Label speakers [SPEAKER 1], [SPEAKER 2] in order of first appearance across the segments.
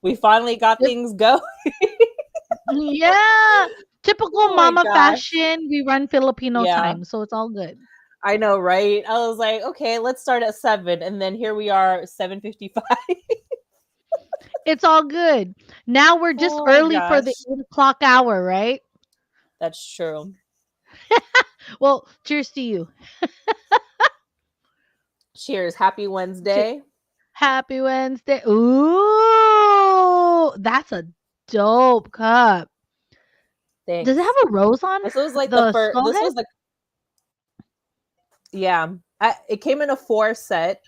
[SPEAKER 1] We finally got things going.
[SPEAKER 2] Yeah. Typical
[SPEAKER 1] Oh my
[SPEAKER 2] mama
[SPEAKER 1] gosh.
[SPEAKER 2] fashion. We run Filipino
[SPEAKER 1] Yeah.
[SPEAKER 2] time, so it's all good.
[SPEAKER 1] I know, right? I was like, okay, let's start at 7, and then here we are, 7:55.
[SPEAKER 2] It's all good. Now we're just
[SPEAKER 1] Oh my
[SPEAKER 2] early for the
[SPEAKER 1] gosh,
[SPEAKER 2] 8 o'clock hour, right?
[SPEAKER 1] that's true.
[SPEAKER 2] Well, cheers to you.
[SPEAKER 1] Cheers, happy
[SPEAKER 2] Che-
[SPEAKER 1] Wednesday.
[SPEAKER 2] Happy Wednesday. Ooh, that's a dope cup. Does it have
[SPEAKER 1] Thanks.
[SPEAKER 2] a rose on
[SPEAKER 1] This was like the
[SPEAKER 2] the
[SPEAKER 1] first.
[SPEAKER 2] skull
[SPEAKER 1] This
[SPEAKER 2] head?
[SPEAKER 1] was the yeah. It came in a 4 set,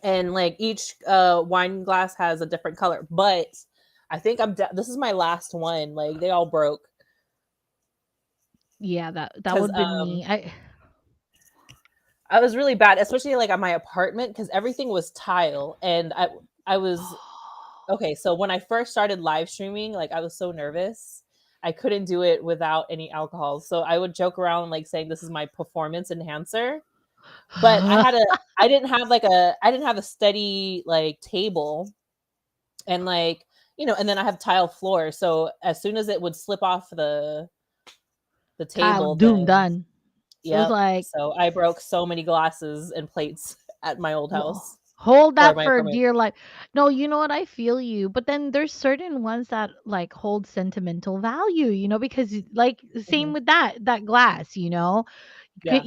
[SPEAKER 1] and like each wine glass has a different color. But I think this is my last one. Like they all broke
[SPEAKER 2] Yeah, that
[SPEAKER 1] because
[SPEAKER 2] would been me.
[SPEAKER 1] I was really bad, especially like at my apartment because everything was tile, and I was okay. So when I first started live streaming, like I was so nervous. I couldn't do it without any alcohol. So I would joke around like saying this is my performance enhancer. But I didn't have a steady like table, and like, and then I have tile floor. So as soon as it would slip off the
[SPEAKER 2] Tile
[SPEAKER 1] table,
[SPEAKER 2] doom
[SPEAKER 1] then
[SPEAKER 2] done. It was
[SPEAKER 1] yep.
[SPEAKER 2] like,
[SPEAKER 1] So I broke so many glasses and plates at my old
[SPEAKER 2] Whoa.
[SPEAKER 1] house
[SPEAKER 2] Hold
[SPEAKER 1] or
[SPEAKER 2] that
[SPEAKER 1] my
[SPEAKER 2] for
[SPEAKER 1] apartment.
[SPEAKER 2] dear life. No, you know what? I feel you. But then there's certain ones that like hold sentimental value, because like same
[SPEAKER 1] Mhm.
[SPEAKER 2] with that glass,
[SPEAKER 1] Yeah.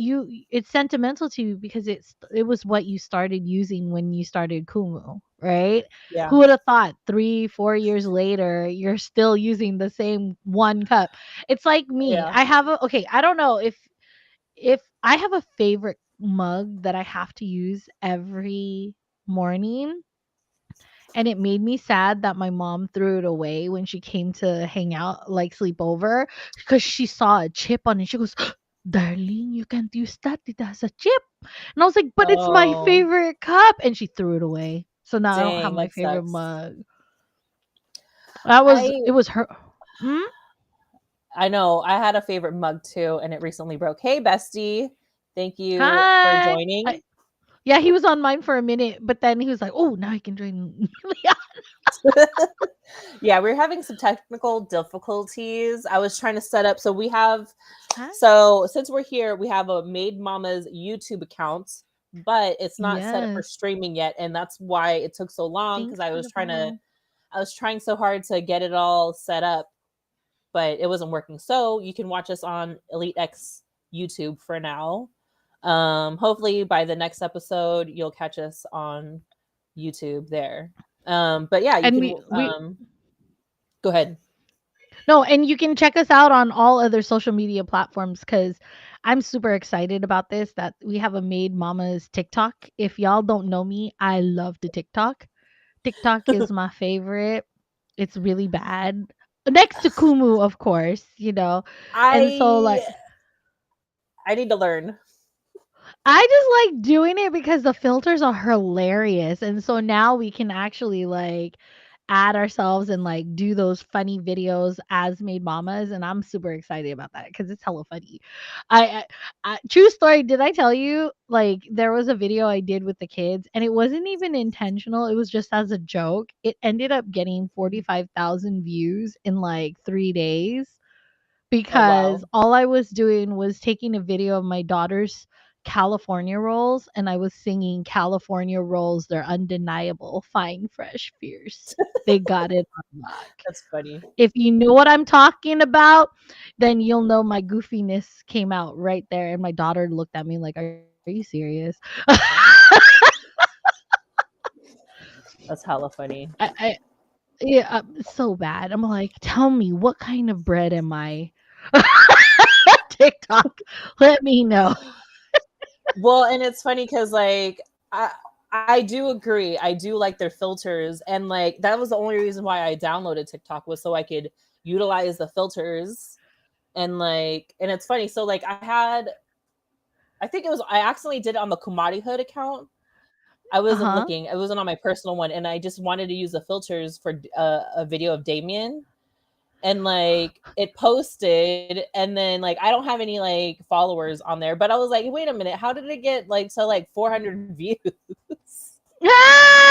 [SPEAKER 2] it's sentimental to you because it was what you started using when you started Kumu, right?
[SPEAKER 1] Yeah.
[SPEAKER 2] Who would have thought 3-4 years later you're still using the same one cup? It's like me.
[SPEAKER 1] Yeah.
[SPEAKER 2] I don't know if I have a favorite mug that I have to use every morning, and it made me sad that my mom threw it away when she came to hang out, like sleep over, because she saw a chip on it. She goes, "Darling, you can't use that. It has a chip." And I was like, "But it's my
[SPEAKER 1] Oh,
[SPEAKER 2] favorite cup." And she threw it away. So now I don't have
[SPEAKER 1] dang,
[SPEAKER 2] my
[SPEAKER 1] that
[SPEAKER 2] favorite
[SPEAKER 1] sucks.
[SPEAKER 2] mug. It
[SPEAKER 1] I
[SPEAKER 2] was her. Hmm?
[SPEAKER 1] I know. I had a favorite mug too, and it recently broke. Hey, bestie. Thank you for
[SPEAKER 2] Hi.
[SPEAKER 1] joining.
[SPEAKER 2] Yeah, he was on mine for a minute, but then he was like, "Oh, now I can join." Yeah.
[SPEAKER 1] Yeah, we're having some technical difficulties. I was trying to set up.
[SPEAKER 2] Huh?
[SPEAKER 1] So since we're here, we have a Made Mamas YouTube account, but it's not set up for
[SPEAKER 2] Yes.
[SPEAKER 1] streaming yet, and that's why it took so long because
[SPEAKER 2] Thanks for the follow.
[SPEAKER 1] I was trying so hard to get it all set up, but it wasn't working. So you can watch us on Elite X YouTube for now. Hopefully by the next episode you'll catch us on YouTube there. But yeah, you
[SPEAKER 2] And
[SPEAKER 1] can
[SPEAKER 2] we
[SPEAKER 1] go ahead.
[SPEAKER 2] no, and you can check us out on all other social media platforms because I'm super excited about this that we have a Made Mamas TikTok. If y'all don't know me, I love the TikTok. TikTok is my favorite. It's really bad. Next to Kumu, of course, And so
[SPEAKER 1] I
[SPEAKER 2] like
[SPEAKER 1] I need to learn.
[SPEAKER 2] I just like doing it because the filters are hilarious. And so now we can actually like add ourselves and like do those funny videos as Made Mamas. And I'm super excited about that because it's hella funny. True story. Did I tell you like there was a video I did with the kids and it wasn't even intentional. It was just as a joke. It ended up getting 45,000 views in like 3 days
[SPEAKER 1] Oh
[SPEAKER 2] because
[SPEAKER 1] wow.
[SPEAKER 2] all I was doing was taking a video of my daughter's California rolls and I was singing California rolls, they're undeniable, fine, fresh, fierce. They got it on lock.
[SPEAKER 1] That's funny.
[SPEAKER 2] If you know what I'm talking about, then you'll know my goofiness came out right there. And my daughter looked at me like, "Are you serious?"
[SPEAKER 1] That's hella funny.
[SPEAKER 2] I yeah, so bad. I'm like, "Tell me, what kind of bread am I?" TikTok, let me know.
[SPEAKER 1] Well, and it's funny because like I do agree. I do like their filters, and like that was the only reason why I downloaded TikTok was so I could utilize the filters. And it's funny. So like I think I accidentally did it on the Kumari Hood account. I wasn't
[SPEAKER 2] Uh-huh.
[SPEAKER 1] looking. It wasn't on my personal one, and I just wanted to use the filters for a video of Damien, and like it posted, and then like I don't have any like followers on there, but I was like, wait a minute, how did it get like to like 400 views?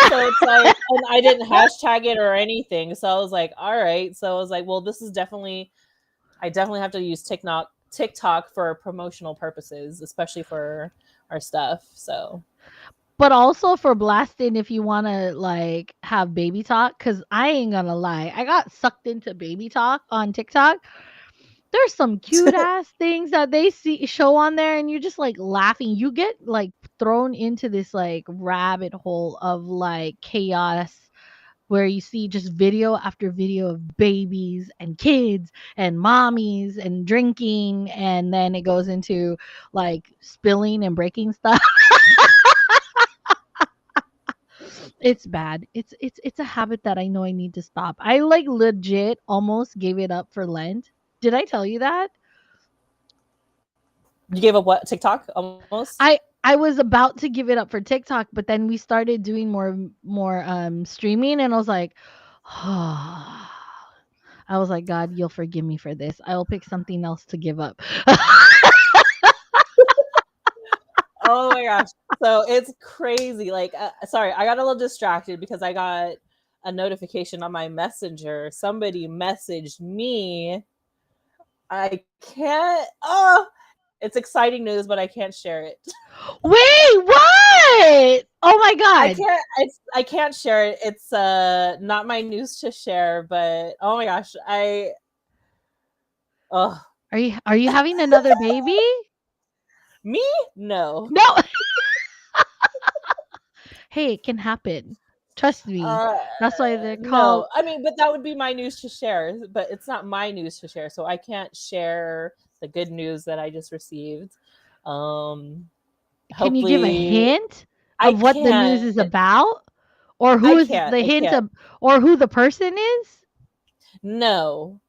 [SPEAKER 1] So it's like, and I didn't hashtag it or anything. So I was like, all right. So I was like, well, this is definitely, I definitely have to use TikTok for promotional purposes, especially for our stuff. So
[SPEAKER 2] But also for blasting if you wanna, like, have baby talk, cause I ain't gonna lie, I got sucked into baby talk on TikTok. There's some cute ass things that they show on there, and you're just, like, laughing. You get, like, thrown into this, like, rabbit hole of, like, chaos where you see just video after video of babies and kids and mommies and drinking, and then it goes into, like, spilling and breaking stuff. It's bad. It's a habit that I know I need to stop. I, like, legit almost gave it up for Lent. Did I tell you that?
[SPEAKER 1] you gave up what, TikTok almost?
[SPEAKER 2] I was about to give it up for TikTok, but then we started doing more streaming, and I was like, I was like, God, you'll forgive me for this. I will pick something else to give up.
[SPEAKER 1] Oh my gosh. So it's crazy. Like, sorry, I got a little distracted because I got a notification on my messenger. Somebody messaged me. I can't, oh, it's exciting news, but I can't share it.
[SPEAKER 2] Wait, what? Oh my
[SPEAKER 1] I
[SPEAKER 2] God.
[SPEAKER 1] can't, I can't share it. It's not my news to share, but oh my gosh, oh,
[SPEAKER 2] Are you having another baby?
[SPEAKER 1] me? No.
[SPEAKER 2] No. Hey, it can happen. Trust me.
[SPEAKER 1] Uh,
[SPEAKER 2] That's why they're called.
[SPEAKER 1] no. I mean, but that would be my news to share, but it's not my news to share, so I can't share the good news that I just received. Um,
[SPEAKER 2] Can you give a
[SPEAKER 1] hopefully,
[SPEAKER 2] hint
[SPEAKER 1] I
[SPEAKER 2] of what the news
[SPEAKER 1] can't.
[SPEAKER 2] is about? Or
[SPEAKER 1] I
[SPEAKER 2] who is
[SPEAKER 1] can't.
[SPEAKER 2] the
[SPEAKER 1] I
[SPEAKER 2] hint
[SPEAKER 1] can't.
[SPEAKER 2] of, or who the person is?
[SPEAKER 1] No.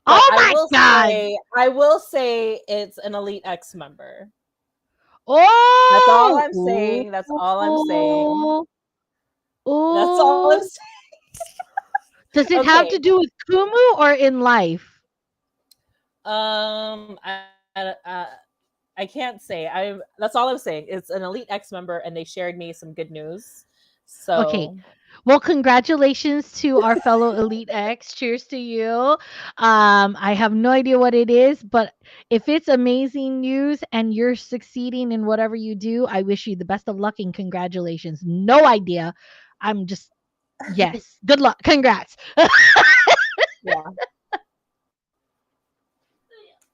[SPEAKER 1] But
[SPEAKER 2] Oh my God.
[SPEAKER 1] I will say it's an Elite X member. That's all
[SPEAKER 2] Oh.
[SPEAKER 1] I'm saying. That's all I'm saying.
[SPEAKER 2] Oh.
[SPEAKER 1] That's all I'm
[SPEAKER 2] Oh. Does it have to
[SPEAKER 1] Okay.
[SPEAKER 2] do with Kumu or in life?
[SPEAKER 1] Um, I, I, I can't say. I That's all I'm saying. It's an Elite X member, and they shared me some good news.
[SPEAKER 2] Okay.
[SPEAKER 1] So
[SPEAKER 2] Well, congratulations to our fellow Elite X. Cheers to you. I have no idea what it is, but if it's amazing news and you're succeeding in whatever you do, I wish you the best of luck and congratulations. No idea. I'm just, yes. Good luck. Congrats.
[SPEAKER 1] yeah.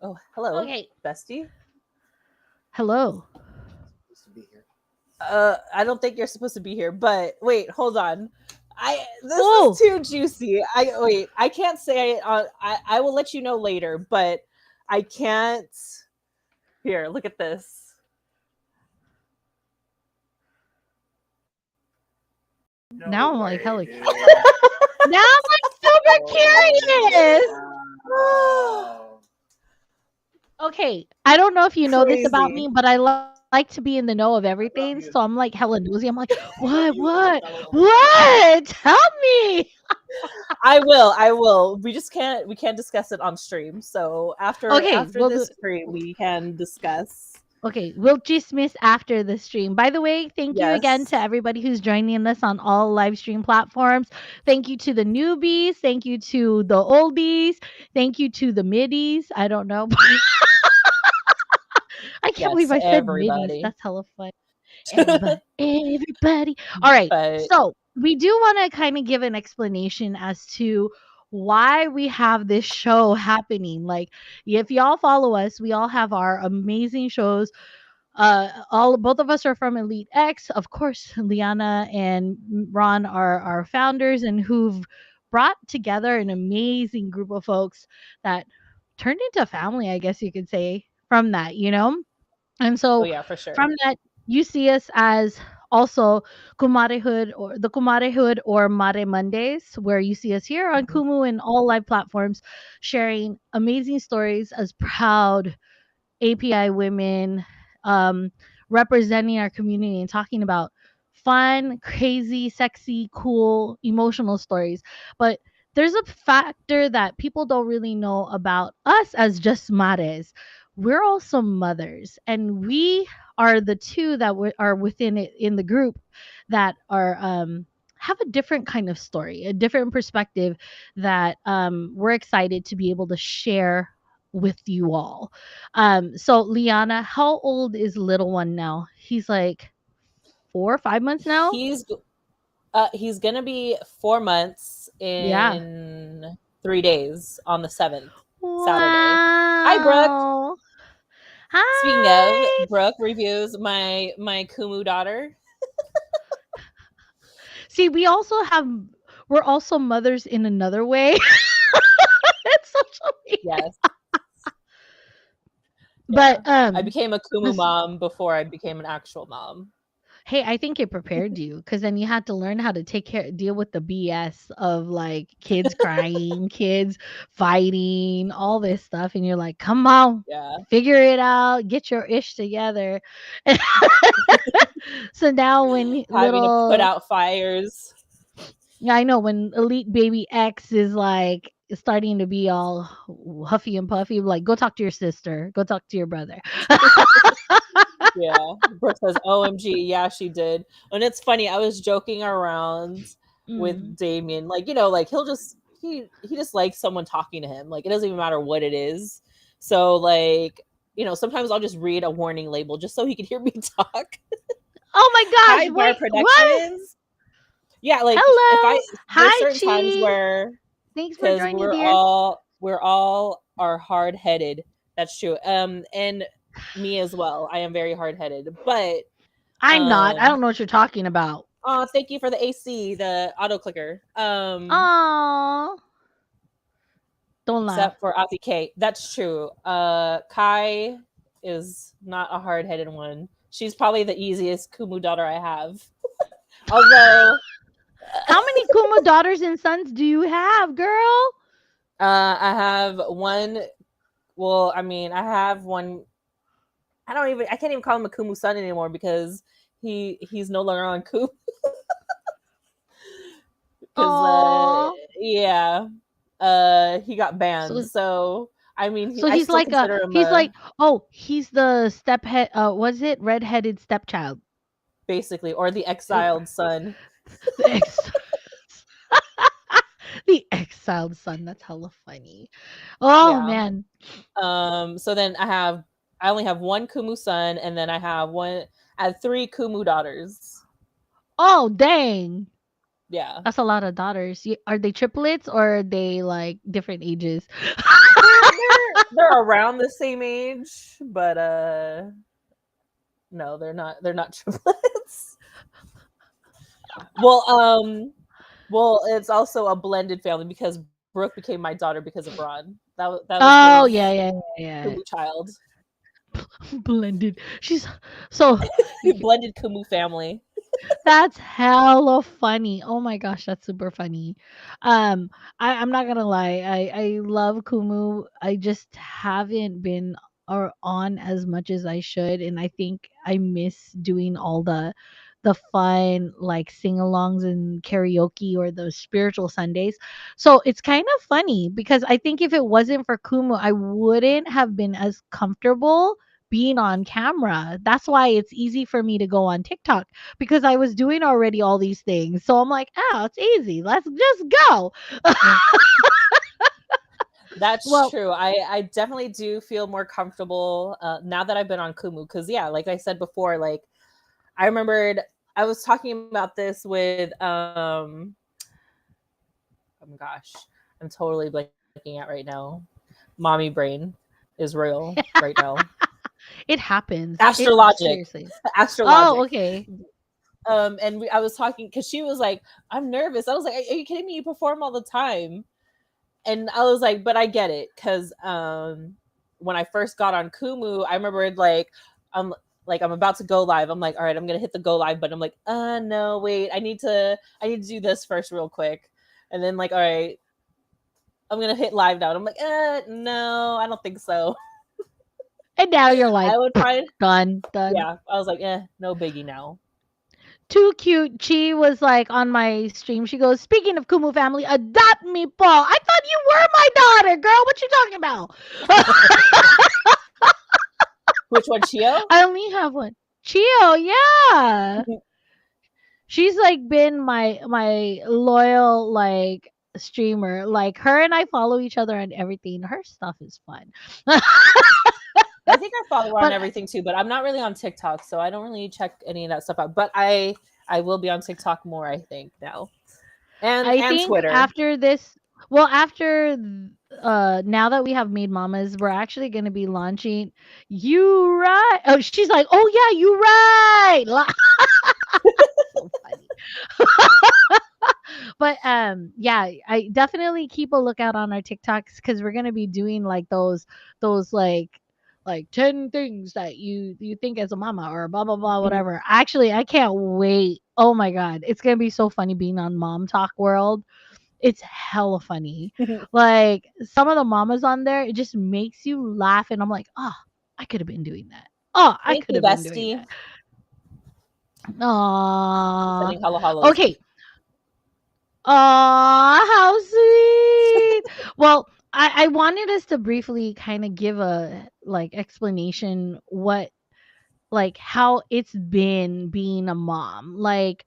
[SPEAKER 1] Oh, hello,
[SPEAKER 2] Okay.
[SPEAKER 1] bestie.
[SPEAKER 2] Hello.
[SPEAKER 1] I don't think you're supposed to be here, but wait, hold on. This is
[SPEAKER 2] Oh,
[SPEAKER 1] too juicy. I Wait. I can't say it. I will let you know later, but I can't. Here, look at this.
[SPEAKER 2] now I'm like hella. Now I'm like super curious. Okay, I don't know if you know this about me,
[SPEAKER 1] Crazy.
[SPEAKER 2] but I like to be in the know of everything, so I'm like hella nosy. I'm like, "What? What? What? Tell me."
[SPEAKER 1] I will. I will. We just can't. We can't discuss it on stream. So
[SPEAKER 2] Okay,
[SPEAKER 1] after this stream, we can discuss.
[SPEAKER 2] we'll dismiss after the stream. By the way, thank you again to
[SPEAKER 1] Yes.
[SPEAKER 2] everybody who's joining us on all live stream platforms. Thank you to the newbies, thank you to the oldies, thank you to the middies. I don't know. I can't
[SPEAKER 1] Yes.
[SPEAKER 2] believe I
[SPEAKER 1] To
[SPEAKER 2] said middies.
[SPEAKER 1] everybody.
[SPEAKER 2] That's hella fun. Everybody. All right.
[SPEAKER 1] But
[SPEAKER 2] So we do want to kind of give an explanation as to why we have this show happening. Like, if y'all follow us, we all have our amazing shows. All both of us are from Elite X. Of course, Liana and Ron are our founders and who've brought together an amazing group of folks that turned into family, I guess you could say, from that, you know? And
[SPEAKER 1] oh
[SPEAKER 2] so
[SPEAKER 1] yeah, for
[SPEAKER 2] from
[SPEAKER 1] sure.
[SPEAKER 2] that, you see us as also Kumarehood or the Kumarehood or Mare Mondays, where you see us here on
[SPEAKER 1] Mhm.
[SPEAKER 2] Kumu and all live platforms sharing amazing stories as proud API women, um, representing our community and talking about fun, crazy, sexy, cool, emotional stories. But there's a factor that people don't really know about us as just mares. We're also mothers, and we are the two that are within it in the group that are have a different kind of story, a different perspective that we're excited to be able to share with you all. So Liana, how old is little one now? He's like 4 or 5 months now.
[SPEAKER 1] He's gonna be 4 months
[SPEAKER 2] Yeah.
[SPEAKER 1] in 3 days on the 7th, Saturday. Hi, Brooke.
[SPEAKER 2] Wow.
[SPEAKER 1] Speaking of,
[SPEAKER 2] Hi.
[SPEAKER 1] Brooke reviews my Kumu daughter.
[SPEAKER 2] See, we're also mothers in another way. It's social media.
[SPEAKER 1] Yes,
[SPEAKER 2] But
[SPEAKER 1] yeah. I became a Kumu
[SPEAKER 2] this
[SPEAKER 1] mom before I became an actual mom.
[SPEAKER 2] hey, I think it prepared you because then you had to learn how to deal with the BS of like kids crying, kids fighting, all this stuff. And you're like, come on,
[SPEAKER 1] Yeah,
[SPEAKER 2] figure it out, get your ish together. So now when
[SPEAKER 1] having to put
[SPEAKER 2] little,
[SPEAKER 1] out fires.
[SPEAKER 2] yeah, I know when Elite Baby X is like starting to be all huffy and puffy, like, go talk to your sister, go talk to your brother.
[SPEAKER 1] Yeah, Brooke says, "OMG, yeah, she did." And it's funny. I was joking around
[SPEAKER 2] Mm.
[SPEAKER 1] with Damien, like like he just likes someone talking to him. Like it doesn't even matter what it is. So like sometimes I'll just read a warning label just so he can hear me talk.
[SPEAKER 2] Oh my gosh,
[SPEAKER 1] Hi, Bar
[SPEAKER 2] wait, what?
[SPEAKER 1] Productions. Yeah, like if I
[SPEAKER 2] Hello.
[SPEAKER 1] there's
[SPEAKER 2] Hi,
[SPEAKER 1] certain times
[SPEAKER 2] Chi.
[SPEAKER 1] where
[SPEAKER 2] Thanks for
[SPEAKER 1] because
[SPEAKER 2] joining,
[SPEAKER 1] we're
[SPEAKER 2] dear.
[SPEAKER 1] all we're all are hard headed. That's true. And me as well. I am very hard headed, but
[SPEAKER 2] I'm not. I
[SPEAKER 1] um
[SPEAKER 2] don't know what you're talking about.
[SPEAKER 1] oh, thank you for the AC, the auto clicker.
[SPEAKER 2] Oh, don't laugh.
[SPEAKER 1] Except for Auntie K. That's true. Kai is not a hard headed one. She's probably the easiest Kumu daughter I have. Although
[SPEAKER 2] How many Kuma daughters and sons do you have, girl?
[SPEAKER 1] I have one. Well, I mean, I have one. I can't even call him a Kumu son anymore because he's no longer on Kumu. Because
[SPEAKER 2] Oh,
[SPEAKER 1] yeah, he got banned.
[SPEAKER 2] so
[SPEAKER 1] So I mean,
[SPEAKER 2] so
[SPEAKER 1] I
[SPEAKER 2] he's
[SPEAKER 1] still
[SPEAKER 2] like a
[SPEAKER 1] consider him
[SPEAKER 2] he's
[SPEAKER 1] a
[SPEAKER 2] like oh he's the stephead. Was it redheaded stepchild?
[SPEAKER 1] basically, or the
[SPEAKER 2] Uh,
[SPEAKER 1] exiled son.
[SPEAKER 2] The ex, the exiled son. That's hella funny. Oh
[SPEAKER 1] Yeah.
[SPEAKER 2] man.
[SPEAKER 1] So then I only have one Kumu son, and then I have three Kumu daughters.
[SPEAKER 2] Oh dang.
[SPEAKER 1] Yeah,
[SPEAKER 2] That's a lot of daughters. Are they triplets or are they like different ages?
[SPEAKER 1] they're around the same age, but no, they're not triplets. Well, it's also a blended family because Brooke became my daughter because of Ron. That was
[SPEAKER 2] Oh
[SPEAKER 1] his
[SPEAKER 2] yeah, yeah, yeah,
[SPEAKER 1] Kumu child.
[SPEAKER 2] yeah. Blended. She's so
[SPEAKER 1] Blended Kumu family.
[SPEAKER 2] that's hella funny. Oh my gosh, that's super funny. Um, I'm not gonna lie. I love Kumu. I just haven't been or on as much as I should, and I think I miss doing all the fun like sing-alongs and karaoke or those spiritual Sundays. So it's kind of funny because I think if it wasn't for Kumu, I wouldn't have been as comfortable being on camera. That's why it's easy for me to go on TikTok because I was doing already all these things. So I'm like, oh, it's easy. Let's just go.
[SPEAKER 1] That's
[SPEAKER 2] Well,
[SPEAKER 1] true. I definitely do feel more comfortable now that I've been on Kumu because yeah, like I said before, like I remembered I was talking about this with oh my gosh, I'm totally blanking out right now. Mommy brain is real right now.
[SPEAKER 2] it happens. It
[SPEAKER 1] Astrologic,
[SPEAKER 2] seriously. Oh,
[SPEAKER 1] astrologic.
[SPEAKER 2] okay.
[SPEAKER 1] And I was talking because she was like, "I'm nervous." I was like, "Are you kidding me? You perform all the time." And I was like, "But I get it," because when I first got on Kumu, I remember I'm I'm about to go live. I'm like, "All right, I'm gonna hit the go live," but I'm like, no, wait, I need to do this first real quick." And then all right, I'm gonna hit live now. And I'm like, no, I don't think so.
[SPEAKER 2] And now you're like,
[SPEAKER 1] I would find,
[SPEAKER 2] done, done.
[SPEAKER 1] yeah, I was like, no biggie now.
[SPEAKER 2] Too cute. She was like on my stream. She goes, speaking of Kumu family, adopt me, Paul. I thought you were my daughter, girl. What you talking about?
[SPEAKER 1] Which one, Chio?
[SPEAKER 2] I only have one. Chio, yeah.
[SPEAKER 1] Mhm.
[SPEAKER 2] She's like been my loyal like streamer. Like her and I follow each other on everything. Her stuff is fun.
[SPEAKER 1] I think I follow her on
[SPEAKER 2] But
[SPEAKER 1] everything too, but I'm not really on TikTok, so I don't really check any of that stuff out. But I will be on TikTok more, I think now,
[SPEAKER 2] I
[SPEAKER 1] and
[SPEAKER 2] think
[SPEAKER 1] Twitter.
[SPEAKER 2] after this, well, after now that we have made mamas, we're actually going to be launching you right. Oh, she's like, "Oh yeah, you right." So funny. But yeah, I definitely keep a lookout on our TikToks cuz we're going to be doing like those like 10 things that you think as a mama or blah blah blah
[SPEAKER 1] Mhm.
[SPEAKER 2] whatever. Actually, I can't wait. Oh my god, it's going to be so funny being on Mom Talk World. It's hella funny. Like some of the mamas on there, it just makes you laugh and I'm like, "Oh, I could have been doing that. Oh, I
[SPEAKER 1] Thank
[SPEAKER 2] could
[SPEAKER 1] you,
[SPEAKER 2] have been doing
[SPEAKER 1] bestie.
[SPEAKER 2] that." Aw.
[SPEAKER 1] Sending hello hollows.
[SPEAKER 2] Okay. Aw, how sweet. Well, I wanted us to briefly kind of give a like explanation what like how it's been being a mom. Like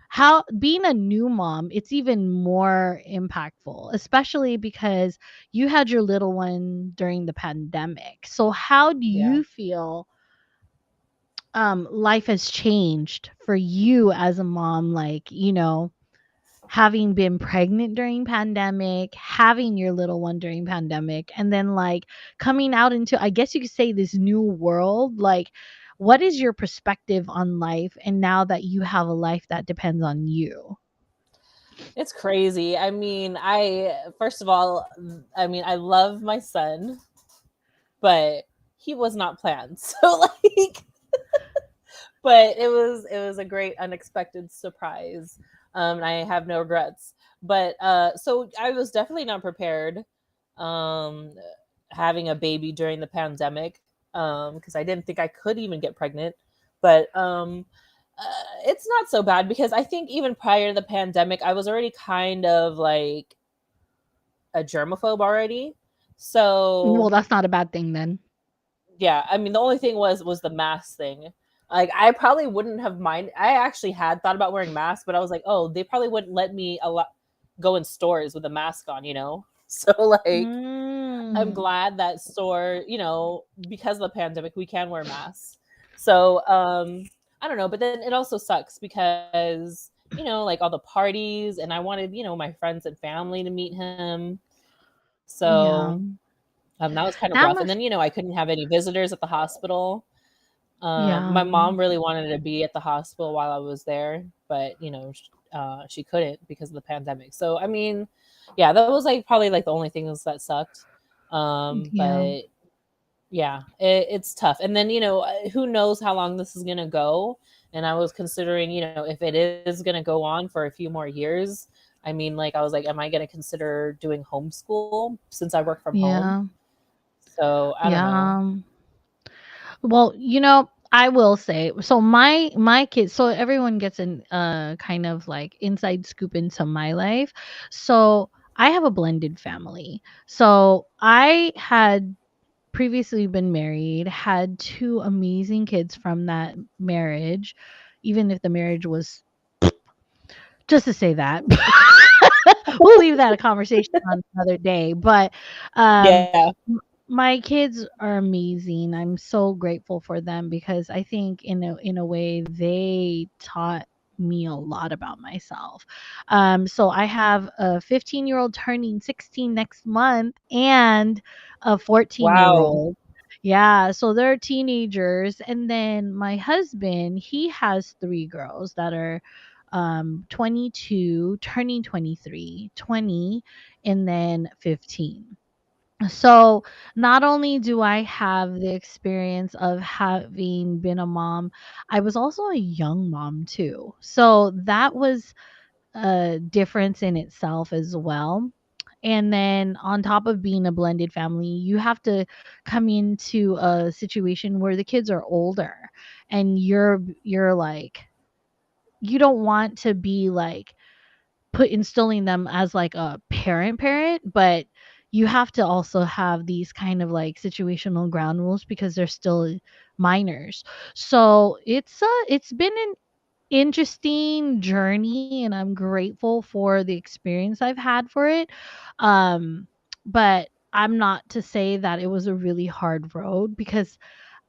[SPEAKER 2] how being a new mom, it's even more impactful, especially because you had your little one during the pandemic. So how do
[SPEAKER 1] Yeah.
[SPEAKER 2] you feel life has changed for you as a mom, like, having been pregnant during pandemic, having your little one during pandemic, and then like coming out into, I guess you could say, this new world. Like, what is your perspective on life and now that you have a life that depends on you?
[SPEAKER 1] It's crazy. I mean, I first of all, I mean, I love my son, but he was not planned. So like, but it was a great unexpected surprise. And I have no regrets. But so I was definitely not prepared um having a baby during the pandemic because I didn't think I could even get pregnant. But it's not so bad because I think even prior to the pandemic, I was already kind of like a germaphobe already.
[SPEAKER 2] Well,
[SPEAKER 1] So
[SPEAKER 2] that's not a bad thing then.
[SPEAKER 1] yeah, I mean the only thing was the mask thing. Like I probably wouldn't have mind. I actually had thought about wearing masks, but I was like, oh, they probably wouldn't let me a lot go in stores with a mask on, you know. So like, I'm
[SPEAKER 2] Mm.
[SPEAKER 1] glad that store, because of the pandemic, we can wear masks. So I don't know, but then it also sucks because like all the parties, and I wanted my friends and family to meet him.
[SPEAKER 2] Yeah.
[SPEAKER 1] So that was kind of
[SPEAKER 2] That
[SPEAKER 1] rough. And
[SPEAKER 2] must
[SPEAKER 1] then I couldn't have any visitors at the hospital.
[SPEAKER 2] yeah.
[SPEAKER 1] My mom really wanted to be at the hospital while I was there, but she couldn't because of the pandemic. So I mean, yeah, that was like probably like the only things that sucked.
[SPEAKER 2] Yeah.
[SPEAKER 1] But yeah, it's tough. And then who knows how long this is gonna go? And I was considering, if it is gonna go on for a few more years. I mean, like I was like, am I gonna consider doing homeschool since I work from home?
[SPEAKER 2] Yeah.
[SPEAKER 1] So I don't know.
[SPEAKER 2] Yeah. Well, I will say, so my kids, so everyone gets an kind of like inside scoop into my life. So I have a blended family. So I had previously been married, had two amazing kids from that marriage, even if the marriage was, just to say that. We'll leave that a conversation on another day. But um
[SPEAKER 1] Yeah.
[SPEAKER 2] my kids are amazing. I'm so grateful for them because I think in a way they taught me a lot about myself. So I have a 15-year-old turning 16 next month and a 14-year-old
[SPEAKER 1] Wow.
[SPEAKER 2] old. Yeah, so they're teenagers. And then my husband, he has three girls that are 22, turning 23, 20, and then 15. So not only do I have the experience of having been a mom, I was also a young mom too. So that was a difference in itself as well. And then on top of being a blended family, you have to come into a situation where the kids are older and you're like you don't want to be like put instilling them as like a parent, but you have to also have these kind of like situational ground rules because they're still minors. So it's been an interesting journey, and I'm grateful for the experience I've had for it. Um, but I'm not to say that it was a really hard road because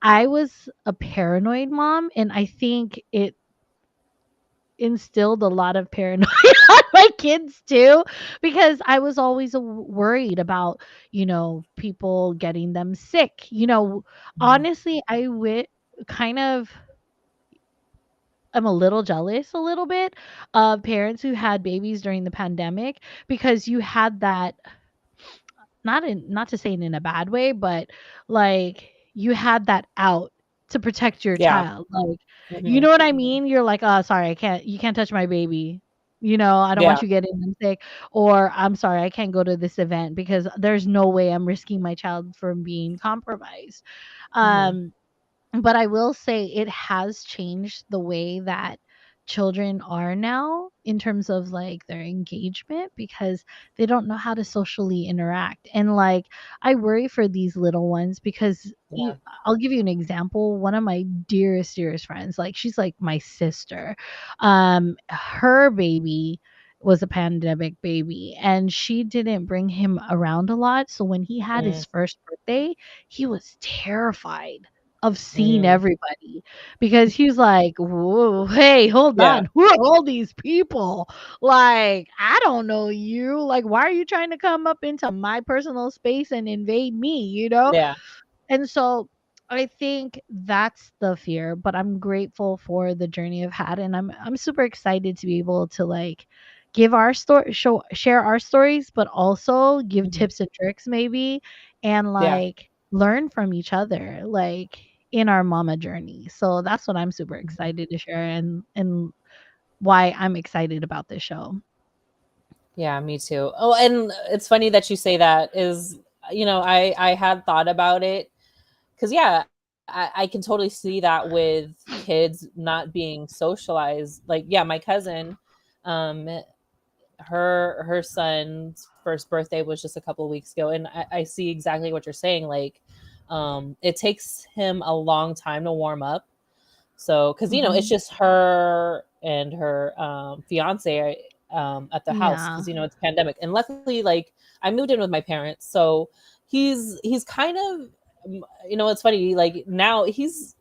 [SPEAKER 2] I was a paranoid mom, and I think it instilled a lot of paranoia on my kids too, because I was always worried about, people getting them sick.
[SPEAKER 1] Mhm.
[SPEAKER 2] Honestly, kind of I'm a little jealous a little bit of parents who had babies during the pandemic because you had that, not to say it in a bad way, but like you had that out to protect your
[SPEAKER 1] Yeah.
[SPEAKER 2] child. Like, you
[SPEAKER 1] Mhm.
[SPEAKER 2] know what I mean? You're like, "Oh, sorry, you can't touch my baby. I don't want
[SPEAKER 1] Yeah.
[SPEAKER 2] you getting them sick." Or, "I'm sorry, I can't go to this event because there's no way I'm risking my child from being compromised."
[SPEAKER 1] Mhm.
[SPEAKER 2] Um but I will say it has changed the way that children are now in terms of like their engagement because they don't know how to socially interact. And like I worry for these little ones because
[SPEAKER 1] Yeah.
[SPEAKER 2] I'll give you an example. One of my dearest friends, like she's like my sister. Her baby was a pandemic baby and she didn't bring him around a lot. So when he had
[SPEAKER 1] Mm,
[SPEAKER 2] his first birthday, he was terrified of seeing
[SPEAKER 1] mm.
[SPEAKER 2] everybody because he's like, "Whoa, hey, hold
[SPEAKER 1] Yeah.
[SPEAKER 2] on. Who are all these people? Like, I don't know you. Like, why are you trying to come up into my personal space and invade me, you know?"
[SPEAKER 1] Yeah.
[SPEAKER 2] And so I think that's the fear, but I'm grateful for the journey I've had, and I'm super excited to be able to like give our story, share our stories, but also give
[SPEAKER 1] Mhm.
[SPEAKER 2] tips and tricks maybe, and
[SPEAKER 1] Yeah.
[SPEAKER 2] like learn from each other, like in our mama journey. So that's what I'm super
[SPEAKER 1] Mhm.
[SPEAKER 2] excited to share, and why I'm excited about this show.
[SPEAKER 1] Yeah, me too. Oh, and it's funny that you say that is, I had thought about it because yeah, I can totally see that with kids not being socialized. Like, yeah, my cousin, um, her son's first birthday was just a couple of weeks ago, and I see exactly what you're saying. Like, it takes him a long time to warm up. So, because it's
[SPEAKER 2] Mhm.
[SPEAKER 1] just her and her fiance at the house
[SPEAKER 2] Yeah.
[SPEAKER 1] because it's pandemic, and luckily, like I moved in with my parents, so he's kind of it's funny. Like now he's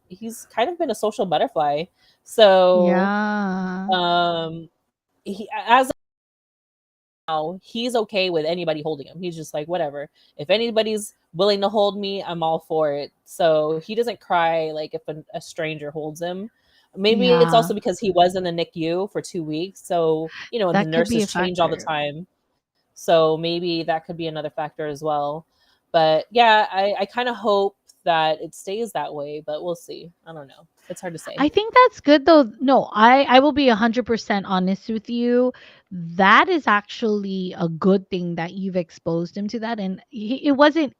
[SPEAKER 1] kind of been a social butterfly. So
[SPEAKER 2] Yeah.
[SPEAKER 1] um, as now he's okay with anybody holding him. He's just like, whatever. If anybody's willing to hold me, I'm all for it. So he doesn't cry like if a stranger holds him. Maybe it's
[SPEAKER 2] Yeah.
[SPEAKER 1] also because he was in the NICU for 2 weeks. So, the
[SPEAKER 2] That could be
[SPEAKER 1] nurses
[SPEAKER 2] a
[SPEAKER 1] change all the
[SPEAKER 2] factor.
[SPEAKER 1] time. So maybe that could be another factor as well. But yeah, I kind of hope that it stays that way, but we'll see. I don't know. It's hard to say.
[SPEAKER 2] I think that's good though. No, I will be 100% honest with you. That is actually a good thing that you've exposed him to that, and it wasn't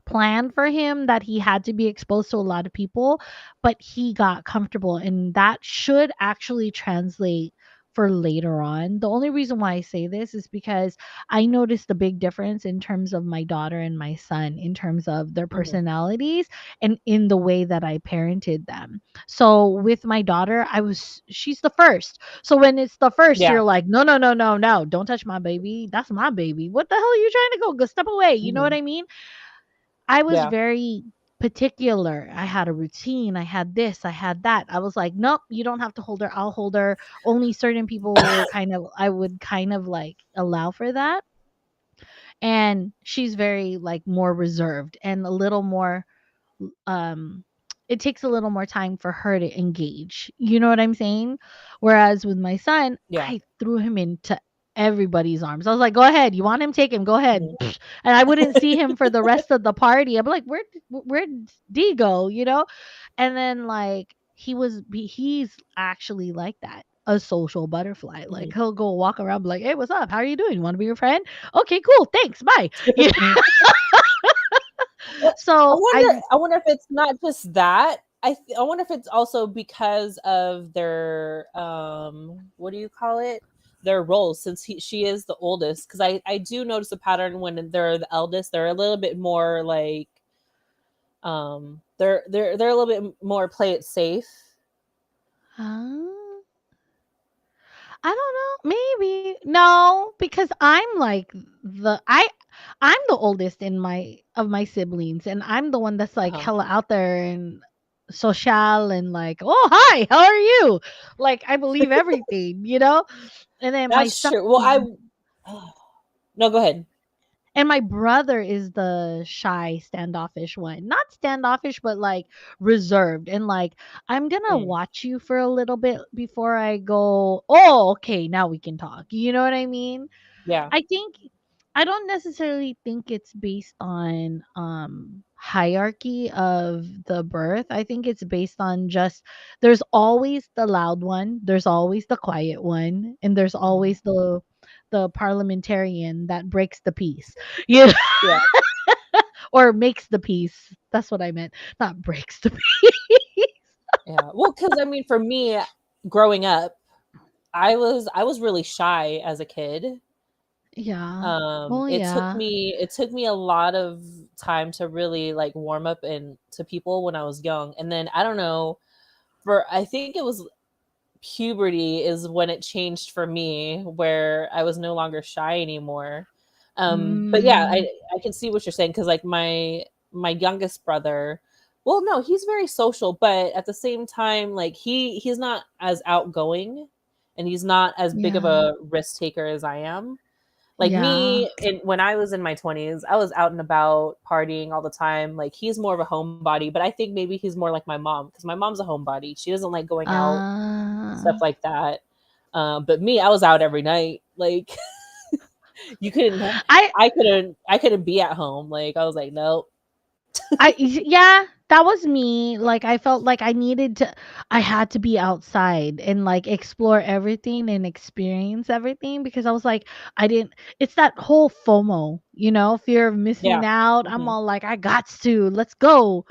[SPEAKER 2] planned for him that he had to be exposed to a lot of people, but he got comfortable, and that should actually translate for later on. The only reason why I say this is because I noticed a big difference in terms of my daughter and my son in terms of their
[SPEAKER 1] Hmm.
[SPEAKER 2] personalities and in the way that I parented them. So with my daughter, she's the first. So when it's the first,
[SPEAKER 1] Yeah.
[SPEAKER 2] you're like, no, no, no, no, no, don't touch my baby. That's my baby. What the hell are you trying to go? Go step away. You know what
[SPEAKER 1] Hmm.
[SPEAKER 2] I mean? I was
[SPEAKER 1] Yeah.
[SPEAKER 2] very particular. I had a routine. I had this. I had that. I was like, nope, you don't have to hold her. I'll hold her. Only certain people I would kind of like allow for that. And she's very like more reserved and a little more um it takes a little more time for her to engage. You know what I'm saying? Whereas with my son,
[SPEAKER 1] Yeah.
[SPEAKER 2] I threw him into everybody's arms. I was like, "Go ahead. You want him? Take him. Go ahead."
[SPEAKER 1] Mhm.
[SPEAKER 2] And I wouldn't see him for the rest of the party. I'm like, where did D go?" And then like he's actually like that. A social butterfly. Like
[SPEAKER 1] Mhm.
[SPEAKER 2] he'll go walk around be like, "Hey, what's up? How are you doing? You want to be your friend?" "Okay, cool. Thanks. Bye." You
[SPEAKER 1] Well, I
[SPEAKER 2] So
[SPEAKER 1] wonder I wonder if it's not just that. I wonder if it's also because of their, what do you call it? their roles since she is the oldest. Because I do notice a pattern when they're the eldest, they're a little bit more like they're a little bit more play it safe.
[SPEAKER 2] Huh? I don't know. Maybe. No, because I'm the oldest in my siblings, and I'm the one that's like
[SPEAKER 1] Uh-huh.
[SPEAKER 2] hella out there and social and like, "Oh, hi. How are you?" Like I believe everything, you know? And then my
[SPEAKER 1] That's
[SPEAKER 2] son
[SPEAKER 1] true. Well,
[SPEAKER 2] is
[SPEAKER 1] I no, go ahead.
[SPEAKER 2] and my brother is the shy, standoffish one. Not standoffish, but like reserved. And like, I'm gonna
[SPEAKER 1] Mm,
[SPEAKER 2] watch you for a little bit before I go, oh, okay, now we can talk. You know what I mean?
[SPEAKER 1] yeah.
[SPEAKER 2] I think I don't necessarily think it's based on hierarchy of the birth. I think it's based on just there's always the loud one, there's always the quiet one, and there's
[SPEAKER 1] Mhm.
[SPEAKER 2] always the parliamentarian that breaks the peace. You know,
[SPEAKER 1] Yeah,
[SPEAKER 2] or makes the peace. That's what I meant, not breaks the peace.
[SPEAKER 1] yeah. Well, because I mean, for me, growing up, I was really shy as a kid.
[SPEAKER 2] Yeah. Well,
[SPEAKER 1] It took
[SPEAKER 2] yeah.
[SPEAKER 1] me a lot of time to really like warm up and to people when I was young, and then I don't know, for I think it was puberty is when it changed for me, where I was no longer shy anymore. But yeah,
[SPEAKER 2] Mm,
[SPEAKER 1] I can see what you're saying because like my youngest brother, well, no, he's very social, but at the same time, like he's not as outgoing, and he's not as big of
[SPEAKER 2] yeah.
[SPEAKER 1] a risk taker as I am. Like
[SPEAKER 2] Yeah.
[SPEAKER 1] me, and when I was in my 20s, I was out and about partying all the time. Like he's more of a homebody, but I think maybe he's more like my mom because my mom's a homebody. She doesn't like going out, stuff
[SPEAKER 2] Uh
[SPEAKER 1] like that. But me, I was out every night. Like you couldn't,
[SPEAKER 2] I
[SPEAKER 1] I couldn't be at home. Like I was like, nope.
[SPEAKER 2] yeah, that was me. Like I felt like I had to be outside and like explore everything and experience everything because I was like I didn't it's that whole FOMO, fear of missing
[SPEAKER 1] Yeah,
[SPEAKER 2] out. I'm
[SPEAKER 1] hmm,
[SPEAKER 2] all like I got to. Let's go.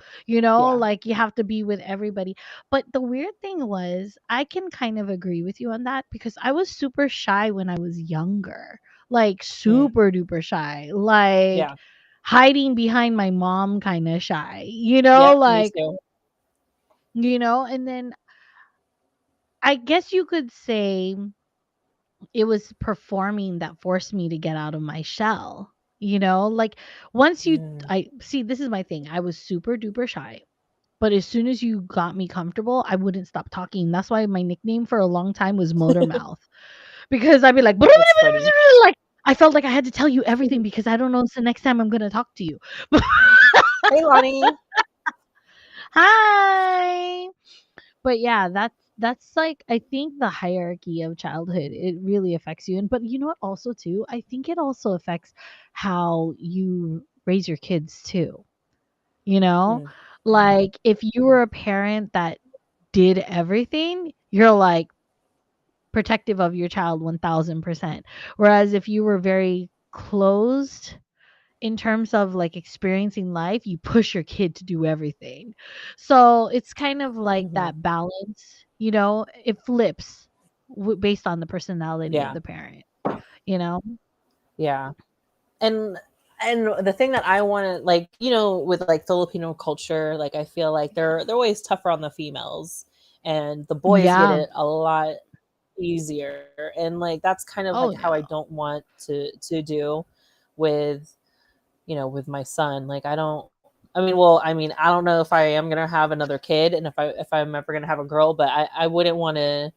[SPEAKER 1] yeah,
[SPEAKER 2] Like you have to be with everybody. But the weird thing was I can kind of agree with you on that because I was super shy when I was younger. Like
[SPEAKER 1] mm,
[SPEAKER 2] super duper shy. Like
[SPEAKER 1] yeah,
[SPEAKER 2] hiding behind my mom kinda shy,
[SPEAKER 1] yeah. Me
[SPEAKER 2] like,
[SPEAKER 1] too.
[SPEAKER 2] and then I guess you could say it was performing that forced me to get out of my shell, like, once you
[SPEAKER 1] Mm.
[SPEAKER 2] I see, this is my thing, I was super duper shy, but as soon as you got me comfortable, I wouldn't stop talking. That's why my nickname for a long time was Motor Mouth, because I'd be like,
[SPEAKER 1] That's funny.
[SPEAKER 2] like, I felt like I had to tell you everything because I don't know it's the next time I'm gonna talk to you.
[SPEAKER 1] Hey, Lonnie.
[SPEAKER 2] Hi. But yeah, that's like I think the hierarchy of childhood, it really affects you. And but you know what also too? I think it also affects how you raise your kids too. You know?
[SPEAKER 1] Mm,
[SPEAKER 2] Like if you were a parent that did everything, you're like protective of your child 1000%. Whereas if you were very closed in terms of like experiencing life, you push your kid to do everything. So it's kind of like
[SPEAKER 1] hmm,
[SPEAKER 2] that balance, it flips based on the personality of
[SPEAKER 1] yeah,
[SPEAKER 2] the parent, you know?
[SPEAKER 1] yeah. And the thing that I want to like, with like Filipino culture, like I feel like they're always tougher on the females, and the boys get
[SPEAKER 2] Yeah.
[SPEAKER 1] it a lot easier. And like that's kind of
[SPEAKER 2] Oh,
[SPEAKER 1] like how I
[SPEAKER 2] yeah.
[SPEAKER 1] don't want to do with with my son. Like I don't. I mean, well, I mean, I don't know if I am gonna have another kid, and if I'm ever gonna have a girl, but I wouldn't want to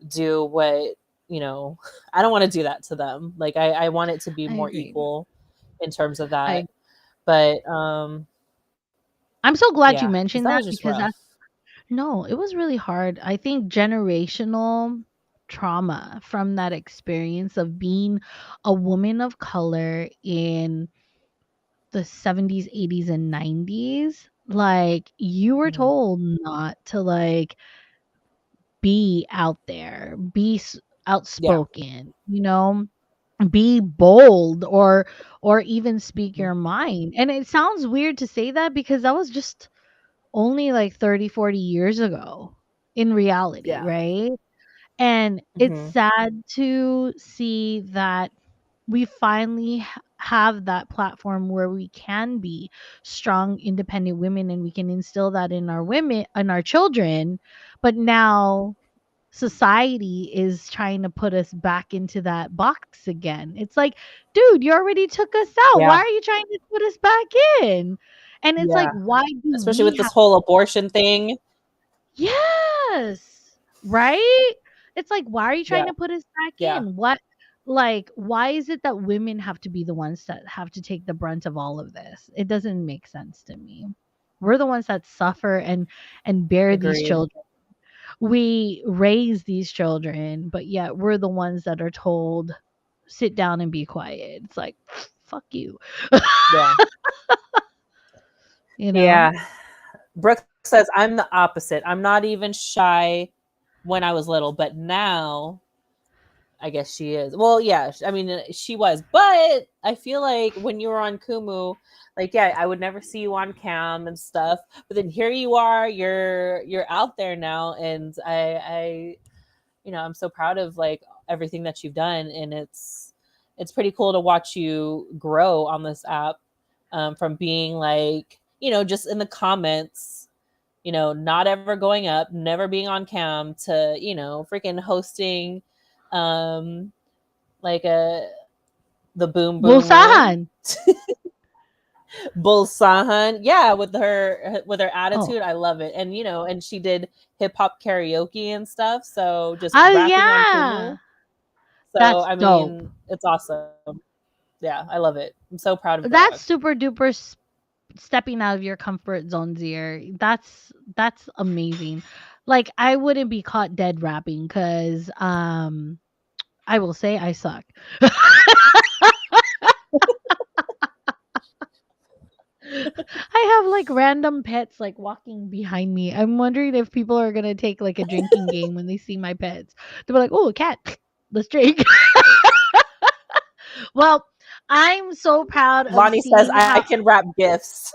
[SPEAKER 1] do what you know. I don't want to do that to them. Like I want it to be
[SPEAKER 2] I
[SPEAKER 1] more
[SPEAKER 2] agree.
[SPEAKER 1] equal in terms of that.
[SPEAKER 2] I
[SPEAKER 1] But
[SPEAKER 2] I'm so glad you
[SPEAKER 1] yeah, because
[SPEAKER 2] mentioned
[SPEAKER 1] that
[SPEAKER 2] that
[SPEAKER 1] was just
[SPEAKER 2] because
[SPEAKER 1] rough.
[SPEAKER 2] that's no, it was really hard. I think generational trauma from that experience of being a woman of color in the 70s, 80s, and 90s, like, you were
[SPEAKER 1] Mhm,
[SPEAKER 2] told not to, like, be out there, be
[SPEAKER 1] yeah,
[SPEAKER 2] outspoken, be bold or even speak
[SPEAKER 1] mhm,
[SPEAKER 2] your mind. And it sounds weird to say that because that was just only like 30, 40 years ago in reality,
[SPEAKER 1] yeah,
[SPEAKER 2] right? And it's
[SPEAKER 1] Mhm.
[SPEAKER 2] sad to see that we finally have that platform where we can be strong, independent women and we can instill that in our women and our children. But now society is trying to put us back into that box again. It's like, dude, you already took us out. Why
[SPEAKER 1] Yeah.
[SPEAKER 2] are you trying to put us back in? And it's like,
[SPEAKER 1] Yeah.
[SPEAKER 2] why do
[SPEAKER 1] Especially
[SPEAKER 2] we
[SPEAKER 1] with this
[SPEAKER 2] have
[SPEAKER 1] whole abortion thing.
[SPEAKER 2] Yes. Right? It's like, why are you trying
[SPEAKER 1] Yeah.
[SPEAKER 2] to put us back
[SPEAKER 1] Yeah.
[SPEAKER 2] in? What like, why is it that women have to be the ones that have to take the brunt of all of this? It doesn't make sense to me. We're the ones that suffer and bear these
[SPEAKER 1] Agreed.
[SPEAKER 2] children. We raise these children, but yet we're the ones that are told, sit down and be quiet. It's like, fuck you.
[SPEAKER 1] Yeah.
[SPEAKER 2] You know?
[SPEAKER 1] Yeah. Brooke says, "I'm the opposite. I'm not even shy when I was little, but now I guess she is." Well, yeah, I mean, she was, but I feel like when you were on Kumu, like, yeah, I would never see you on cam and stuff, but then here you are, you're out there now, and I'm so proud of like everything that you've done, and it's pretty cool to watch you grow on this app, from being like, just in the comments, not ever going up, never being on cam, to freaking hosting, um like a the boom boom room.
[SPEAKER 2] Bulsahan.
[SPEAKER 1] Bull Sahan, yeah, with her
[SPEAKER 2] Oh.
[SPEAKER 1] attitude, I love it. And and she did hip hop karaoke and stuff, so just
[SPEAKER 2] Oh
[SPEAKER 1] rapping on
[SPEAKER 2] yeah.
[SPEAKER 1] Kumu. So
[SPEAKER 2] That's
[SPEAKER 1] I
[SPEAKER 2] dope.
[SPEAKER 1] mean, it's awesome. Yeah, I love it. I'm so proud of
[SPEAKER 2] That's
[SPEAKER 1] Brooke.
[SPEAKER 2] super duper stepping out of your comfort zone, Zier. That's amazing. Like I wouldn't be caught dead rapping because I will say I suck. I have like random pets like walking behind me. I'm wondering if people are gonna take like a drinking game when they see my pets. They'll be like, "Oh, a cat, let's drink." Well, I'm so proud of
[SPEAKER 1] Lonnie says
[SPEAKER 2] seeing
[SPEAKER 1] I
[SPEAKER 2] how.
[SPEAKER 1] can rap gifts.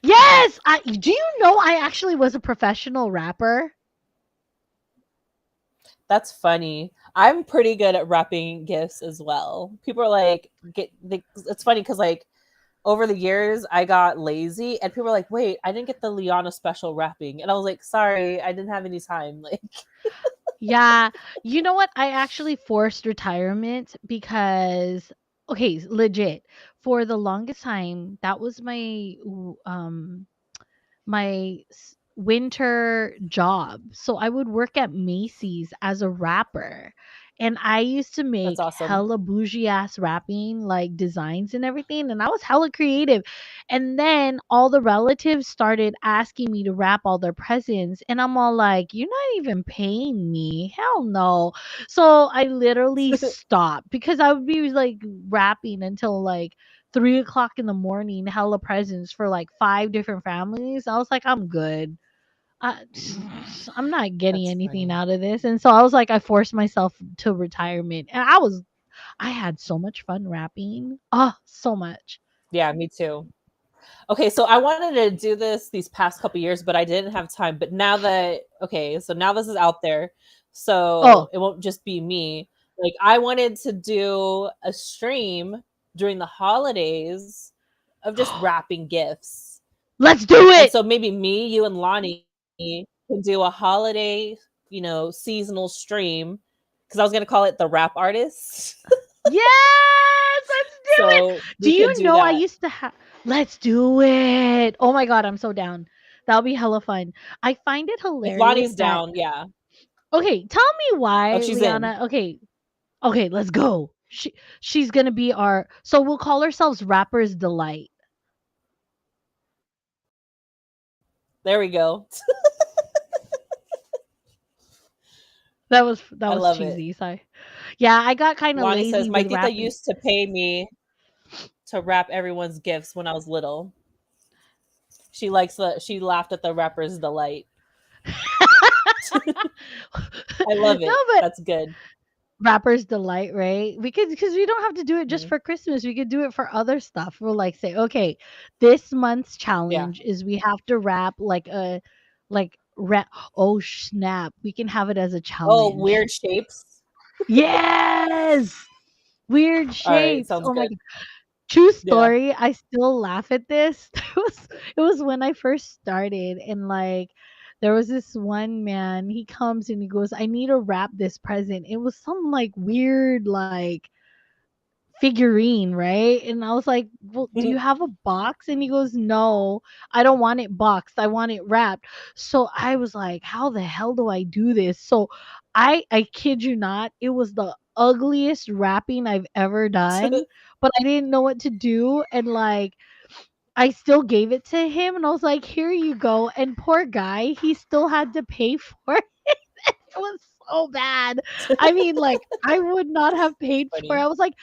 [SPEAKER 2] Yes, do you know I actually was a professional rapper?
[SPEAKER 1] That's funny. I'm pretty good at rapping gifts as well. People are like, it's funny because like over the years I got lazy, and people are like, "Wait, I didn't get the Liana special rapping," and I was like, "Sorry, I didn't have any time." Like,
[SPEAKER 2] Yeah. You know what? I actually forced retirement because okay, legit. For the longest time, that was my winter job. So I would work at Macy's as a rapper. And I used to
[SPEAKER 1] that's
[SPEAKER 2] make
[SPEAKER 1] awesome.
[SPEAKER 2] hella bougie ass rapping, like designs and everything. And I was hella creative. And then all the relatives started asking me to wrap all their presents. And I'm all like, you're not even paying me. Hell no. So I literally stopped because I would be like rapping until like 3 o'clock in the morning, hella presents for like 5 different families. I was like, I'm good. I, I'm not getting
[SPEAKER 1] That's
[SPEAKER 2] anything
[SPEAKER 1] funny.
[SPEAKER 2] out of this. And so I was like, I forced myself to retirement. And I had so much fun rapping. Oh, so much.
[SPEAKER 1] Yeah, me too. Okay, so I wanted to do this these past couple years, but I didn't have time. But now that okay, so now this is out there, so
[SPEAKER 2] Oh,
[SPEAKER 1] it won't just be me. Like I wanted to do a stream during the holidays of just wrapping gifts.
[SPEAKER 2] let's do
[SPEAKER 1] And
[SPEAKER 2] it.
[SPEAKER 1] so maybe me, you, and Lonnie can do a holiday, seasonal stream, because I was gonna call it the rap artist.
[SPEAKER 2] Yes, let's do it.
[SPEAKER 1] So
[SPEAKER 2] Do
[SPEAKER 1] we could
[SPEAKER 2] you
[SPEAKER 1] do
[SPEAKER 2] know I
[SPEAKER 1] that.
[SPEAKER 2] used to have let's do it. Oh my god, I'm so down. That'll be hella fun. I find it
[SPEAKER 1] If
[SPEAKER 2] hilarious
[SPEAKER 1] Lonnie's
[SPEAKER 2] that
[SPEAKER 1] down, yeah.
[SPEAKER 2] okay, tell me
[SPEAKER 1] Oh,
[SPEAKER 2] why,
[SPEAKER 1] she's in.
[SPEAKER 2] Liana. Okay, okay, let's go. She's gonna be our so we'll call ourselves Rapper's Delight.
[SPEAKER 1] There we go.
[SPEAKER 2] That
[SPEAKER 1] I
[SPEAKER 2] was
[SPEAKER 1] love it.
[SPEAKER 2] cheesy. Sorry. Yeah, I got kind of
[SPEAKER 1] Lonnie says
[SPEAKER 2] lazy
[SPEAKER 1] my
[SPEAKER 2] with
[SPEAKER 1] tita
[SPEAKER 2] rapping.
[SPEAKER 1] used to pay me to wrap everyone's gifts when I was little. She laughed at the rapper's delight. I love
[SPEAKER 2] No,
[SPEAKER 1] it.
[SPEAKER 2] but
[SPEAKER 1] That's good.
[SPEAKER 2] Rapper's Delight, right? We could because we don't have to do it just
[SPEAKER 1] Mhm.
[SPEAKER 2] for Christmas. We could do it for other stuff. We'll say, okay, this month's
[SPEAKER 1] Yeah.
[SPEAKER 2] challenge is we have to rap like Ra Oh, snap. We can have it as a
[SPEAKER 1] Oh,
[SPEAKER 2] challenge.
[SPEAKER 1] weird shapes.
[SPEAKER 2] Yes! Weird
[SPEAKER 1] Alright,
[SPEAKER 2] shapes.
[SPEAKER 1] sounds
[SPEAKER 2] Oh my
[SPEAKER 1] good.
[SPEAKER 2] god. True
[SPEAKER 1] Yeah.
[SPEAKER 2] story, I still laugh at this. It was when I first started, and, like, there was this one man, he comes and he goes, "I need to wrap this present." It was some, like, weird, like, figurine, right? And I was like, "Well, do you have a box?" And he goes, "No, I don't want it boxed. I want it wrapped." So I was like, "How the hell do I do this?" So I kid you not, it was the ugliest wrapping I've ever done, but I didn't know what to do, and like I still gave it to him and I was like, "Here you go." And poor guy, he still had to pay for it. It was so bad. I mean, like, I would not have
[SPEAKER 1] That's
[SPEAKER 2] paid for it.
[SPEAKER 1] funny.
[SPEAKER 2] I was like,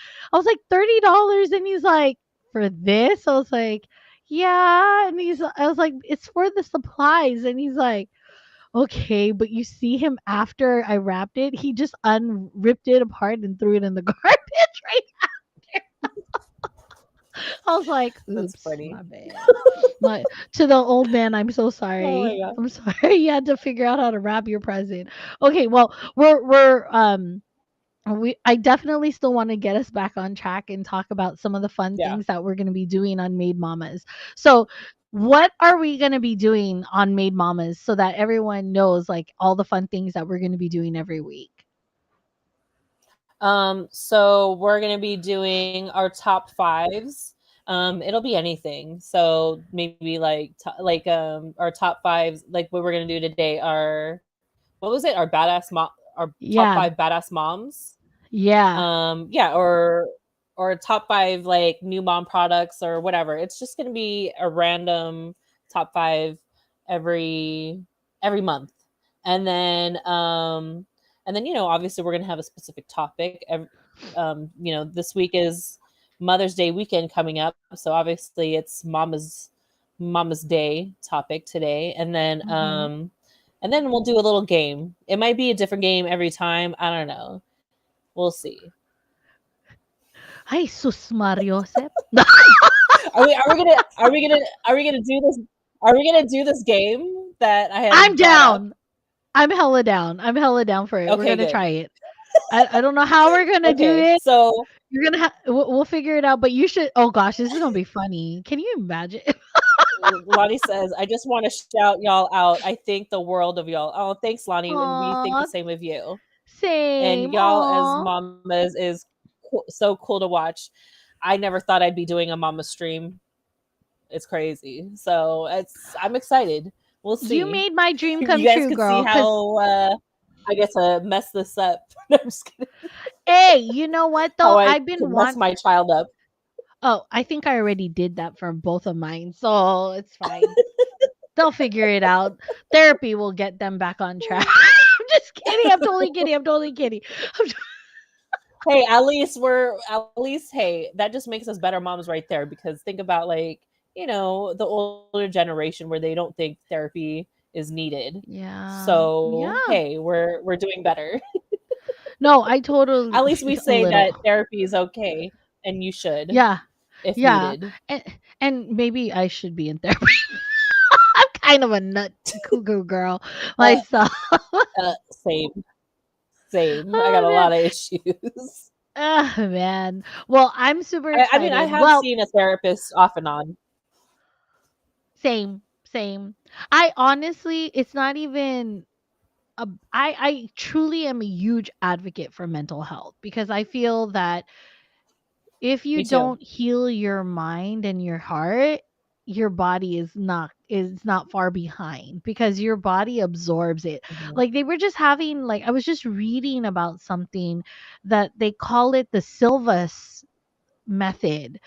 [SPEAKER 2] $30, and he's like, "For this?" I was like, "Yeah." And I was like, "It's for the supplies." And he's like, "Okay." But you see him after I wrapped it, he just unripped it apart and threw it in the garbage right after. I was like,
[SPEAKER 1] That's
[SPEAKER 2] "Oops,
[SPEAKER 1] funny.
[SPEAKER 2] my bad." My To the old man, "I'm so
[SPEAKER 1] Oh my
[SPEAKER 2] sorry.
[SPEAKER 1] god.
[SPEAKER 2] I'm sorry you had to figure out how to wrap your present." Okay, well, I definitely still want to get us back on track and talk about some of the fun
[SPEAKER 1] Yeah.
[SPEAKER 2] things that we're going to be doing on Made Mamas. So, what are we going to be doing on Made Mamas so that everyone knows like all the fun things that we're going to be doing every week?
[SPEAKER 1] So we're gonna be doing our top fives. It'll be anything. So maybe like our top fives, like what we're gonna do today are what was it? Our top
[SPEAKER 2] Yeah.
[SPEAKER 1] five badass moms.
[SPEAKER 2] Yeah.
[SPEAKER 1] Yeah, or top five like new mom products or whatever. It's just gonna be a random top five every every month, and then obviously we're gonna have a specific topic. This week is Mother's Day weekend coming up, so obviously it's Mama's Day topic today,
[SPEAKER 2] Mhm.
[SPEAKER 1] and then we'll do a little game. It might be a different game every time. I don't know. We'll see.
[SPEAKER 2] Ay, sus Mariosep.
[SPEAKER 1] Are we gonna do this? Are we gonna do this game that I
[SPEAKER 2] I'm
[SPEAKER 1] had brought up?
[SPEAKER 2] down. I'm hella down. I'm hella down for it. We're
[SPEAKER 1] Okay,
[SPEAKER 2] gonna
[SPEAKER 1] good.
[SPEAKER 2] try it. I don't know how we're gonna do
[SPEAKER 1] Okay,
[SPEAKER 2] it.
[SPEAKER 1] so
[SPEAKER 2] You're gonna have we'll figure it out, but you should. Oh gosh, this is gonna be funny. Can you imagine?
[SPEAKER 1] Lonnie says, "I just want to shout y'all out. I think the world of y'all." Oh, thanks, Lonnie, and we think the
[SPEAKER 2] Aw,
[SPEAKER 1] same of you. And
[SPEAKER 2] same.
[SPEAKER 1] y'all as
[SPEAKER 2] Aw.
[SPEAKER 1] mamas is so cool to watch. I never thought I'd be doing a mama stream. It's crazy. So I'm excited. We'll
[SPEAKER 2] You
[SPEAKER 1] see.
[SPEAKER 2] made my dream come
[SPEAKER 1] You guys
[SPEAKER 2] true,
[SPEAKER 1] could see
[SPEAKER 2] girl. Cause
[SPEAKER 1] how I guess mess this up. No, I'm just kidding.
[SPEAKER 2] hey, you know what
[SPEAKER 1] How
[SPEAKER 2] though?
[SPEAKER 1] I
[SPEAKER 2] I've been
[SPEAKER 1] can mess
[SPEAKER 2] want.
[SPEAKER 1] my child up.
[SPEAKER 2] Oh, I think I already did that for both of mine, so it's fine. They'll figure it out. Therapy will get them back on track. I'm just kidding. I'm totally kidding. I'm totally kidding.
[SPEAKER 1] Hey, at least hey, that just makes us better moms right there because think about like, the older generation where they don't think therapy is needed.
[SPEAKER 2] Yeah.
[SPEAKER 1] So,
[SPEAKER 2] Yeah.
[SPEAKER 1] hey, we're doing better.
[SPEAKER 2] No, I totally
[SPEAKER 1] At least we
[SPEAKER 2] a
[SPEAKER 1] say that
[SPEAKER 2] little.
[SPEAKER 1] therapy is okay and you should
[SPEAKER 2] Yeah.
[SPEAKER 1] if
[SPEAKER 2] Yeah.
[SPEAKER 1] needed.
[SPEAKER 2] And maybe I should be in therapy. I'm kind of a nut cuckoo girl
[SPEAKER 1] Uh,
[SPEAKER 2] myself.
[SPEAKER 1] same, same. I got
[SPEAKER 2] Oh
[SPEAKER 1] a
[SPEAKER 2] man.
[SPEAKER 1] lot of issues.
[SPEAKER 2] Oh man. Well, I'm super
[SPEAKER 1] I mean, I
[SPEAKER 2] excited.
[SPEAKER 1] have
[SPEAKER 2] Well,
[SPEAKER 1] seen a therapist off and on.
[SPEAKER 2] same, same. I honestly, it's not even I truly am a huge advocate for mental health because I feel that if you
[SPEAKER 1] Me too.
[SPEAKER 2] don't heal your mind and your heart, your body is not far behind because your body absorbs it.
[SPEAKER 1] Mhm.
[SPEAKER 2] Like they were just having like I was just reading about something that they call it the Silvas method.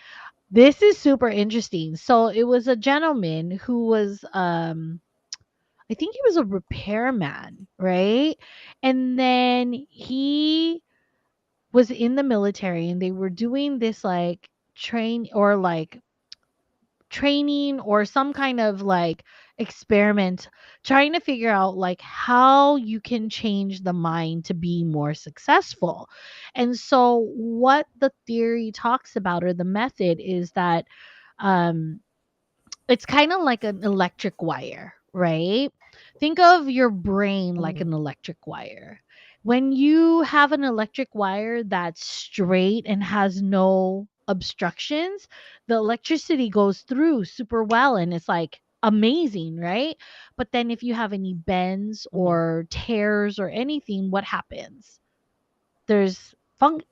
[SPEAKER 2] This is super interesting. So it was a gentleman who was I think he was a repairman, right? And then he was in the military and they were doing this like training or some kind of like experiment trying to figure out like how you can change the mind to be more successful. And so what the theory talks about or the method is that um it's kind of like an electric wire, right? Think of your brain like
[SPEAKER 1] Mhm.
[SPEAKER 2] an electric wire. When you have an electric wire that's straight and has no obstructions, the electricity goes through super well and it's like amazing, right? But then if you have any bends
[SPEAKER 1] Mhm.
[SPEAKER 2] or tears or anything, what happens? There's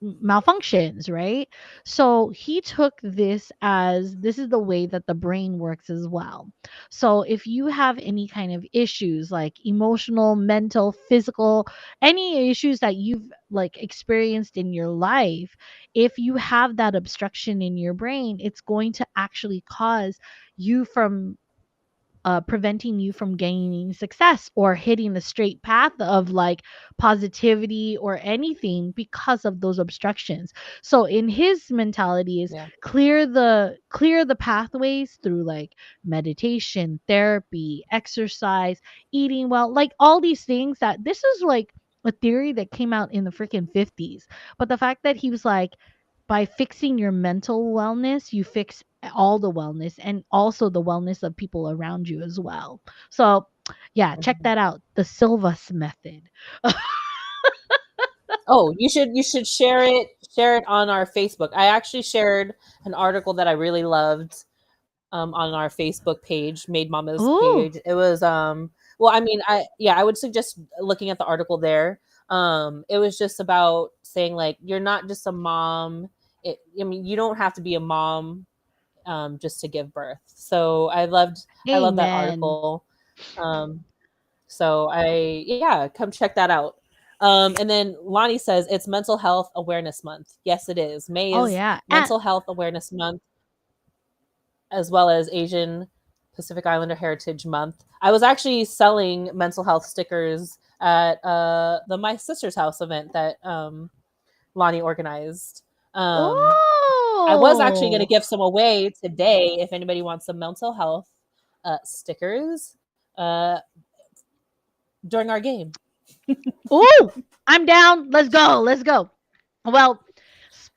[SPEAKER 2] malfunctions, right? So he took this as this is the way that the brain works as well. So if you have any kind of issues like emotional, mental, physical, any issues that you've like experienced in your life, if you have that obstruction in your brain, it's going to actually cause you from preventing you from gaining success or hitting the straight path of like positivity or anything because of those obstructions. So in his mentality is
[SPEAKER 1] Yeah.
[SPEAKER 2] clear the pathways through like meditation, therapy, exercise, eating well, like all these things that this is like a theory that came out in the freaking 50s. But the fact that he was like, by fixing your mental wellness, you fix all the wellness and also the wellness of people around you as well. So, yeah, check
[SPEAKER 1] Mhm.
[SPEAKER 2] that out. The Silvas method.
[SPEAKER 1] Oh, you should share it on our Facebook. I actually shared an article that I really loved on our Facebook page, Made Mama's
[SPEAKER 2] Ooh,
[SPEAKER 1] page. It was well, I mean, I would suggest looking at the article there. It was just about saying like you're not just a mom. I mean, you don't have to be a mom just to give birth. So I loved that
[SPEAKER 2] amen.
[SPEAKER 1] article. Um, so yeah, come check that out. And then Lonnie says it's Mental Health Awareness Month. Yes, it is. May
[SPEAKER 2] Oh
[SPEAKER 1] is
[SPEAKER 2] yeah. And
[SPEAKER 1] Mental Health Awareness Month, as well as Asian Pacific Islander Heritage Month. I was actually selling mental health stickers at the My Sister's House event that Lonnie organized. Um, I was actually going to
[SPEAKER 2] oh.
[SPEAKER 1] give some away today if anybody wants some mental health stickers uh, during our game.
[SPEAKER 2] Ooh, I'm down. Let's go. Let's go. Well,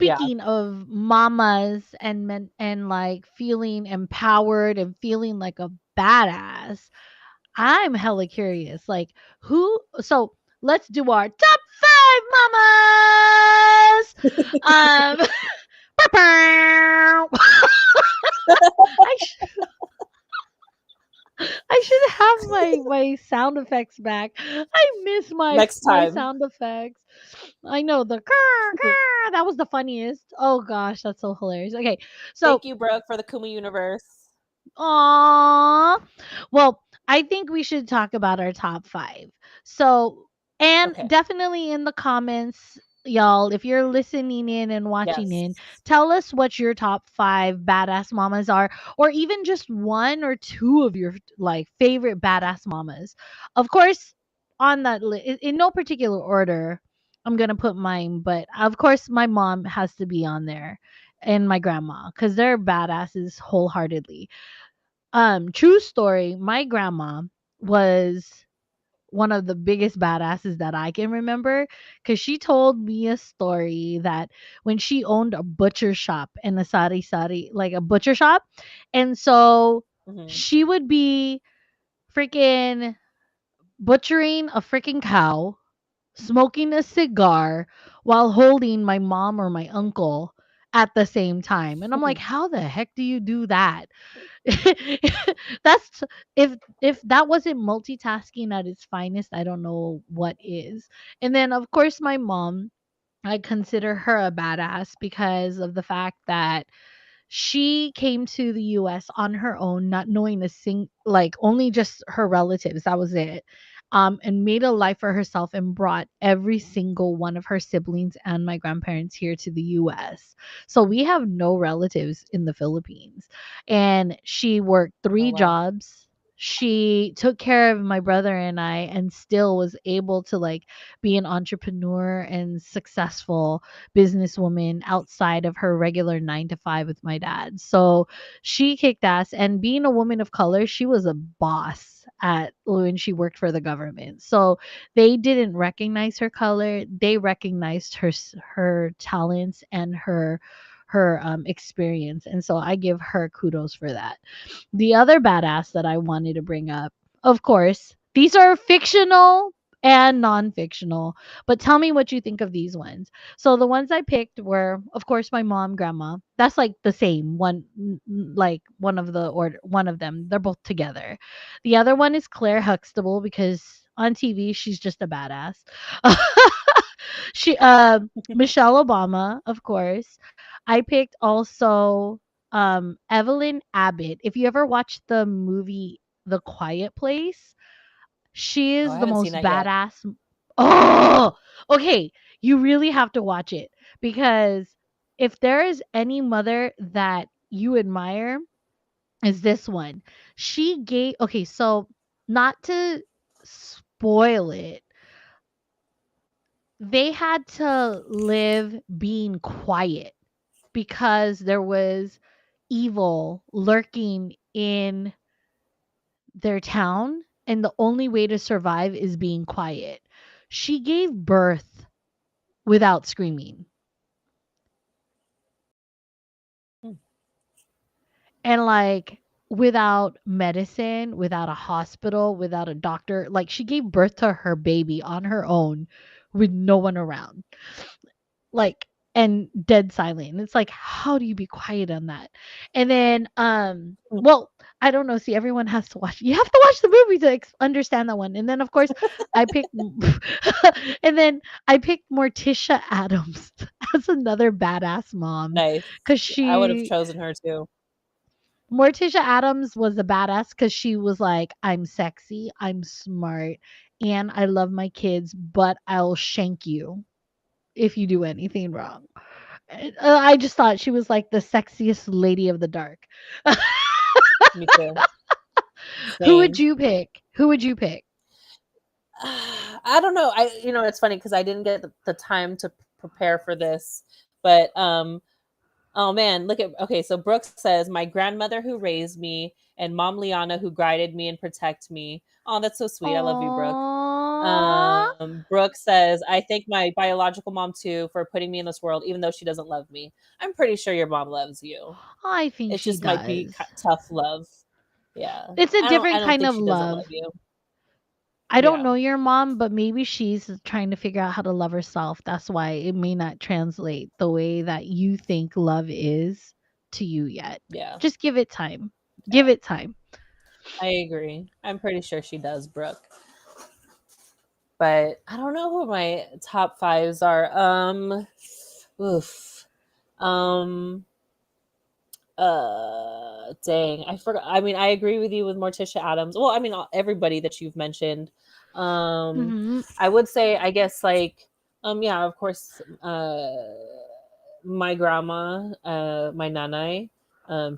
[SPEAKER 1] Yeah.
[SPEAKER 2] speaking of mamas and men and like feeling empowered and feeling like a badass, I'm hella curious. Like who so let's do our top 5 mamas. I I should have my sound effects back. I miss
[SPEAKER 1] Next
[SPEAKER 2] my
[SPEAKER 1] time.
[SPEAKER 2] sound effects. I know the grr, grr, that was the funniest. Oh gosh, that's so hilarious. Okay, so
[SPEAKER 1] Thank you, Brooke, for the Kuma universe.
[SPEAKER 2] aw. Well, I think we should talk about our top 5. So, and
[SPEAKER 1] Okay.
[SPEAKER 2] definitely in the comments, y'all, if you're listening in and watching in,
[SPEAKER 1] Yes.
[SPEAKER 2] tell us what your top 5 badass mamas are, or even just one or two of your like favorite badass mamas. Of course, on that in no particular order, I'm gonna put mine, but of course, my mom has to be on there and my grandma because they're badasses wholeheartedly. True story, my grandma was one of the biggest badasses that I can remember because she told me a story that when she owned a butcher shop and a sari sari, like a butcher shop. And so
[SPEAKER 1] Hmm.
[SPEAKER 2] she would be freaking butchering a freaking cow, smoking a cigar while holding my mom or my uncle at the same time. And I'm like, how the heck do you do that? That's if that wasn't multitasking at its finest, I don't know what is. And then of course my mom, I consider her a badass because of the fact that she came to the US on her own, not knowing like only just her relatives, that was it. And made a life for herself and brought every single one of her siblings and my grandparents here to the US. So we have no relatives in the Philippines. And she worked
[SPEAKER 1] Oh
[SPEAKER 2] 3
[SPEAKER 1] wow.
[SPEAKER 2] jobs. She took care of my brother and I and still was able to like be an entrepreneur and successful businesswoman outside of her regular 9 to 5 with my dad. So she kicked ass. And being a woman of color, she was a boss at when she worked for the government. So they didn't recognize her color. They recognized her talents and her experience. And so I give her kudos for that. The other badass that I wanted to bring up, of course. These are fictional and non-fictional, but tell me what you think of these ones. So the ones I picked were, of course, my mom, grandma. That's like the same one, like one of the or one of them. They're both together. The other one is Claire Huxtable because on TV she's just a badass. She Michelle Obama, of course. I picked also Evelyn Abbott. If you ever watched the movie The Quiet Place, she
[SPEAKER 1] Oh, I
[SPEAKER 2] is the
[SPEAKER 1] haven't seen
[SPEAKER 2] most
[SPEAKER 1] that yet.
[SPEAKER 2] badass. Oh, okay. You really have to watch it because if there is any mother that you admire, is this one. She gave, okay, so not to spoil it, they had to live being quiet because there was evil lurking in their town, and the only way to survive is being quiet. She gave birth without screaming.
[SPEAKER 1] Hmm,
[SPEAKER 2] And like without medicine, without a hospital, without a doctor, like she gave birth to her baby on her own with no one around. Like and dead silent. It's like, how do you be quiet on that? And then
[SPEAKER 1] hmm.
[SPEAKER 2] well, I don't know. See, everyone has to watch. You have to watch the movie to understand that one. And then, of course, I picked, and then I picked Morticia Adams as another badass mom,
[SPEAKER 1] Nice.
[SPEAKER 2] because
[SPEAKER 1] I would have
[SPEAKER 2] she
[SPEAKER 1] chosen her too.
[SPEAKER 2] Morticia Adams was a badass because she was like, I'm sexy, I'm smart, and I love my kids, but I'll shank you if you do anything wrong. I just thought she was like the sexiest lady of the dark.
[SPEAKER 1] Me too.
[SPEAKER 2] Who would
[SPEAKER 1] Same.
[SPEAKER 2] you pick? Who would you pick?
[SPEAKER 1] I don't know. It's funny because I didn't get the time to prepare for this, but oh man, look at okay. So Brooke says, "My grandmother who raised me and Mom Liana who guided me and protect me." Oh, that's so sweet. I love you, Brooke.
[SPEAKER 2] Aww.
[SPEAKER 1] Brooke says, "I thank my biological mom too for putting me in this world, even though she doesn't love me." I'm pretty sure your mom loves you.
[SPEAKER 2] I think
[SPEAKER 1] It
[SPEAKER 2] she
[SPEAKER 1] just might be
[SPEAKER 2] does.
[SPEAKER 1] tough love. Yeah,
[SPEAKER 2] It's a
[SPEAKER 1] I don't. I
[SPEAKER 2] different
[SPEAKER 1] don't
[SPEAKER 2] kind
[SPEAKER 1] think
[SPEAKER 2] of
[SPEAKER 1] she doesn't love
[SPEAKER 2] love.
[SPEAKER 1] you.
[SPEAKER 2] I don't
[SPEAKER 1] Yeah,
[SPEAKER 2] know your mom, but maybe she's trying to figure out how to love herself. That's why it may not translate the way that you think love is to you yet.
[SPEAKER 1] yeah.
[SPEAKER 2] Just give it time. Give it time.
[SPEAKER 1] I agree. I'm pretty sure she does, Brooke. But I don't know who my top fives are. Oof. Um, dang, I forgot. I mean, I agree with you with Morticia Adams. Well, I mean, everybody that you've mentioned. Um,
[SPEAKER 2] Mhm.
[SPEAKER 1] I would say, I guess, like, yeah, of course, my grandma, my nanai,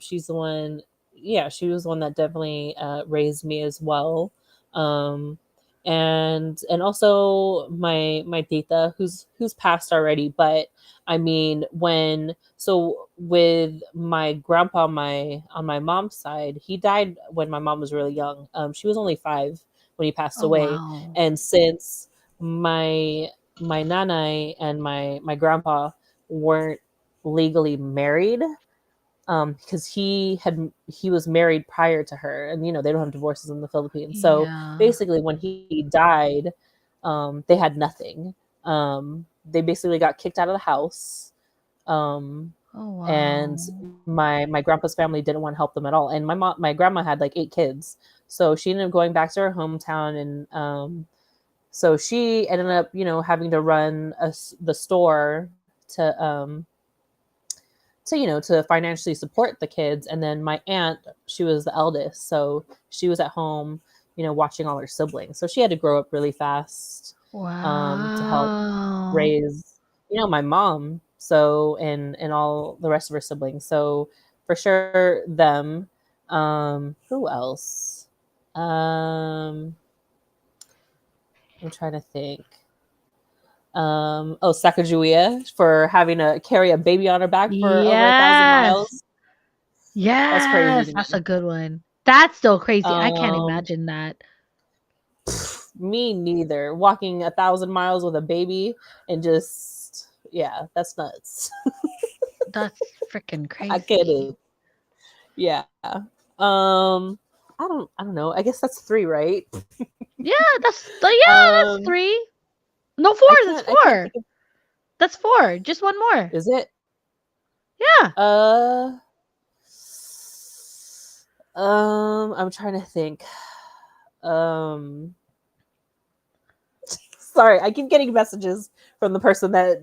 [SPEAKER 1] she's the one. Yeah, she was the one that definitely raised me as well. Um, and also my tita, who's passed already, but I mean, when so with my grandpa on my mom's side, he died when my mom was really young. She was only 5 when he passed
[SPEAKER 2] Oh,
[SPEAKER 1] away,
[SPEAKER 2] wow.
[SPEAKER 1] and since my nanai and my grandpa weren't legally married, because he was married prior to her, and they don't have divorces in the Philippines. So
[SPEAKER 2] Yeah.
[SPEAKER 1] basically, when he died, they had nothing. They basically got kicked out of the house, um,
[SPEAKER 2] Oh,
[SPEAKER 1] and
[SPEAKER 2] wow.
[SPEAKER 1] my grandpa's family didn't want to help them at all. And my grandma had like 8 kids, so she ended up going back to her hometown, and so she ended up having to run the store to to financially support the kids. And then my aunt, she was the eldest, so she was at home watching all her siblings, so she had to grow up really fast to help
[SPEAKER 2] Wow.
[SPEAKER 1] raise my mom, so and all the rest of her siblings. So for sure them. Who else? I'm trying to think. Oh, Sacagawea for having to carry a baby on her back for over 1,000
[SPEAKER 2] Yes.
[SPEAKER 1] miles. That's crazy
[SPEAKER 2] Yes,
[SPEAKER 1] to
[SPEAKER 2] that's a
[SPEAKER 1] me.
[SPEAKER 2] good one. That's still crazy. I can't
[SPEAKER 1] Um,
[SPEAKER 2] imagine that.
[SPEAKER 1] Me neither. Walking 1,000 miles with a baby and just yeah, that's nuts.
[SPEAKER 2] That's freaking
[SPEAKER 1] I get
[SPEAKER 2] crazy.
[SPEAKER 1] it. Yeah. Um. I don't know. I guess that's 3, right?
[SPEAKER 2] Yeah, that's
[SPEAKER 1] Um,
[SPEAKER 2] 3. No, 4, that's
[SPEAKER 1] I can't
[SPEAKER 2] 4.
[SPEAKER 1] think of.
[SPEAKER 2] That's 4, just 1 more.
[SPEAKER 1] Is it?
[SPEAKER 2] Yeah.
[SPEAKER 1] Uh, I'm trying to think. Um, Sorry, I keep getting messages from the person that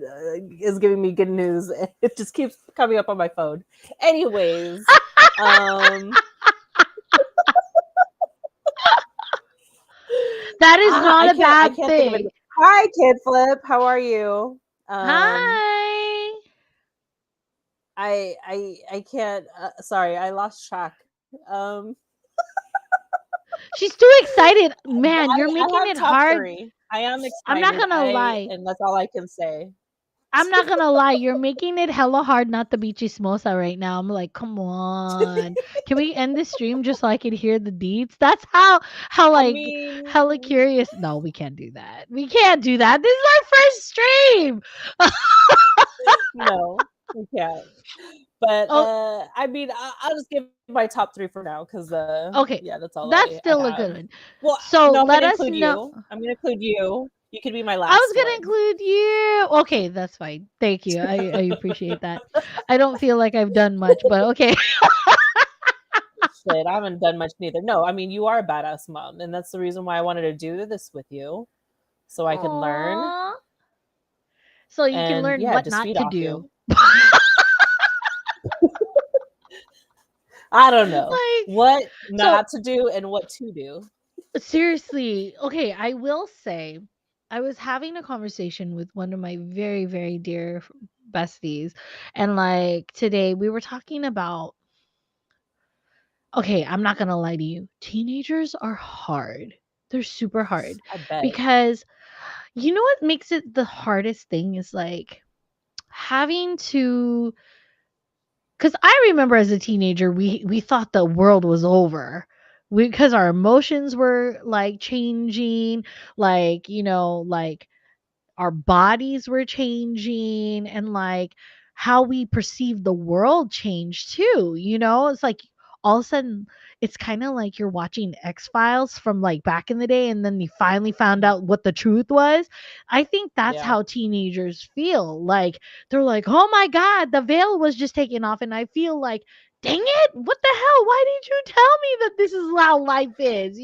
[SPEAKER 1] is giving me good news. It just keeps coming up on my phone. Anyways, um,
[SPEAKER 2] That is not a
[SPEAKER 1] I
[SPEAKER 2] bad
[SPEAKER 1] can't think of it.
[SPEAKER 2] thing.
[SPEAKER 1] Hi, Kid Flip. How are you? Um,
[SPEAKER 2] Hi.
[SPEAKER 1] I can't. Sorry, I lost track. Um,
[SPEAKER 2] She's too excited. Man, you're
[SPEAKER 1] I
[SPEAKER 2] making
[SPEAKER 1] have
[SPEAKER 2] it
[SPEAKER 1] top
[SPEAKER 2] hard.
[SPEAKER 1] 3. I am
[SPEAKER 2] I'm not
[SPEAKER 1] excited.
[SPEAKER 2] gonna lie.
[SPEAKER 1] And that's all I can say.
[SPEAKER 2] I'm not gonna lie, you're making it hella hard not to be chismosa right now. I'm like, come on. Can we end the stream just so I can hear the deets? That's how
[SPEAKER 1] I
[SPEAKER 2] like hella
[SPEAKER 1] mean,
[SPEAKER 2] curious. No, we can't do that. We can't do that. This is our first stream.
[SPEAKER 1] no, we can't. But
[SPEAKER 2] Oh,
[SPEAKER 1] I mean, I'll just give my top 3 for now because
[SPEAKER 2] okay.
[SPEAKER 1] yeah, that's all
[SPEAKER 2] That's
[SPEAKER 1] I
[SPEAKER 2] still a good
[SPEAKER 1] have.
[SPEAKER 2] one.
[SPEAKER 1] Well,
[SPEAKER 2] So
[SPEAKER 1] no, I'm
[SPEAKER 2] let
[SPEAKER 1] gonna
[SPEAKER 2] us
[SPEAKER 1] include
[SPEAKER 2] know.
[SPEAKER 1] you. I'm gonna include you. You could be my
[SPEAKER 2] I was
[SPEAKER 1] last
[SPEAKER 2] gonna
[SPEAKER 1] one.
[SPEAKER 2] include you. Okay, that's fine. Thank you. I appreciate that. I don't feel like I've done much, but okay.
[SPEAKER 1] Shit, I haven't done much neither. No, I mean, you are a badass mom, and that's the reason why I wanted to do this with you, so I can learn
[SPEAKER 2] Aww. So you can
[SPEAKER 1] and
[SPEAKER 2] learn
[SPEAKER 1] yeah,
[SPEAKER 2] what
[SPEAKER 1] just
[SPEAKER 2] not
[SPEAKER 1] feed
[SPEAKER 2] to
[SPEAKER 1] off you.
[SPEAKER 2] do.
[SPEAKER 1] I don't know
[SPEAKER 2] Like,
[SPEAKER 1] what
[SPEAKER 2] so
[SPEAKER 1] not to do and what to do.
[SPEAKER 2] seriously, okay, I will say I was having a conversation with one of my very, very dear besties. And like today we were talking about, okay, I'm not going to lie to you. Teenagers are hard. They're super hard
[SPEAKER 1] I bet.
[SPEAKER 2] because you know what makes it the hardest thing is like having to, cuz I remember as a teenager we thought the world was over. We Cuz our emotions were like changing, like, like our bodies were changing, and like how we perceive the world changed too. It's like all of a sudden it's kind of like you're watching X-Files from like back in the day, and then you finally found
[SPEAKER 1] Mhm.
[SPEAKER 2] out what the truth was. I think that's
[SPEAKER 1] Yeah,
[SPEAKER 2] how teenagers feel. Like they're like, oh my god, the veil was just taken off, and I feel like, dang it, what the hell, why did you tell me that this is how life is?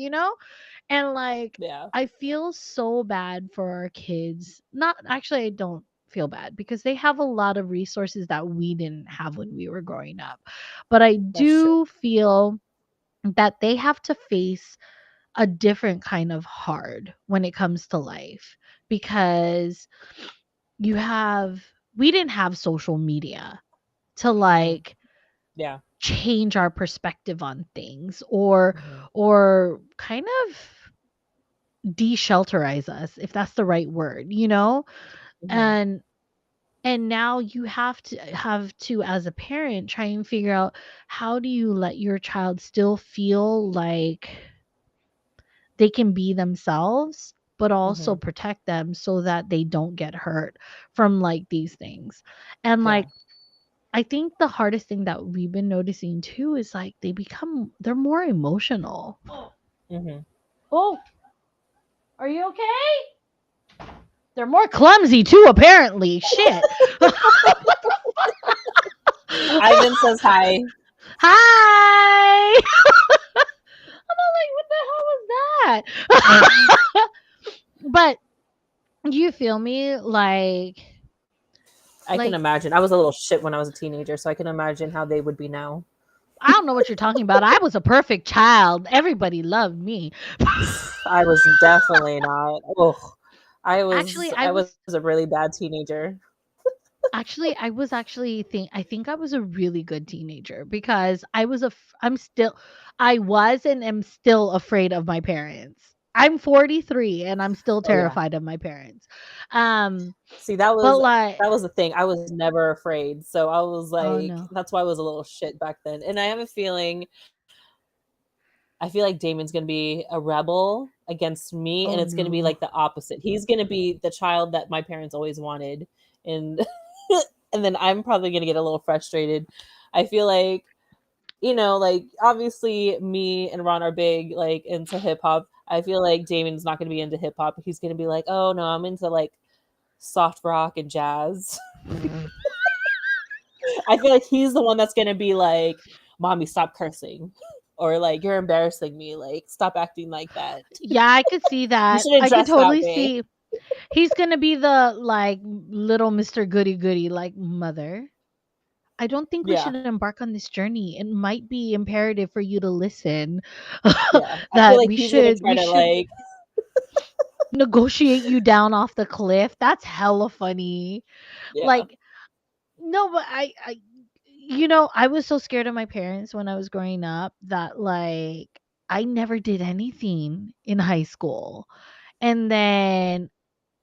[SPEAKER 2] And like,
[SPEAKER 1] yeah,
[SPEAKER 2] I feel so bad for our kids. Not actually, I don't feel bad because they have a lot of resources that we didn't have when we were growing up. But I
[SPEAKER 1] that's true.
[SPEAKER 2] do feel that they have to face a different kind of hard when it comes to life because you have we didn't have social media to
[SPEAKER 1] Hmm.
[SPEAKER 2] like
[SPEAKER 1] Yeah.
[SPEAKER 2] change our perspective on things, or
[SPEAKER 1] Hmm.
[SPEAKER 2] kind of de-shelterize us, if that's the right word.
[SPEAKER 1] Hmm.
[SPEAKER 2] And now you have to as a parent try and figure out how do you let your child still feel like they can be themselves but also
[SPEAKER 1] Hmm.
[SPEAKER 2] protect them so that they don't get hurt from like these things. And
[SPEAKER 1] Yeah.
[SPEAKER 2] like I think the hardest thing that we've been noticing too is like they're more emotional.
[SPEAKER 1] Hmm.
[SPEAKER 2] Oh, are you okay? They're more clumsy too, apparently. Shit.
[SPEAKER 1] Ivan says hi.
[SPEAKER 2] Hi. I'm like, what the hell was that? But you feel me?
[SPEAKER 1] I can
[SPEAKER 2] Like
[SPEAKER 1] imagine. I was a little shit when I was a teenager, so I can imagine how they would be now.
[SPEAKER 2] I don't know what you're talking about. I was a perfect child. Everybody loved me.
[SPEAKER 1] I was definitely not. Oh,
[SPEAKER 2] Actually, I
[SPEAKER 1] I was
[SPEAKER 2] was
[SPEAKER 1] a really bad teenager.
[SPEAKER 2] I think I was a really good teenager because I was and am still afraid of my parents. I'm 43 and I'm still
[SPEAKER 1] Oh yeah.
[SPEAKER 2] terrified of my parents. Um,
[SPEAKER 1] See,
[SPEAKER 2] but like,
[SPEAKER 1] that was the thing. I was never afraid. So I was
[SPEAKER 2] oh
[SPEAKER 1] like,
[SPEAKER 2] no.
[SPEAKER 1] that's why I was a little shit back then. And I have a feeling I feel like Damon's going to be a rebel against me, and
[SPEAKER 2] Oh
[SPEAKER 1] it's going to be
[SPEAKER 2] no.
[SPEAKER 1] like the opposite. He's going to be the child that my parents always wanted, and and then I'm probably going to get a little frustrated. I feel like like obviously me and Ron are big like into hip hop. I feel like Damien's not gonna be into hip hop. He's gonna be like, oh no, I'm into like soft rock and jazz. I feel like he's the one that's gonna be like, mommy, stop cursing. Or like, you're embarrassing me. Like, stop acting like that.
[SPEAKER 2] Yeah, I could see
[SPEAKER 1] You
[SPEAKER 2] that.
[SPEAKER 1] shouldn't
[SPEAKER 2] I could
[SPEAKER 1] dress that
[SPEAKER 2] totally
[SPEAKER 1] way.
[SPEAKER 2] see he's gonna be the like little Mr. Goody Goody, like, mother. I don't think we
[SPEAKER 1] Yeah,
[SPEAKER 2] should embark on this journey. It might be imperative for you to listen.
[SPEAKER 1] yeah. I feel
[SPEAKER 2] That
[SPEAKER 1] like he's gonna try
[SPEAKER 2] we
[SPEAKER 1] to
[SPEAKER 2] should
[SPEAKER 1] like,
[SPEAKER 2] negotiate you down off the cliff. That's hella funny.
[SPEAKER 1] yeah,
[SPEAKER 2] Like, no, but I was so scared of my parents when I was growing up that like I never did anything in high school. And then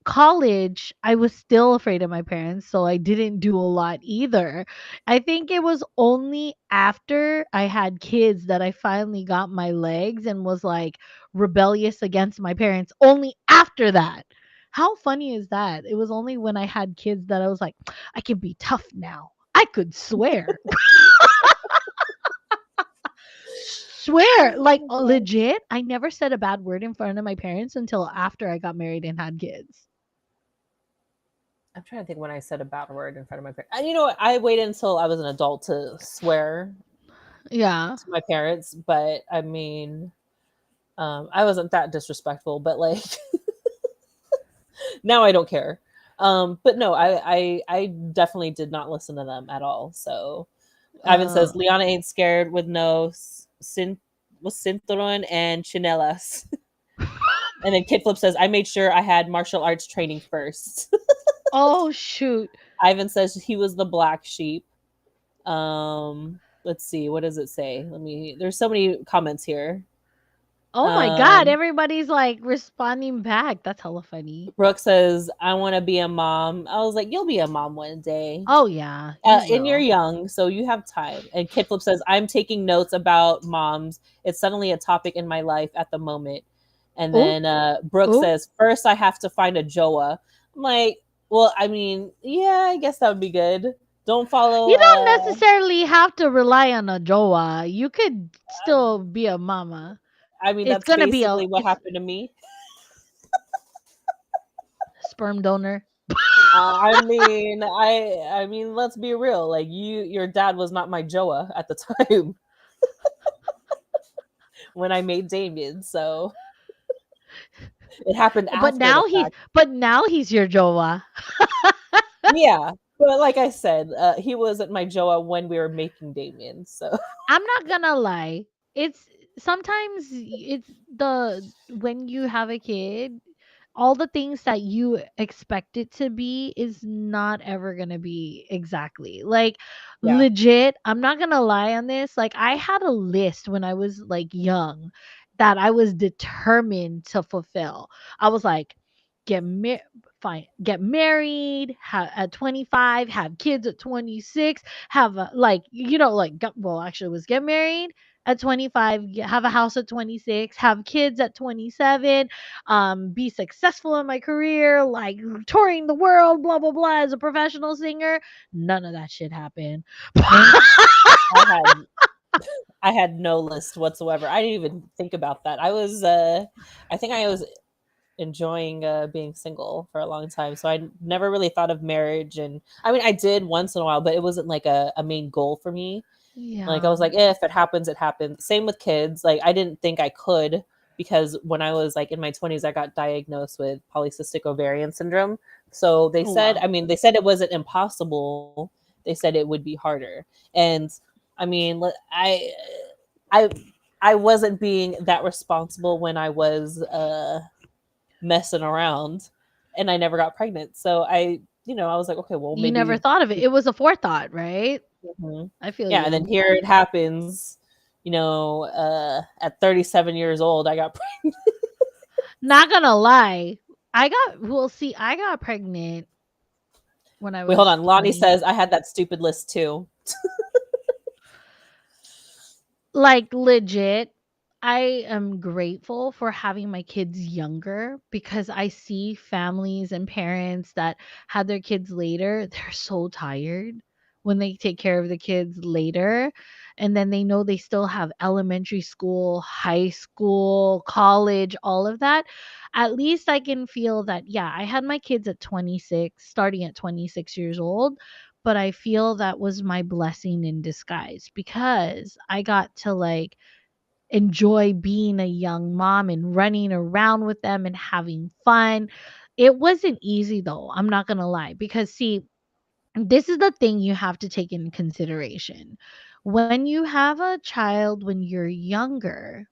[SPEAKER 2] college, I was still afraid of my parents, so I didn't do a lot either. I think it was only after I had kids that I finally got my legs and was like rebellious against my parents. Only after that. How funny is that? It was only when I had kids that I was like, I can be tough now. I could swear. Swear, like
[SPEAKER 1] oh my gosh.
[SPEAKER 2] legit, I never said a bad word in front of my parents until after I got married and had kids.
[SPEAKER 1] I'm trying to think when I said a bad word in front of my parents. And you know what? I waited until I was an adult to swear
[SPEAKER 2] Yeah.
[SPEAKER 1] to my parents, but I mean, I wasn't that disrespectful, but like now I don't care. But no, I definitely did not listen to them at all. So Ivan
[SPEAKER 2] Uh
[SPEAKER 1] says Liana ain't scared with no with cinturon and chinelas. And then Kid Flip says I made sure I had martial arts training first.
[SPEAKER 2] Oh shoot.
[SPEAKER 1] Ivan says he was the black sheep. Let's see, what does it say? There's so many comments here.
[SPEAKER 2] Oh my god,
[SPEAKER 1] Um
[SPEAKER 2] everybody's like responding back. That's hella funny.
[SPEAKER 1] Brooke says, I want to be a mom. I was like, you'll be a mom one day.
[SPEAKER 2] Oh yeah, you
[SPEAKER 1] And you're
[SPEAKER 2] will.
[SPEAKER 1] young, so you have time. And Kid Flip says, I'm taking notes about moms. It's suddenly a topic in my life at the moment. And
[SPEAKER 2] Oh,
[SPEAKER 1] then Brooke
[SPEAKER 2] oh.
[SPEAKER 1] says, first I have to find a Joa. I'm like, well, I mean, yeah, I guess that would be good. Don't follow,
[SPEAKER 2] You don't necessarily have to rely on a Joa. You could still be a mama.
[SPEAKER 1] I mean,
[SPEAKER 2] It's
[SPEAKER 1] that's
[SPEAKER 2] gonna be a
[SPEAKER 1] basically what
[SPEAKER 2] it's
[SPEAKER 1] happened to me.
[SPEAKER 2] sperm donor.
[SPEAKER 1] I mean, let's be real. Like your dad was not my Joa at the time when I made Damien. So it happened after the fact.
[SPEAKER 2] But now he's your Joa.
[SPEAKER 1] Yeah. But like I said, he wasn't my Joa when we were making Damien. So
[SPEAKER 2] I'm not gonna lie. It's sometimes it's the when you have a kid, all the things that you expect it to be is not ever gonna be exactly. Like
[SPEAKER 1] yeah.
[SPEAKER 2] legit, I'm not gonna lie on this. Like I had a list when I was like young that I was determined to fulfill. I was like, get married, fine, get married, at 25, have kids at 26, have a like like well actually it was get married at 25, have a house at 26, have kids at 27, be successful in my career, like touring the world, blah blah blah, as a professional singer. None of that shit happened.
[SPEAKER 1] I had I had no list whatsoever. I didn't even think about that. I think I was enjoying being single for a long time. So I never really thought of marriage. And I mean, I did once in a while, but it wasn't like a main goal for me. Like I was
[SPEAKER 2] Yeah.
[SPEAKER 1] like, if it happens, it happens. Same with kids. Like I didn't think I could because when I was like in my 20s, I got diagnosed with polycystic ovarian syndrome. So they
[SPEAKER 2] Oh
[SPEAKER 1] said,
[SPEAKER 2] wow.
[SPEAKER 1] I mean, they said it wasn't impossible. They said it would be harder. And I mean, I, I wasn't being that responsible when I was messing around, and I never got pregnant. So I was like, okay, well,
[SPEAKER 2] You never
[SPEAKER 1] maybe.
[SPEAKER 2] thought of it. It was a forethought, right?
[SPEAKER 1] Mhm.
[SPEAKER 2] I feel
[SPEAKER 1] Yeah, and then
[SPEAKER 2] you.
[SPEAKER 1] here it happens. At 37 years old, I got
[SPEAKER 2] Not gonna lie. I got pregnant when I
[SPEAKER 1] wait, hold
[SPEAKER 2] was
[SPEAKER 1] on. Lonnie
[SPEAKER 2] 20.
[SPEAKER 1] says I had that stupid list too.
[SPEAKER 2] Like legit, I am grateful for having my kids younger because I see families and parents that had their kids later, they're so tired when they take care of the kids later, and then they know they still have elementary school, high school, college, all of that. At least I can feel that, yeah, I had my kids at 26, starting at 26 years old, but I feel that was my blessing in disguise because I got to like enjoy being a young mom and running around with them and having fun. It wasn't easy though, I'm not going to lie, because see, this is the thing you have to take into consideration. When you have a child when you're younger,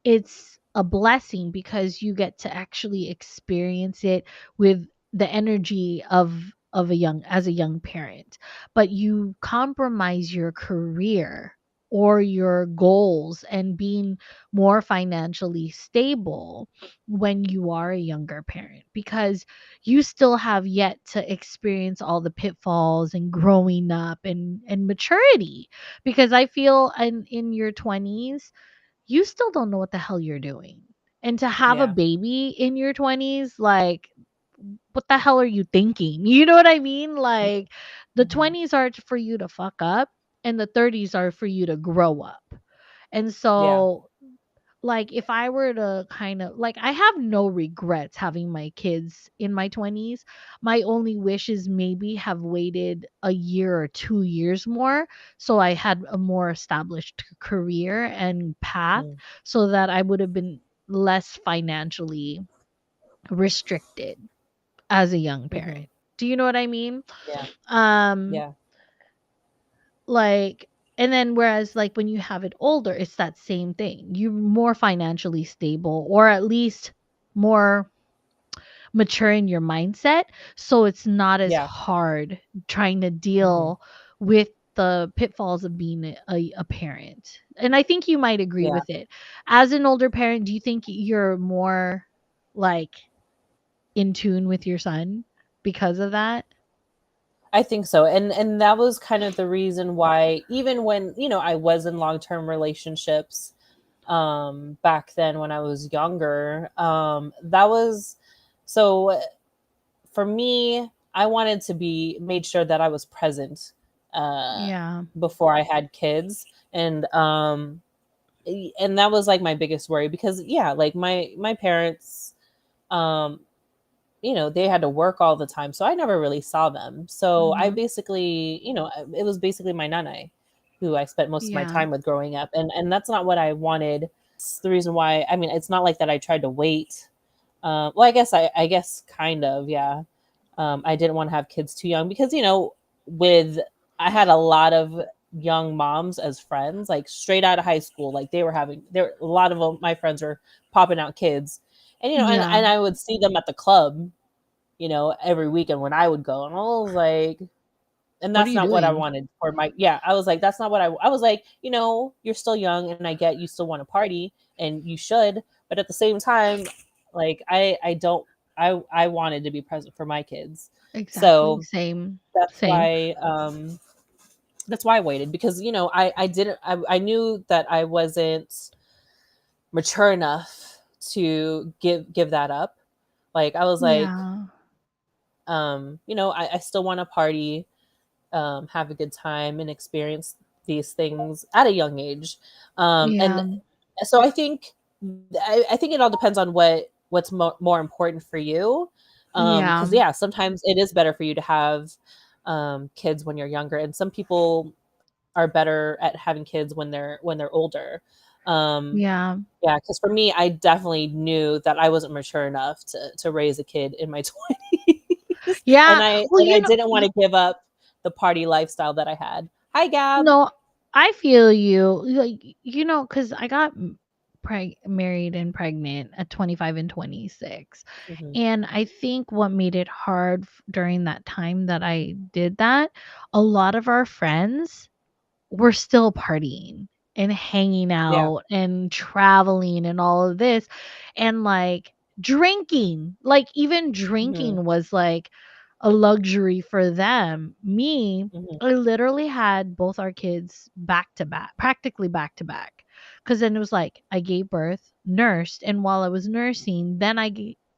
[SPEAKER 2] it's a blessing because you get to actually experience it with the energy of a young as a young parent. But you compromise your career or your goals and being more financially stable when you are a younger parent, because you still have yet to experience all the pitfalls and growing up and maturity. Because I feel in your 20s you still don't know what the hell you're doing. And to have a
[SPEAKER 1] Yeah.
[SPEAKER 2] baby in your 20s, like, what the hell are you thinking? You know what I mean? Like, the
[SPEAKER 1] Mhm.
[SPEAKER 2] 20s are for you to fuck up, and the 30s are for you to grow up. And
[SPEAKER 1] Yeah.
[SPEAKER 2] so, like, if I were to kind of like, I have no regrets having my kids in my 20s. My only wish is maybe have waited a year or 2 years more, so I had a more established career and path,
[SPEAKER 1] Mm.
[SPEAKER 2] so that I would have been less financially restricted as a young
[SPEAKER 1] Mhm.
[SPEAKER 2] parent. Do you know what I mean?
[SPEAKER 1] Yeah.
[SPEAKER 2] Um,
[SPEAKER 1] Yeah.
[SPEAKER 2] like, and then whereas like when you have it older, it's that same thing. You're more financially stable, or at least more mature in your mindset, so it's not as
[SPEAKER 1] Yeah.
[SPEAKER 2] hard trying to
[SPEAKER 1] Mhm.
[SPEAKER 2] deal with the pitfalls of being a parent. And I think you might agree
[SPEAKER 1] Yeah.
[SPEAKER 2] with it. As an older parent, do you think you're more like in tune with your son because of that?
[SPEAKER 1] I think so. And that was kind of the reason why even when, I was in long-term relationships back then when I was younger, that was so for me, I wanted to be made sure that I was present uh
[SPEAKER 2] Yeah.
[SPEAKER 1] before I had kids. And that was like my biggest worry because yeah, like my parents um they had to work all the time. So I never really saw them. So I
[SPEAKER 2] Mhm.
[SPEAKER 1] basically, it was basically my nana who I spent most of my
[SPEAKER 2] Yeah.
[SPEAKER 1] time with growing up. And that's not what I wanted. It's the reason why, I mean, it's not like that I tried to wait. Well, I guess kind of, yeah. I didn't want to have kids too young because, with, I had a lot of young moms as friends, like straight out of high school. Like a lot of my friends were popping out kids. And,
[SPEAKER 2] Yeah.
[SPEAKER 1] and I would see them at the club every weekend when I would go. And I was like, and
[SPEAKER 2] What are
[SPEAKER 1] that's
[SPEAKER 2] you
[SPEAKER 1] not what I
[SPEAKER 2] doing?
[SPEAKER 1] wanted for yeah, I was like, that's not what I was like, you're still young and I get you still want to party and you should, but at the same time, like I don't, I wanted to be present for my kids.
[SPEAKER 2] Exactly.
[SPEAKER 1] So
[SPEAKER 2] Same.
[SPEAKER 1] that's
[SPEAKER 2] Same.
[SPEAKER 1] why, that's why I waited because, I didn't, I knew that I wasn't mature enough to give that up. Like I was like,
[SPEAKER 2] Yeah.
[SPEAKER 1] I still want to party, have a good time, and experience these things at a young age. And
[SPEAKER 2] Yeah.
[SPEAKER 1] so I think it all depends on what's more important for you.
[SPEAKER 2] Yeah.
[SPEAKER 1] Because yeah, sometimes it is better for you to have kids when you're younger, and some people are better at having kids when they're older. Um,
[SPEAKER 2] Yeah.
[SPEAKER 1] yeah, because for me, I definitely knew that I wasn't mature enough to raise a kid in my 20s, and
[SPEAKER 2] Yeah.
[SPEAKER 1] I
[SPEAKER 2] Well,
[SPEAKER 1] and I didn't want to give up the party lifestyle that I had. Hi, Gab.
[SPEAKER 2] no, I feel you. Like, because I got married and pregnant at 25 and 26.
[SPEAKER 1] Mhm.
[SPEAKER 2] And I think what made it hard during that time that I did that, a lot of our friends we're still partying and hanging
[SPEAKER 1] Yeah.
[SPEAKER 2] out and traveling and all of this and like drinking. Like even
[SPEAKER 1] Mhm.
[SPEAKER 2] drinking was like a luxury for them. Me,
[SPEAKER 1] Mhm.
[SPEAKER 2] I literally had both our kids back to back, practically back to back. Cause then it was like I gave birth, nursed, and while I was nursing, then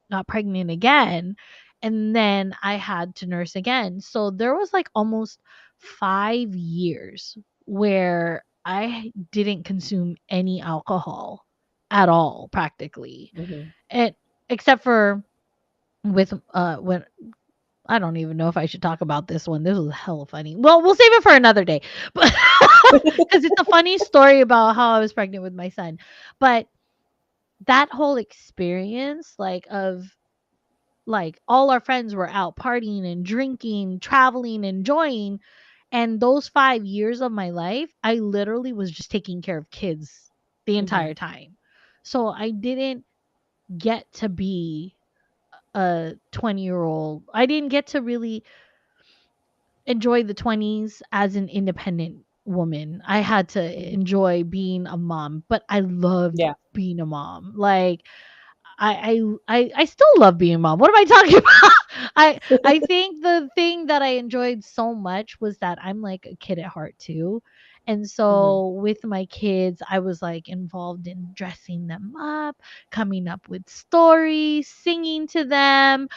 [SPEAKER 2] got pregnant again. And then I had to nurse again. So there was like almost 5 years where I didn't consume any alcohol at all practically.
[SPEAKER 1] Mhm.
[SPEAKER 2] And except for with when I don't even know if I should talk about this one. This was hella funny. Well, we'll save it for another day. But cuz it's a funny story about how I was pregnant with my son. But that whole experience like all our friends were out partying and drinking, traveling, enjoying, and those 5 years of my life, I literally was just taking care of kids the
[SPEAKER 1] Mhm.
[SPEAKER 2] entire time. So I didn't get to be a 20-year-old. I didn't get to really enjoy the 20s as an independent woman. I had to
[SPEAKER 1] Mhm.
[SPEAKER 2] enjoy being a mom, but I loved
[SPEAKER 1] Yeah.
[SPEAKER 2] being a mom. Like I still love being a mom. What am I talking about? I think the thing that I enjoyed so much was that I'm like a kid at heart too. And
[SPEAKER 1] Mhm.
[SPEAKER 2] so with my kids, I was like involved in dressing them up, coming up with stories, singing to them,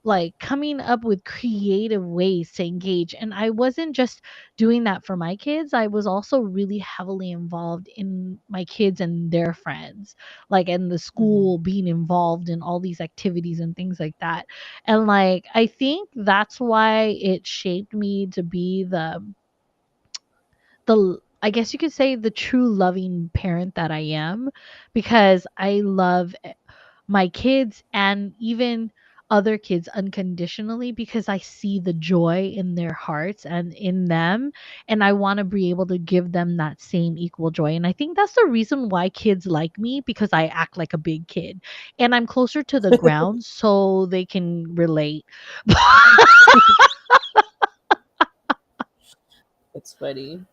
[SPEAKER 2] like coming up with creative ways to engage. And I wasn't just doing that for my kids, I was also really heavily involved in my kids and their friends, like in the
[SPEAKER 1] Mhm.
[SPEAKER 2] school, being involved in all these activities and things like that. And like I think that's why it shaped me to be I guess you could say the true loving parent that I am, because I love my kids and even other kids unconditionally, because I see the joy in their hearts and in them, and I want to be able to give them that same equal joy. And I think that's the reason why kids like me, because I act like a big kid and I'm closer to the ground so they can relate.
[SPEAKER 1] It's funny.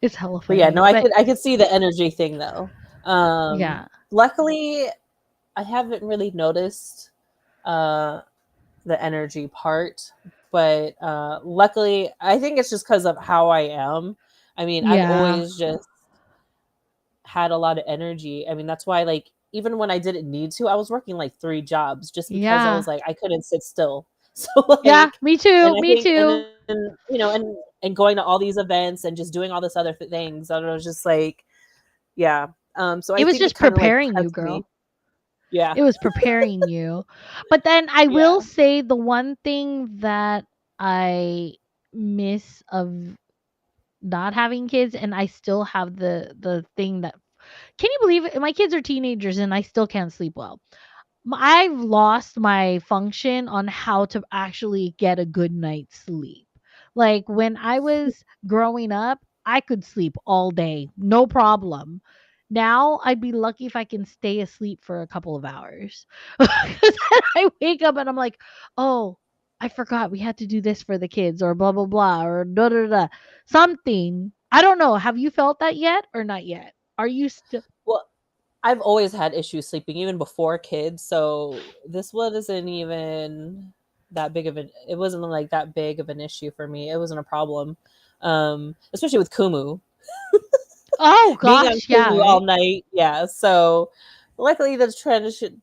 [SPEAKER 2] It's hella
[SPEAKER 1] But yeah, no,
[SPEAKER 2] funny. But
[SPEAKER 1] I could see the energy thing though.
[SPEAKER 2] yeah.
[SPEAKER 1] Luckily, I haven't really noticed uh the energy part, but luckily, I think it's just because of how I am. I mean, I've
[SPEAKER 2] Yeah.
[SPEAKER 1] always just had a lot of energy. I mean, that's why like even when I didn't need to, I was working like 3 jobs just because I
[SPEAKER 2] Yeah.
[SPEAKER 1] was like I couldn't sit still. So
[SPEAKER 2] Yeah,
[SPEAKER 1] like,
[SPEAKER 2] me too.
[SPEAKER 1] and I
[SPEAKER 2] Me
[SPEAKER 1] think, and
[SPEAKER 2] too.
[SPEAKER 1] then and going to all these events and just doing all this other things, and I was just like, yeah. So
[SPEAKER 2] It
[SPEAKER 1] I
[SPEAKER 2] was
[SPEAKER 1] think it
[SPEAKER 2] just
[SPEAKER 1] kind of like
[SPEAKER 2] preparing you,
[SPEAKER 1] prepped me.
[SPEAKER 2] girl.
[SPEAKER 1] Yeah,
[SPEAKER 2] It was preparing you. But then I will
[SPEAKER 1] yeah.
[SPEAKER 2] say the one thing that I miss of not having kids, and I still have the thing that, can you believe it? My kids are teenagers and I still can't sleep well. I've lost my function on how to actually get a good night's sleep. Like when I was growing up, I could sleep all day, no problem. Now I'd be lucky if I can stay asleep for a couple of hours. Because then I wake up and I'm like, oh, I forgot we had to do this for the kids, or blah, blah, blah, or da, da, da, something. I don't know. Have you felt that yet or not yet? Are you still?
[SPEAKER 1] Well, I've always had issues sleeping even before kids, so this wasn't even that big of an it wasn't like that big of an issue for me. It wasn't a problem. Especially with Kumu.
[SPEAKER 2] Oh
[SPEAKER 1] Being on
[SPEAKER 2] gosh, yeah,
[SPEAKER 1] Kumu all
[SPEAKER 2] right?
[SPEAKER 1] night, yeah. So luckily the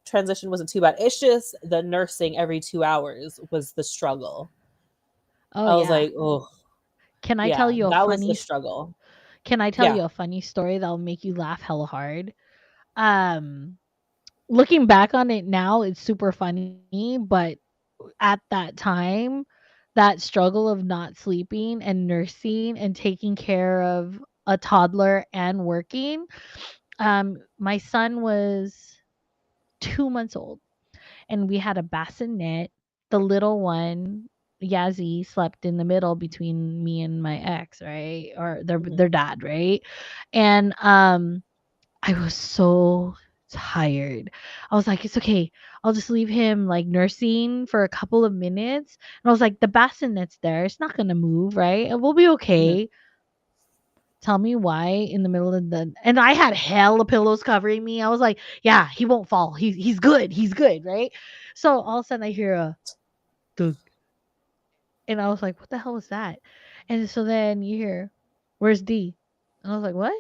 [SPEAKER 1] transition wasn't too bad. It's just the nursing every 2 hours was the struggle.
[SPEAKER 2] Oh
[SPEAKER 1] I was
[SPEAKER 2] yeah.
[SPEAKER 1] like, oh
[SPEAKER 2] Can I tell
[SPEAKER 1] yeah,
[SPEAKER 2] you a
[SPEAKER 1] that was
[SPEAKER 2] funny
[SPEAKER 1] the
[SPEAKER 2] s
[SPEAKER 1] struggle.
[SPEAKER 2] can I tell
[SPEAKER 1] Yeah.
[SPEAKER 2] you a funny story that'll make you laugh hella hard? Um, Looking back on it now, it's super funny, but at that time, that struggle of not sleeping and nursing and taking care of a toddler and working, my son was 2 months old, and we had a bassinet. The little one, Yazzie, slept in the middle between me and my ex, right? Or
[SPEAKER 1] Mhm.
[SPEAKER 2] their dad, right? And I was so tired. I was like, it's okay. I'll just leave him like nursing for a couple of minutes. And I was like, the bassinet's there. It's not gonna move, right? And we'll be
[SPEAKER 1] Mhm.
[SPEAKER 2] okay. Tell me why in the middle of the, and I had hella pillows covering me. I was like, yeah, he won't fall. He's good. He's good, right? So all of a sudden I hear a thug, and I was like, what the hell was that? And so then you hear, where's D? And I was like, what?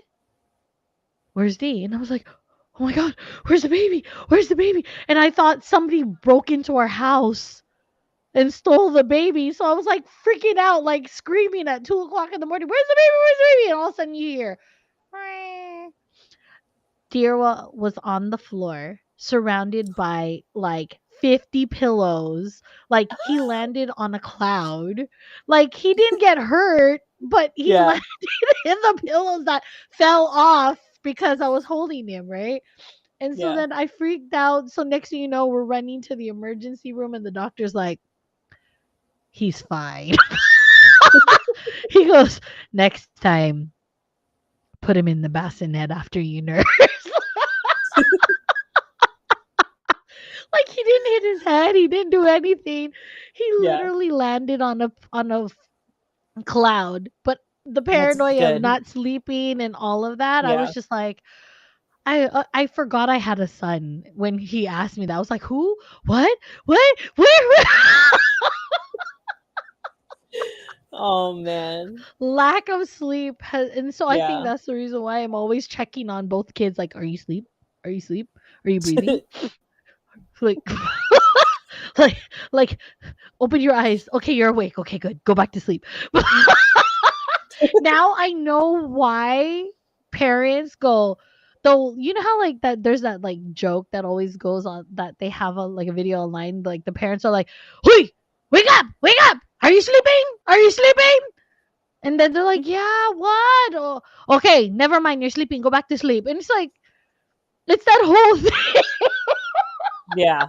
[SPEAKER 2] Where's D? And I was like, oh my god, where's the baby? Where's the baby? And I thought somebody broke into our house. and stole the baby. So I was like freaking out, like screaming at 2 o'clock in the morning, "Where's the baby? Where's the baby?" And all of a sudden you hear, Dirwa was on the floor, surrounded by like 50 pillows. Like he landed on a cloud. Like he didn't get hurt, but he
[SPEAKER 1] Yeah.
[SPEAKER 2] landed in the pillows that fell off because I was holding him, right? And so
[SPEAKER 1] Yeah.
[SPEAKER 2] then I freaked out. So next thing you know, we're running to the emergency room, and the doctor's like, he's fine. He goes, next time, put him in the bassinet after you nurse. Like he didn't hit his head, he didn't do anything. He
[SPEAKER 1] Yeah.
[SPEAKER 2] literally landed on a cloud. But the
[SPEAKER 1] That's
[SPEAKER 2] paranoia of
[SPEAKER 1] good.
[SPEAKER 2] not sleeping and all of that, I
[SPEAKER 1] Yeah.
[SPEAKER 2] was just like, I forgot I had a son when he asked me that. I was like, "Who? What? What? Where?"
[SPEAKER 1] Oh man.
[SPEAKER 2] Lack of sleep has, and so I think
[SPEAKER 1] Yeah.
[SPEAKER 2] that's the reason why I'm always checking on both kids. Like, are you asleep? Are you asleep? Are you breathing? Like, like, like, open your eyes. Okay, you're awake. Okay, good. Go back to sleep. Now I know why parents go. Though you know how like that there's that like joke that always goes on that they have a like a video online, like the parents are like, "Hey, wake up! Are you sleeping? Are you sleeping?" And then they're like, "Yeah, what? Oh, okay, never mind. You're sleeping. Go back to sleep." And it's like it's that whole thing.
[SPEAKER 1] Yeah.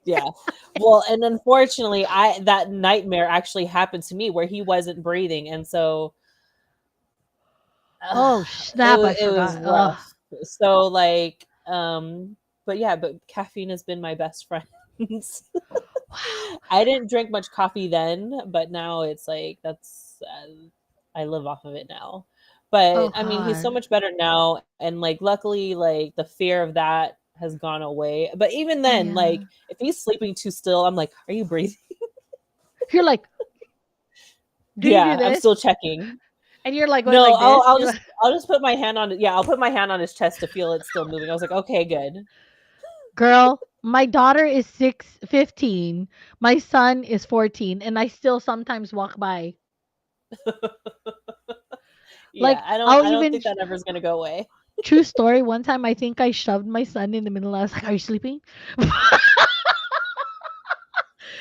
[SPEAKER 1] Yeah. Well, and unfortunately, I that nightmare actually happened to me where he wasn't breathing, and so uh,
[SPEAKER 2] Oh snap! I
[SPEAKER 1] it was
[SPEAKER 2] forgot. Oh,
[SPEAKER 1] rough. So like, but yeah, but caffeine has been my best friend.
[SPEAKER 2] wow.
[SPEAKER 1] I didn't drink much coffee then, but now it's like I live off of it now. But
[SPEAKER 2] Oh
[SPEAKER 1] I mean, he's so
[SPEAKER 2] god.
[SPEAKER 1] much better now, and like luckily, like the fear of that has gone away. But even then,
[SPEAKER 2] Yeah.
[SPEAKER 1] like if he's sleeping too still, I'm like, "Are you breathing?"
[SPEAKER 2] You're like, do you do
[SPEAKER 1] Yeah, I'm
[SPEAKER 2] this?
[SPEAKER 1] still checking.
[SPEAKER 2] And you're like going
[SPEAKER 1] No,
[SPEAKER 2] like this.
[SPEAKER 1] I'll
[SPEAKER 2] You're
[SPEAKER 1] just
[SPEAKER 2] like,
[SPEAKER 1] I'll just put my hand on it. Yeah, I'll put my hand on his chest to feel it still moving. I was like, okay, good.
[SPEAKER 2] girl, my daughter is 15. My son is 14, and I still sometimes walk by.
[SPEAKER 1] Yeah,
[SPEAKER 2] Like, I'll
[SPEAKER 1] I don't
[SPEAKER 2] even
[SPEAKER 1] think that ever is gonna go away.
[SPEAKER 2] true story. One time, I think I shoved my son in the middle. I was like, "Are you sleeping?"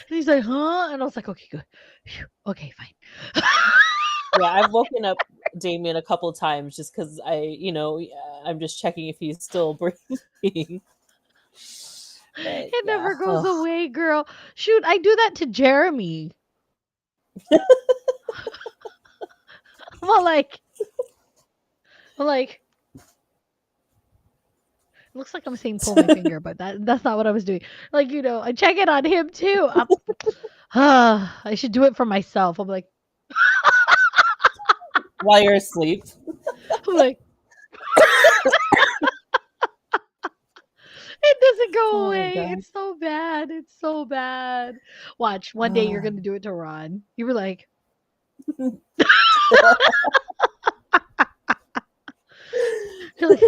[SPEAKER 2] And he's like, "Huh?" And I was like, "Okay, good. Phew, okay, fine."
[SPEAKER 1] Yeah, I've woken up Damien a couple times just because I'm just checking if he's still breathing. But
[SPEAKER 2] It
[SPEAKER 1] yeah,
[SPEAKER 2] never goes
[SPEAKER 1] ugh.
[SPEAKER 2] away, girl. Shoot, I do that to Jeremy. Well, like, looks like I'm saying pull my finger, but that's not what I was doing. Like, I check it on him too. I should do it for myself.
[SPEAKER 1] While you're asleep.
[SPEAKER 2] I'm like, it doesn't go
[SPEAKER 1] Oh my
[SPEAKER 2] away.
[SPEAKER 1] god.
[SPEAKER 2] It's so bad. It's so bad. Watch, one day you're gonna do it to Ron. You were like, you're like,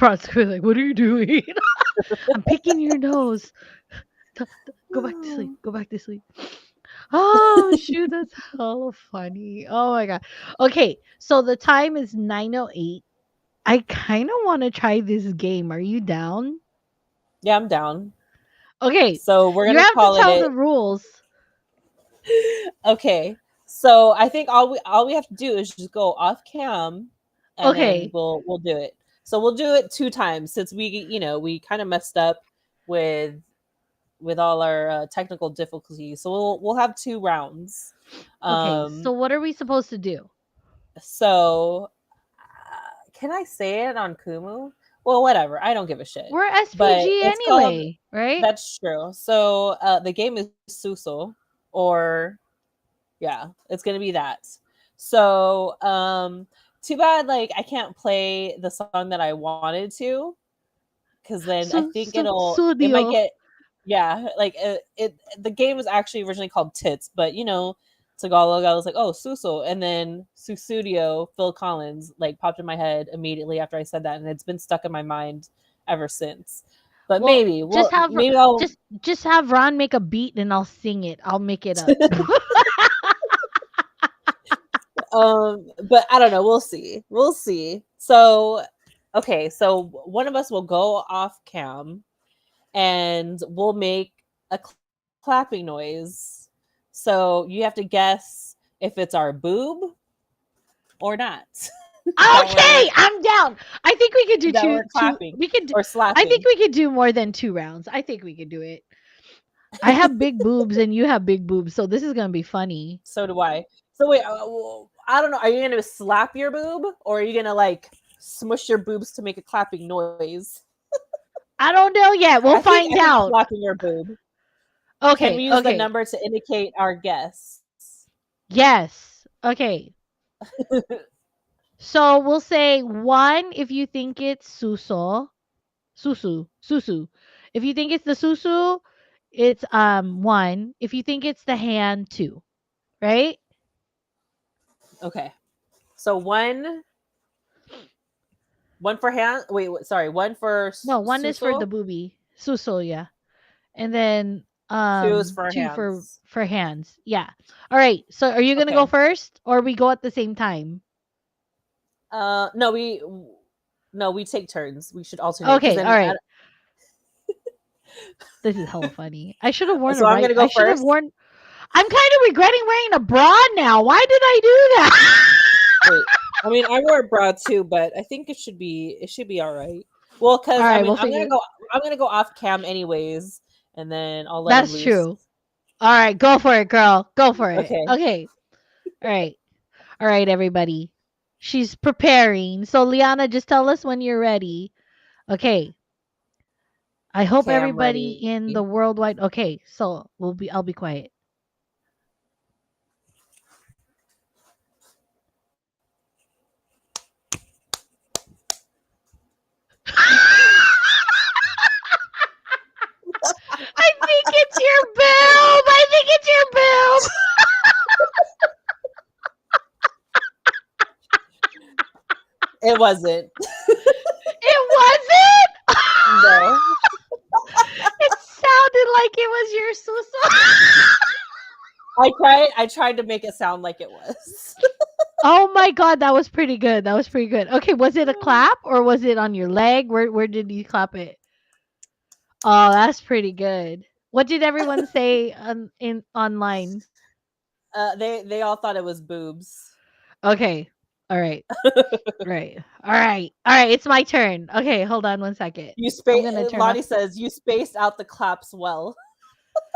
[SPEAKER 2] Ron's gonna be like, what are you doing? I'm picking your nose. Go back to sleep. Go back to sleep. Oh shoot, that's hella funny. Oh my god. Okay, so the time is 9:08. I kind of want to try this game. Are you down?
[SPEAKER 1] Yeah, I'm down.
[SPEAKER 2] Okay,
[SPEAKER 1] So we're
[SPEAKER 2] you
[SPEAKER 1] gonna
[SPEAKER 2] have to
[SPEAKER 1] call
[SPEAKER 2] tell
[SPEAKER 1] it
[SPEAKER 2] the rules.
[SPEAKER 1] okay. So I think all we have to do is just go off cam, and then
[SPEAKER 2] Okay,
[SPEAKER 1] we'll do it. So we'll do it 2 times since we kind of messed up with all our technical difficulties. So we'll have 2 rounds.
[SPEAKER 2] okay. So
[SPEAKER 1] Um,
[SPEAKER 2] what are we supposed to do?
[SPEAKER 1] so can I say it on Kumu? Well, whatever. I don't give a shit.
[SPEAKER 2] We're
[SPEAKER 1] But
[SPEAKER 2] SPG
[SPEAKER 1] it's called.
[SPEAKER 2] anyway, right?
[SPEAKER 1] That's true. So the game is Suso, or yeah, it's gonna be that. So too bad like I can't play the song that I wanted to, because then I think it might
[SPEAKER 2] Studio.
[SPEAKER 1] get, yeah, like the game was actually originally called Tits, but Tagalog, I was like, oh, Suso, and then Susudio, Phil Collins, like popped in my head immediately after I said that, and it's been stuck in my mind ever since. But
[SPEAKER 2] Well,
[SPEAKER 1] maybe,
[SPEAKER 2] just
[SPEAKER 1] well,
[SPEAKER 2] have
[SPEAKER 1] maybe I'll
[SPEAKER 2] just have Ron make a beat and I'll sing it. I'll make it up.
[SPEAKER 1] but I don't know. We'll see. We'll see. So, okay, so one of us will go off cam and we'll make a clapping noise. So you have to guess if it's our boob or not that we're
[SPEAKER 2] Okay, I'm down. I think we could do two
[SPEAKER 1] clapping
[SPEAKER 2] we could do
[SPEAKER 1] or
[SPEAKER 2] I think
[SPEAKER 1] slapping.
[SPEAKER 2] we could do more than 2 rounds. I think we could do it. I have big boobs and you have big boobs, so this is going to be funny.
[SPEAKER 1] So do I. So wait, I don't know. Are you gonna slap your boob or are you gonna like smush your boobs to make a clapping noise?
[SPEAKER 2] I don't know yet. We'll find
[SPEAKER 1] I think
[SPEAKER 2] out.
[SPEAKER 1] slapping your boob. Can
[SPEAKER 2] Okay,
[SPEAKER 1] we use the
[SPEAKER 2] okay.
[SPEAKER 1] number to indicate our guess?
[SPEAKER 2] Yes. Okay. So we'll say 1 if you think it's susu. If you think it's the susu, it's 1. If you think it's the hand, 2. Right?
[SPEAKER 1] Okay. So one for hand. Wait, sorry. One for
[SPEAKER 2] No, 1 is for the
[SPEAKER 1] suso.
[SPEAKER 2] boobie. Susu, yeah. And then
[SPEAKER 1] Two is for
[SPEAKER 2] 2
[SPEAKER 1] hands.
[SPEAKER 2] for hands. Yeah. All right. So are you going to go
[SPEAKER 1] Okay.
[SPEAKER 2] first or we go at the same time?
[SPEAKER 1] No, we take turns. We should alternate because
[SPEAKER 2] Okay, all
[SPEAKER 1] then.
[SPEAKER 2] right. This is hella funny. I should have worn a
[SPEAKER 1] So I'm
[SPEAKER 2] right.
[SPEAKER 1] gonna
[SPEAKER 2] I
[SPEAKER 1] go
[SPEAKER 2] should have
[SPEAKER 1] first.
[SPEAKER 2] worn. I'm kind of regretting wearing a bra now. Why did I do that?
[SPEAKER 1] Wait. I mean, I wore a bra too, but I think it should be all right. Well,
[SPEAKER 2] All
[SPEAKER 1] because I
[SPEAKER 2] right,
[SPEAKER 1] mean,
[SPEAKER 2] we'll figure.
[SPEAKER 1] I'm gonna go off cam anyways, and then I'll let him
[SPEAKER 2] That's
[SPEAKER 1] loose.
[SPEAKER 2] true. All right, go for it, girl. Go for it.
[SPEAKER 1] Okay.
[SPEAKER 2] Okay. All right. All right, everybody. She's preparing. So, Liana, just tell us when you're ready. Okay. I hope
[SPEAKER 1] Okay, I'm
[SPEAKER 2] everybody
[SPEAKER 1] ready.
[SPEAKER 2] in the worldwide. Okay, so I'll be quiet. I think it's your boob. I think it's your boob.
[SPEAKER 1] It wasn't.
[SPEAKER 2] It wasn't.
[SPEAKER 1] No.
[SPEAKER 2] It sounded like it was your suso.
[SPEAKER 1] I tried to make it sound like it was.
[SPEAKER 2] Oh my god, that was pretty good. That was pretty good. Okay, was it a clap or was it on your leg? Where did you clap it? Oh, that's pretty good. What did everyone say in online?
[SPEAKER 1] They all thought it was boobs.
[SPEAKER 2] Okay. All right. Right. All right. All right, it's my turn. Okay, hold on one second. I'm going to turn off.
[SPEAKER 1] Lonnie says you spaced out the claps well.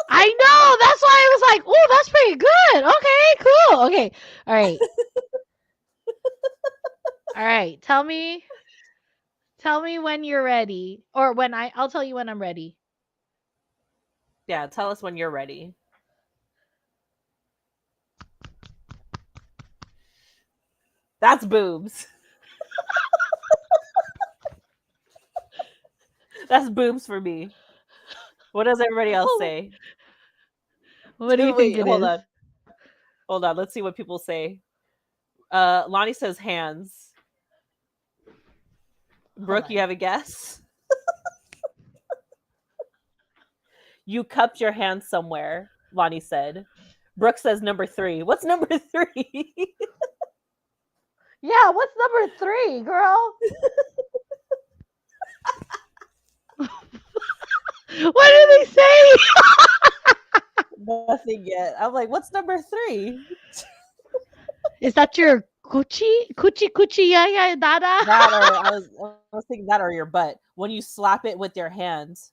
[SPEAKER 2] I know. That's why I was like, "Oh, that's pretty good." Okay, cool. Okay. All right. All right. Tell me when you're ready or when I'll tell you when I'm ready.
[SPEAKER 1] Yeah, tell us when you're ready. That's boobs. That's boobs for me. What does everybody else
[SPEAKER 2] Oh,
[SPEAKER 1] say?
[SPEAKER 2] what do you think
[SPEAKER 1] Wait,
[SPEAKER 2] it
[SPEAKER 1] hold
[SPEAKER 2] is?
[SPEAKER 1] on. Hold on. Let's see what people say. Lonnie says hands.
[SPEAKER 2] Hold
[SPEAKER 1] Brooke, you
[SPEAKER 2] on.
[SPEAKER 1] have a guess? You cupped your hand somewhere, Lonnie said. Brooke says number 3. What's number 3?
[SPEAKER 2] Yeah, what's number 3, girl? What do they say?
[SPEAKER 1] Nothing yet. I'm like, what's number 3?
[SPEAKER 2] Is that your coochie? Coochie, yeah, yeah, dada?
[SPEAKER 1] That or I was thinking that or your butt. When you slap it with your hands.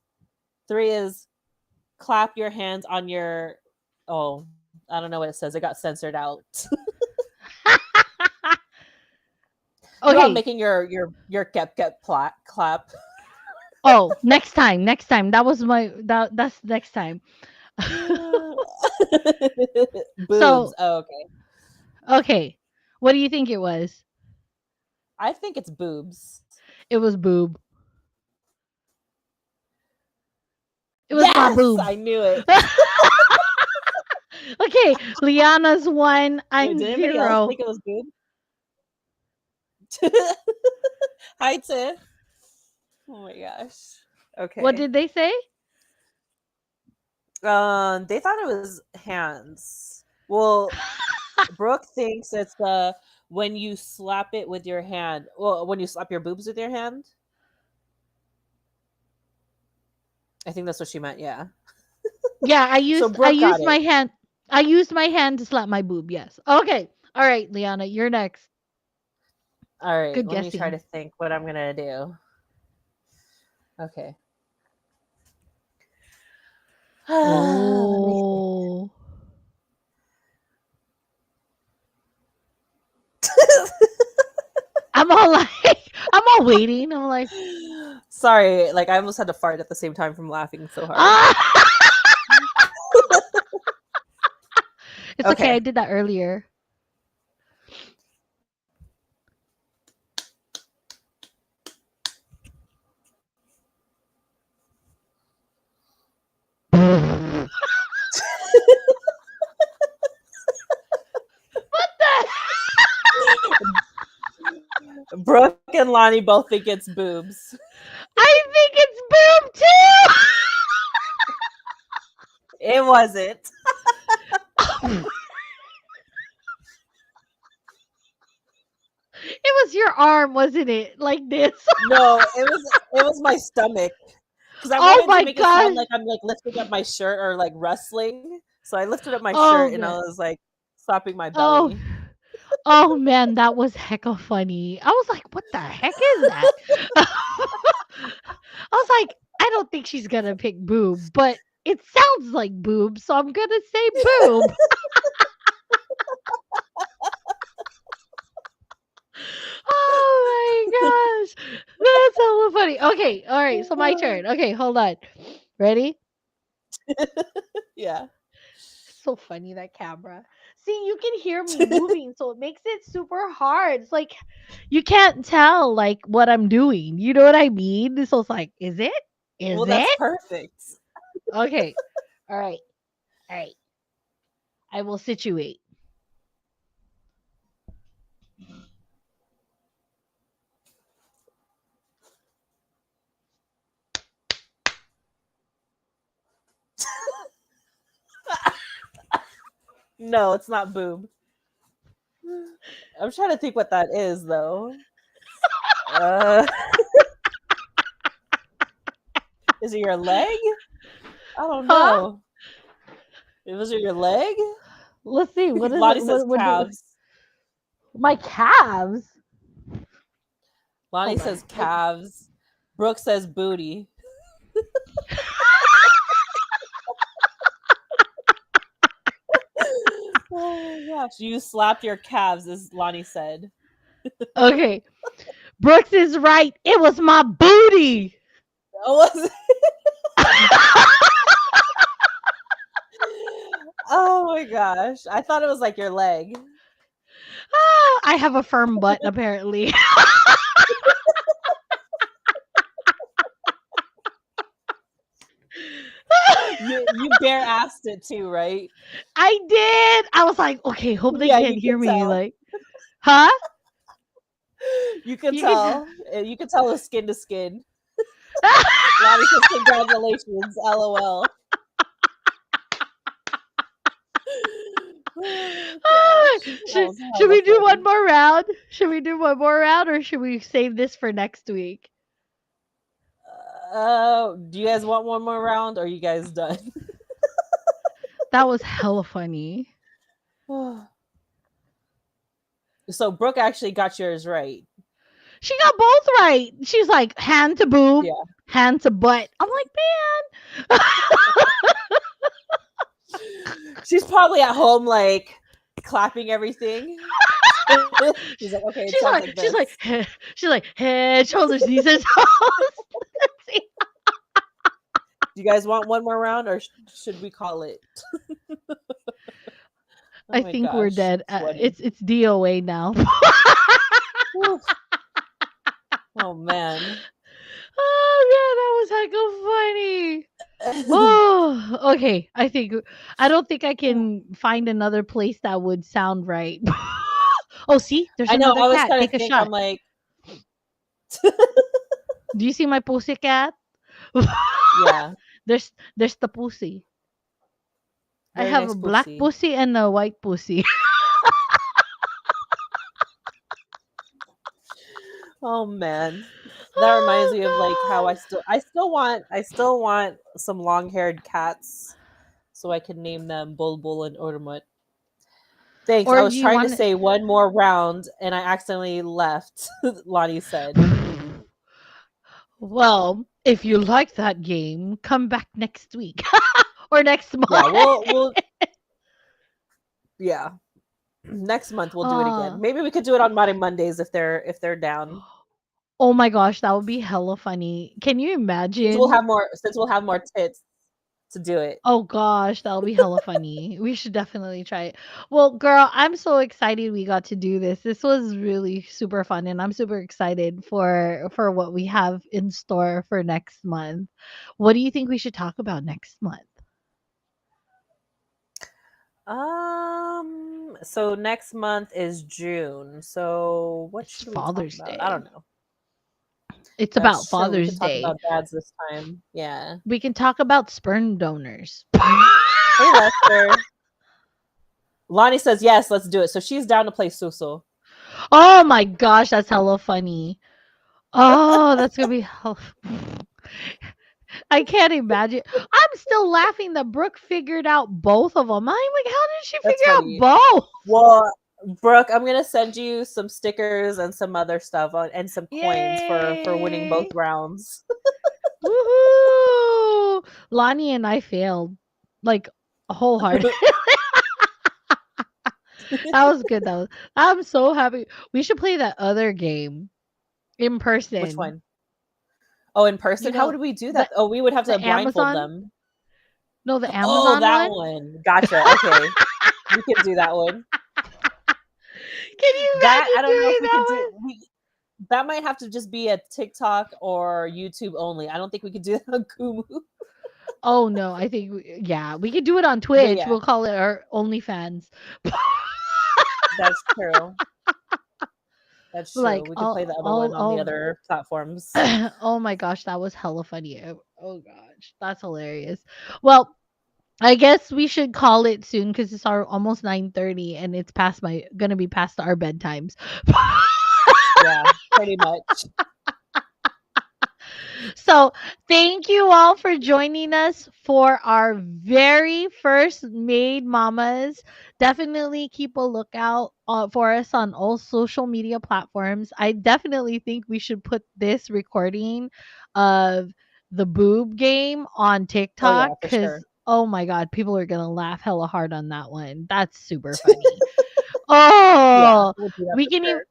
[SPEAKER 1] 3 is clap your hands on your oh, I don't know what it says. It got censored out. You're all
[SPEAKER 2] Okay.
[SPEAKER 1] making your kep clap.
[SPEAKER 2] Oh, next time, next time. That's next time.
[SPEAKER 1] Boobs.
[SPEAKER 2] So,
[SPEAKER 1] Oh, okay.
[SPEAKER 2] okay. What do you think it was?
[SPEAKER 1] I think it's boobs.
[SPEAKER 2] It was boob. It was my
[SPEAKER 1] Yes,
[SPEAKER 2] boob.
[SPEAKER 1] I knew it.
[SPEAKER 2] Okay, Liana's 1,
[SPEAKER 1] Wait,
[SPEAKER 2] I'm
[SPEAKER 1] did anybody else
[SPEAKER 2] 0.
[SPEAKER 1] think it was boobs? Hi, Tiff. Oh my gosh.
[SPEAKER 2] What
[SPEAKER 1] Okay.
[SPEAKER 2] did they say?
[SPEAKER 1] They thought it was hands. Well, Brooke thinks it's when you slap it with your hand. Well, when you slap your boobs with your hand. I think that's what she meant. Yeah.
[SPEAKER 2] Yeah,
[SPEAKER 1] So
[SPEAKER 2] I
[SPEAKER 1] Brooke got
[SPEAKER 2] used
[SPEAKER 1] it.
[SPEAKER 2] my hand. I used my hand to slap my boob. Yes. Okay. All right, Liana, you're next.
[SPEAKER 1] All right.
[SPEAKER 2] Good
[SPEAKER 1] Let me try
[SPEAKER 2] guessing.
[SPEAKER 1] to think what I'm gonna do. Okay. Let me see.
[SPEAKER 2] Oh. I'm all like I'm all waiting. I'm like,
[SPEAKER 1] Sorry, like I almost had to fart at the same time from laughing so hard.
[SPEAKER 2] ah! It's okay. I
[SPEAKER 1] Okay.
[SPEAKER 2] did that earlier. What the
[SPEAKER 1] Brooke and Lonnie both think it's boobs.
[SPEAKER 2] I think it's boob too.
[SPEAKER 1] It wasn't.
[SPEAKER 2] It was your arm, wasn't it? Like this.
[SPEAKER 1] No, it was my stomach. Because I
[SPEAKER 2] Oh
[SPEAKER 1] wanted to
[SPEAKER 2] my
[SPEAKER 1] make it sound
[SPEAKER 2] gosh.
[SPEAKER 1] like I'm like lifting up my shirt or like wrestling. So I lifted up my
[SPEAKER 2] Oh
[SPEAKER 1] shirt and I
[SPEAKER 2] man.
[SPEAKER 1] was like slapping my
[SPEAKER 2] Oh.
[SPEAKER 1] belly.
[SPEAKER 2] Oh man, that was hecka funny. I was like, what the heck is that? I was like, I don't think she's gonna pick boob, but it sounds like boob, so I'm gonna say boob. Oh my gosh. That's hella funny. Okay, all right, so my turn. Okay, hold on. Ready?
[SPEAKER 1] Yeah.
[SPEAKER 2] So funny that camera. See, you can hear me moving, so it makes it super hard. It's like you can't tell like what I'm doing. You know what I mean? So it's like, is it? Is
[SPEAKER 1] Well, that's
[SPEAKER 2] it?
[SPEAKER 1] perfect.
[SPEAKER 2] Okay. All right. All right. I will situate.
[SPEAKER 1] No, it's not boob. I'm trying to think what that is though. Uh is it your leg? I don't
[SPEAKER 2] Huh?
[SPEAKER 1] know. Was it your leg?
[SPEAKER 2] Let's see. What is it?
[SPEAKER 1] Lottie says
[SPEAKER 2] What do
[SPEAKER 1] calves.
[SPEAKER 2] my calves?
[SPEAKER 1] Lonnie
[SPEAKER 2] Hold
[SPEAKER 1] says
[SPEAKER 2] on.
[SPEAKER 1] calves. Brooke says booty. Oh my gosh. You slapped your calves, as Lonnie said.
[SPEAKER 2] Okay. Brooks is right. It was my booty.
[SPEAKER 1] Oh, was it? Oh my gosh. I thought it was like your leg.
[SPEAKER 2] Ah, I have a firm butt apparently.
[SPEAKER 1] You bare assed it too, right?
[SPEAKER 2] I did. I was like, okay, hope they
[SPEAKER 1] Yeah,
[SPEAKER 2] can't
[SPEAKER 1] you
[SPEAKER 2] hear
[SPEAKER 1] can
[SPEAKER 2] me.
[SPEAKER 1] tell.
[SPEAKER 2] Like, huh?
[SPEAKER 1] You can
[SPEAKER 2] You can.
[SPEAKER 1] tell. You can tell it was skin to skin. Lonnie says congratulations, LOL. Oh
[SPEAKER 2] Ah,
[SPEAKER 1] gosh. That
[SPEAKER 2] should
[SPEAKER 1] was
[SPEAKER 2] should
[SPEAKER 1] hella
[SPEAKER 2] we do one
[SPEAKER 1] funny.
[SPEAKER 2] more round? Should we do one more round, or should we save this for next week?
[SPEAKER 1] Do you guys want one more round or are you guys done?
[SPEAKER 2] That was hella funny.
[SPEAKER 1] So Brooke actually got yours right.
[SPEAKER 2] She got both right. She's like hand to boob,
[SPEAKER 1] Yeah.
[SPEAKER 2] hand to butt. I'm like, man.
[SPEAKER 1] She's probably at home like clapping everything. She's like, okay, it sounds like
[SPEAKER 2] She's like,
[SPEAKER 1] this.
[SPEAKER 2] she's like head, shoulders, knees, and toes. Let's see.
[SPEAKER 1] Do you guys want one more round or should we call it? Oh
[SPEAKER 2] I
[SPEAKER 1] my
[SPEAKER 2] think we're
[SPEAKER 1] gosh,
[SPEAKER 2] dead.
[SPEAKER 1] funny.
[SPEAKER 2] It's DOA now.
[SPEAKER 1] Whew. Oh man.
[SPEAKER 2] Oh man, that was hecka funny. Oh, okay. I don't think I can find another place that would sound right. Oh, see, there's
[SPEAKER 1] I know.
[SPEAKER 2] another
[SPEAKER 1] I was
[SPEAKER 2] cat.
[SPEAKER 1] trying
[SPEAKER 2] Take
[SPEAKER 1] to
[SPEAKER 2] a
[SPEAKER 1] think. I'm
[SPEAKER 2] shot.
[SPEAKER 1] like,
[SPEAKER 2] Do you see my pussy cat?
[SPEAKER 1] Yeah,
[SPEAKER 2] There's the pussy. I
[SPEAKER 1] very
[SPEAKER 2] have a
[SPEAKER 1] nice
[SPEAKER 2] black
[SPEAKER 1] pussy.
[SPEAKER 2] pussy and a white pussy.
[SPEAKER 1] Oh man. That reminds me of like how
[SPEAKER 2] Oh
[SPEAKER 1] I still want some long-haired cats so I can name them Bulbul and Urmut. Thanks. I
[SPEAKER 2] Or do
[SPEAKER 1] was
[SPEAKER 2] you
[SPEAKER 1] trying to
[SPEAKER 2] want
[SPEAKER 1] say one more round and I accidentally left. Lonnie said.
[SPEAKER 2] it? Well, if you like that game, come back next week or next
[SPEAKER 1] Yeah,
[SPEAKER 2] month.
[SPEAKER 1] we'll yeah. Next month we'll do it again.
[SPEAKER 2] uh,
[SPEAKER 1] Maybe we could do it on Monday Mondays if they're down.
[SPEAKER 2] oh my gosh, that would be hella funny. Can you imagine?
[SPEAKER 1] Since we'll have more tits to do it.
[SPEAKER 2] Oh gosh, that'll be hella funny. We should definitely try it. Well, girl, I'm so excited we got to do this. This was really super fun and I'm super excited for what we have in store for next month. What do you think we should talk about next month?
[SPEAKER 1] So next month is June. So what
[SPEAKER 2] It's
[SPEAKER 1] should we talk
[SPEAKER 2] Father's
[SPEAKER 1] about? I
[SPEAKER 2] Day.
[SPEAKER 1] don't know.
[SPEAKER 2] It's about
[SPEAKER 1] That's true. We could
[SPEAKER 2] Father's
[SPEAKER 1] talk
[SPEAKER 2] Day.
[SPEAKER 1] about dads this time. Yeah.
[SPEAKER 2] We can talk about sperm donors.
[SPEAKER 1] Hey Lester. Lonnie says yes, let's do it. So she's down to play Suso.
[SPEAKER 2] Oh my gosh, that's hella funny. Oh, that's gonna be hella I can't imagine. I'm still laughing that Brooke figured out both of them. I'm like, how did she
[SPEAKER 1] That's
[SPEAKER 2] figure out
[SPEAKER 1] funny.
[SPEAKER 2] both?
[SPEAKER 1] Well, Brooke, I'm gonna send you some stickers and some other stuff and some coins for winning both
[SPEAKER 2] Yay!
[SPEAKER 1] rounds.
[SPEAKER 2] Woohoo! Lonnie and I failed like wholehearted. That was good though. I'm so happy. We should play that other game in
[SPEAKER 1] Which
[SPEAKER 2] person.
[SPEAKER 1] one? Oh, in
[SPEAKER 2] You
[SPEAKER 1] person? How
[SPEAKER 2] know,
[SPEAKER 1] would we do
[SPEAKER 2] the
[SPEAKER 1] that? Oh, we would have to
[SPEAKER 2] the
[SPEAKER 1] blindfold
[SPEAKER 2] Amazon?
[SPEAKER 1] them.
[SPEAKER 2] No, the
[SPEAKER 1] Oh,
[SPEAKER 2] Amazon
[SPEAKER 1] that
[SPEAKER 2] one?
[SPEAKER 1] one. Gotcha. Okay. We can do that one.
[SPEAKER 2] Can you
[SPEAKER 1] That I
[SPEAKER 2] imagine
[SPEAKER 1] don't know if
[SPEAKER 2] doing
[SPEAKER 1] we
[SPEAKER 2] that
[SPEAKER 1] could do.
[SPEAKER 2] one?
[SPEAKER 1] That might have to just be a TikTok or YouTube only. I don't think we could do that on Kumu.
[SPEAKER 2] Oh no, I think yeah, we could do it on
[SPEAKER 1] But
[SPEAKER 2] Twitch.
[SPEAKER 1] yeah,
[SPEAKER 2] We'll call it our OnlyFans.
[SPEAKER 1] that's true. That's true.
[SPEAKER 2] Like
[SPEAKER 1] We could play the other one on the
[SPEAKER 2] all
[SPEAKER 1] other platforms.
[SPEAKER 2] oh my gosh, that was hella funny. Oh gosh, that's hilarious. Well, I guess we should call it soon because it's our almost 9:30 and it's past my gonna be past our bedtimes.
[SPEAKER 1] Yeah, pretty much.
[SPEAKER 2] So, thank you all for joining us for our very first Made Mamas. Definitely keep a lookout for us on all social media platforms. I definitely think we should put this recording of the boob game on
[SPEAKER 1] Oh
[SPEAKER 2] TikTok
[SPEAKER 1] yeah, for
[SPEAKER 2] because,
[SPEAKER 1] sure.
[SPEAKER 2] oh my God, people are going to laugh hella hard on that one. That's super funny.
[SPEAKER 1] Yeah,
[SPEAKER 2] Oh,
[SPEAKER 1] we'll do that
[SPEAKER 2] we
[SPEAKER 1] for
[SPEAKER 2] can even
[SPEAKER 1] sure.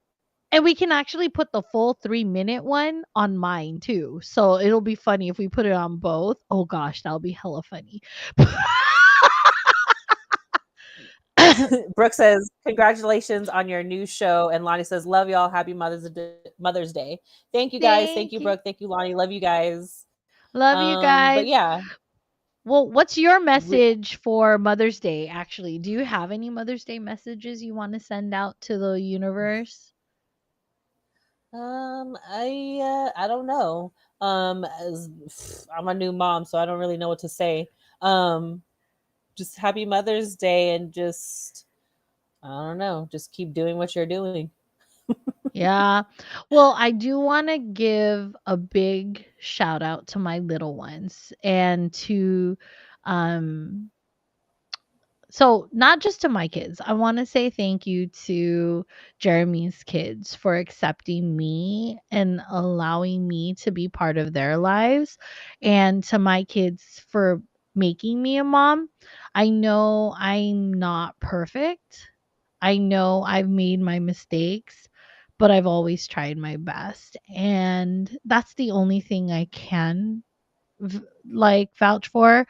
[SPEAKER 2] and we can actually put the full 3-minute one on mine too. So it'll be funny if we put it on both. Oh gosh, that'll be hella funny.
[SPEAKER 1] Brooke says, "Congratulations on your new show," and Lonnie says, "Love y'all. Happy Mother's Day." Thank you guys. Thank
[SPEAKER 2] Thank
[SPEAKER 1] you,
[SPEAKER 2] you.
[SPEAKER 1] Brooke. Thank you, Lonnie. Love you guys.
[SPEAKER 2] Love you
[SPEAKER 1] But
[SPEAKER 2] guys.
[SPEAKER 1] yeah,
[SPEAKER 2] Well, what's your
[SPEAKER 1] we,
[SPEAKER 2] message for Mother's Day actually? Do you have any Mother's Day messages you want to send out to the universe?
[SPEAKER 1] I don't know. I'm a new mom, so I don't really know what to say. Um, just happy Mother's Day, and just I don't know, just keep doing what you're doing.
[SPEAKER 2] Yeah. Well, I do want to give a big shout out to my little ones and to um so not just to my kids. I want to say thank you to Jeremy's kids for accepting me and allowing me to be part of their lives, and to my kids for making me a mom. I know I'm not perfect. I know I've made my mistakes, but I've always tried my best. And that's the only thing I can v- vouch for.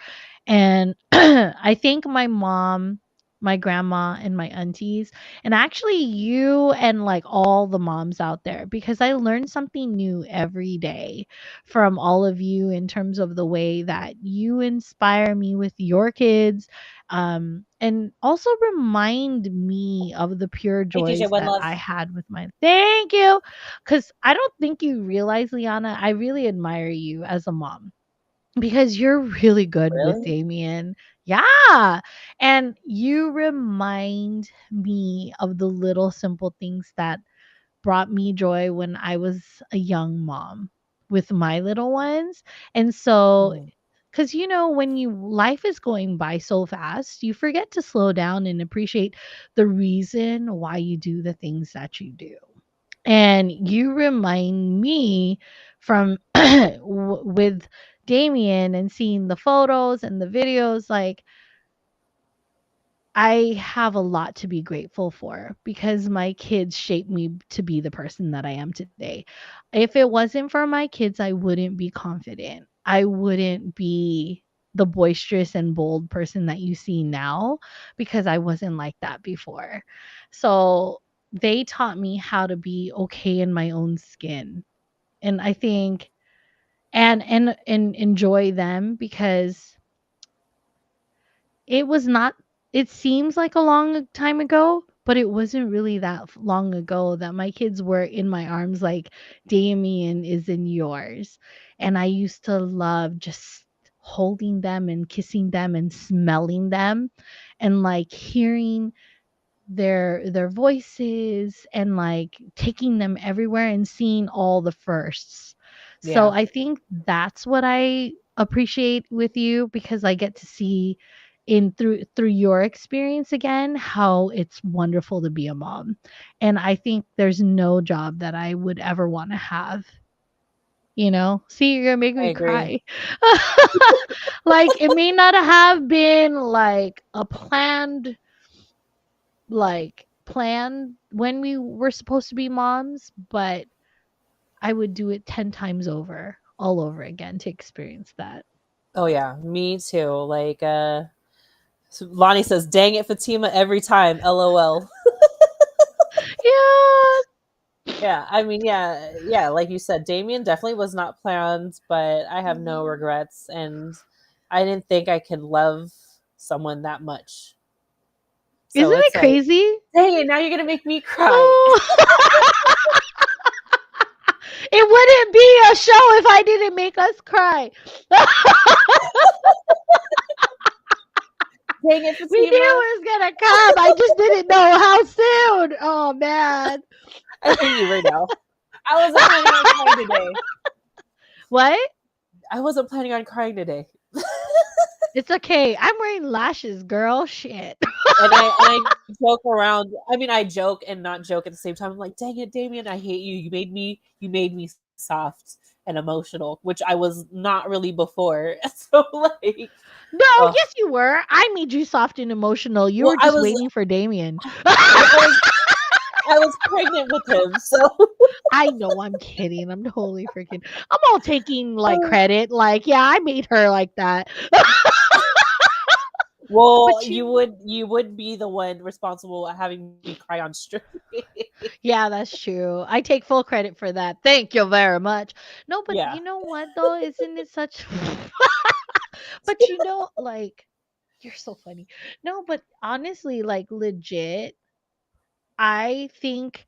[SPEAKER 2] And I thank my mom, my grandma, and my aunties, and actually you and like all the moms out there, because I learn something new every day from all of you in terms of the way that you inspire me with your kids, and also remind me of the pure
[SPEAKER 1] Hey, DJ,
[SPEAKER 2] joys
[SPEAKER 1] one
[SPEAKER 2] that
[SPEAKER 1] love.
[SPEAKER 2] I had with my thank you, because I don't think you realize, Liana, I really admire you as a mom. because you're really good with
[SPEAKER 1] Really?
[SPEAKER 2] Damien. Yeah. And you remind me of the little simple things that brought me joy when I was a young mom with my little ones. And so,
[SPEAKER 1] Mhm.
[SPEAKER 2] because when you life is going by so fast, you forget to slow down and appreciate the reason why you do the things that you do. And you remind me from with Damien and seeing the photos and the videos, like I have a lot to be grateful for because my kids shaped me to be the person that I am today. If it wasn't for my kids, I wouldn't be confident. I wouldn't be the boisterous and bold person that you see now because I wasn't like that before. So they taught me how to be okay in my own skin. And I think and enjoy them because it was not it seems like a long time ago, but it wasn't really that long ago that my kids were in my arms like Damien is in yours. And I used to love just holding them and kissing them and smelling them and like hearing their voices and like taking them everywhere and seeing all the firsts. So
[SPEAKER 1] Yeah,
[SPEAKER 2] I think that's what I appreciate with you because I get to see in through your experience again how it's wonderful to be a mom. And I think there's no job that I would ever want to have. See, you're gonna make
[SPEAKER 1] I
[SPEAKER 2] me
[SPEAKER 1] agree.
[SPEAKER 2] cry. Like it may not have been like a planned when we were supposed to be moms, but I would do it 10 times over, all over again to experience that.
[SPEAKER 1] Oh yeah, me too. Like so Lonnie says, "Dang it, Fatima, every time." LOL.
[SPEAKER 2] Yeah.
[SPEAKER 1] Yeah, I mean, yeah, like you said, Damien definitely was not planned, but I have no regrets, and I didn't think I could love someone that much. So
[SPEAKER 2] Isn't
[SPEAKER 1] it's
[SPEAKER 2] it
[SPEAKER 1] like,
[SPEAKER 2] crazy?
[SPEAKER 1] dang it, now you're gonna make me cry.
[SPEAKER 2] Oh. It wouldn't be a show if I didn't make us cry.
[SPEAKER 1] Dang it,
[SPEAKER 2] We knew
[SPEAKER 1] Fatima.
[SPEAKER 2] it was gonna come. I just didn't know how soon. Oh man.
[SPEAKER 1] I hate you right now. I wasn't planning on crying today.
[SPEAKER 2] What?
[SPEAKER 1] I wasn't planning on crying today.
[SPEAKER 2] It's okay. I'm wearing lashes, girl. Shit.
[SPEAKER 1] And I joke around. I mean, I joke and not joke at the same time. I'm like, dang it, Damien, I hate you. You made me soft and emotional, which I was not really before. So like,
[SPEAKER 2] No,
[SPEAKER 1] oh,
[SPEAKER 2] yes, you were. I made you soft and emotional. You
[SPEAKER 1] well,
[SPEAKER 2] were
[SPEAKER 1] I
[SPEAKER 2] just
[SPEAKER 1] was,
[SPEAKER 2] waiting for Damien.
[SPEAKER 1] well, I was pregnant with him, so
[SPEAKER 2] I know, I'm kidding. I'm totally freaking. I'm all taking like credit. Like, yeah, I made her like that.
[SPEAKER 1] well,
[SPEAKER 2] But
[SPEAKER 1] you would be the one responsible at having me cry on stream.
[SPEAKER 2] yeah, that's true. I take full credit for that. Thank you very much. No, but
[SPEAKER 1] Yeah,
[SPEAKER 2] you know what though? Isn't it such But like you're so funny. No, but honestly, like legit, I think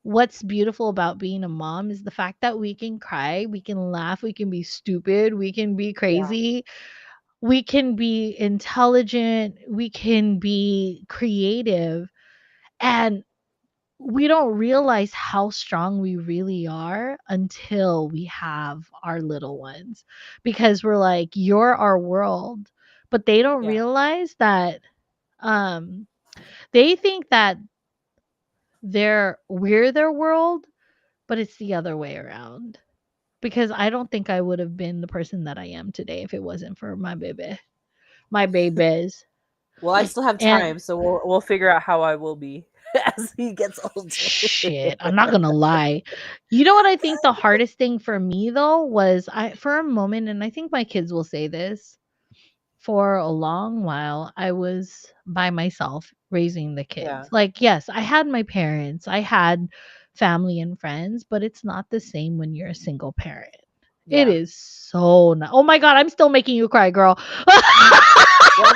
[SPEAKER 2] what's beautiful about being a mom is the fact that we can cry, we can laugh, we can be stupid, we can be
[SPEAKER 1] yeah,
[SPEAKER 2] crazy, we can be intelligent, we can be creative, and we don't realize how strong we really are until we have our little ones because we're like, you're our world. But they don't
[SPEAKER 1] yeah,
[SPEAKER 2] realize that um they think that we're their world, but it's the other way around. Because I don't think I would have been the person that I am today if it wasn't for my babies.
[SPEAKER 1] well, I still have
[SPEAKER 2] And
[SPEAKER 1] time, so we'll figure out how I will be as he gets older.
[SPEAKER 2] shit, I'm not gonna lie. You know what I think the hardest thing for me though was I for a moment, and I think my kids will say this, for a long while I was by myself raising the
[SPEAKER 1] Yeah,
[SPEAKER 2] kids. Like, yes, I had my parents, I had family and friends, but it's not the same when you're a single parent. It
[SPEAKER 1] yeah.
[SPEAKER 2] is so not. Oh my god, I'm still making you cry, girl.
[SPEAKER 1] Well,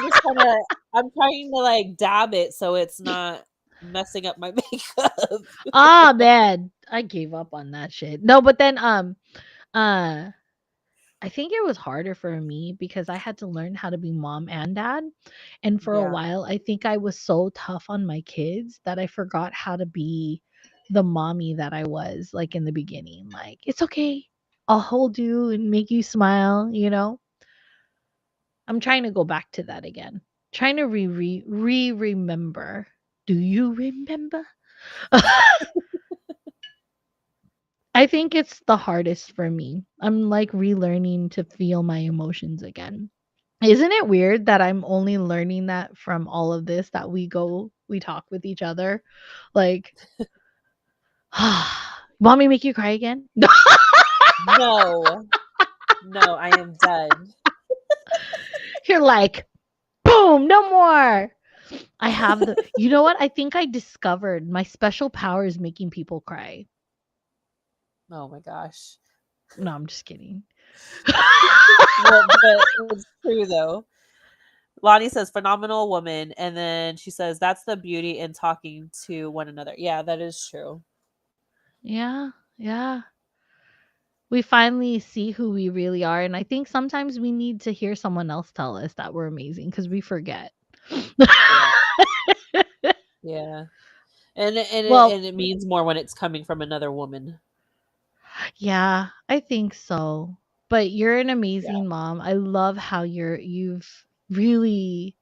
[SPEAKER 1] I'm trying to like dab it so it's not messing up my makeup.
[SPEAKER 2] Ah, man, I gave up on that shit. No, but then uh I think it was harder for me because I had to learn how to be mom and dad. And for a
[SPEAKER 1] Yeah.
[SPEAKER 2] while, I think I was so tough on my kids that I forgot how to be the mommy that I was like in the beginning. Like, it's okay. I'll hold you and make you smile, you know? I'm trying to go back to that again. Trying to remember. Do you remember? I think it's the hardest for me. I'm like relearning to feel my emotions again. Isn't it weird that I'm only learning that from all of this that we talk with each other? Like, want me to make you cry again?
[SPEAKER 1] No. No, I am done.
[SPEAKER 2] You're like, boom, no more. I have the, you know what? I think I discovered my special power is making people cry.
[SPEAKER 1] Oh my gosh.
[SPEAKER 2] No, I'm just kidding.
[SPEAKER 1] Well, but it's true though. Lonnie says phenomenal woman, and then she says that's the beauty in talking to one another. Yeah, that is true.
[SPEAKER 2] Yeah, yeah. We finally see who we really are. And I think sometimes we need to hear someone else tell us that we're amazing because we forget.
[SPEAKER 1] Yeah. Yeah.
[SPEAKER 2] Well,
[SPEAKER 1] And it means more when it's coming from another woman.
[SPEAKER 2] yeah, I think so. But you're an
[SPEAKER 1] Yeah.
[SPEAKER 2] amazing mom. I love how you've really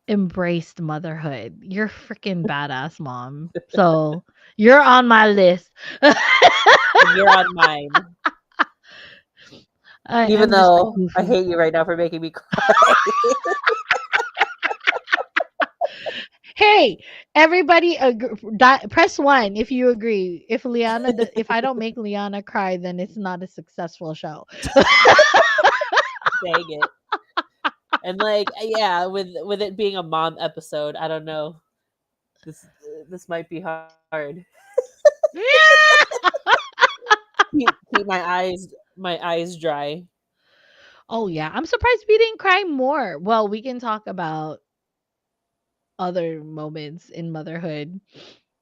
[SPEAKER 2] embraced motherhood. You're freaking badass mom. So you're on my list.
[SPEAKER 1] And you're on mine. Even
[SPEAKER 2] I'm just a
[SPEAKER 1] though I
[SPEAKER 2] goofy.
[SPEAKER 1] hate you right now for making me cry.
[SPEAKER 2] Hey, everybody, press one if you agree. If if I don't make Liana cry, then it's not a successful show.
[SPEAKER 1] Dang it. And like yeah, with it being a mom episode, I don't know. This might be hard. Keep my eyes dry.
[SPEAKER 2] Oh yeah, I'm surprised we didn't cry more. Well, we can talk about other moments in motherhood,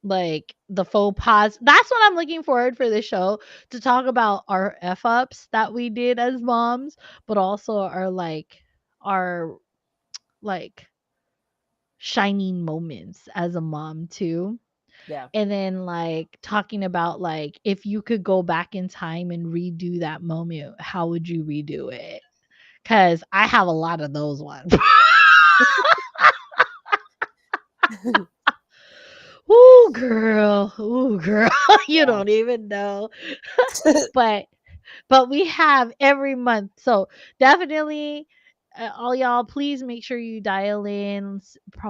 [SPEAKER 2] like the faux pas. That's what I'm looking forward for this show, to talk about our f ups that we did as moms, but also our like shining moments as a mom too.
[SPEAKER 1] Yeah.
[SPEAKER 2] And then like talking about like if you could go back in time and redo that moment, how would you redo it? Cuz I have a lot of those ones. Ooh, girl. Ooh, girl. You
[SPEAKER 1] Yeah.
[SPEAKER 2] don't even know. But we have every month. So definitely, all y'all, please make sure you dial in,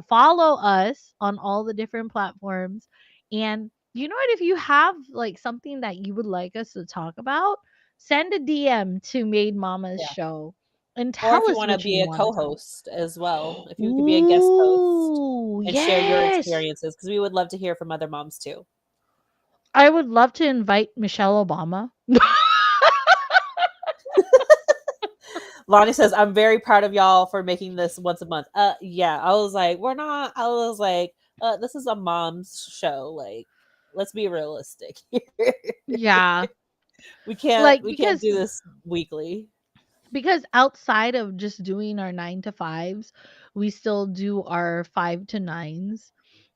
[SPEAKER 2] follow us on all the different platforms. And you know what? If you have like something that you would like us to talk about, send a DM to Made Mama's
[SPEAKER 1] Yeah.
[SPEAKER 2] show and
[SPEAKER 1] Or if
[SPEAKER 2] tell
[SPEAKER 1] you
[SPEAKER 2] us
[SPEAKER 1] want to
[SPEAKER 2] what you
[SPEAKER 1] be a
[SPEAKER 2] want to talk.
[SPEAKER 1] co-host as well, if you could be a guest host
[SPEAKER 2] Ooh,
[SPEAKER 1] and share your
[SPEAKER 2] yes.
[SPEAKER 1] experiences, because we would love to hear from other moms too.
[SPEAKER 2] I would love to invite Michelle Obama.
[SPEAKER 1] Lonnie says, "I'm very proud of y'all for making this once a month." Yeah, I was like, we're not. I was like, this is a mom's show. Like, let's be realistic.
[SPEAKER 2] Yeah.
[SPEAKER 1] We
[SPEAKER 2] Like
[SPEAKER 1] can't do this weekly.
[SPEAKER 2] outside of just doing our 9 to 5s, we still do our 5 to 9s.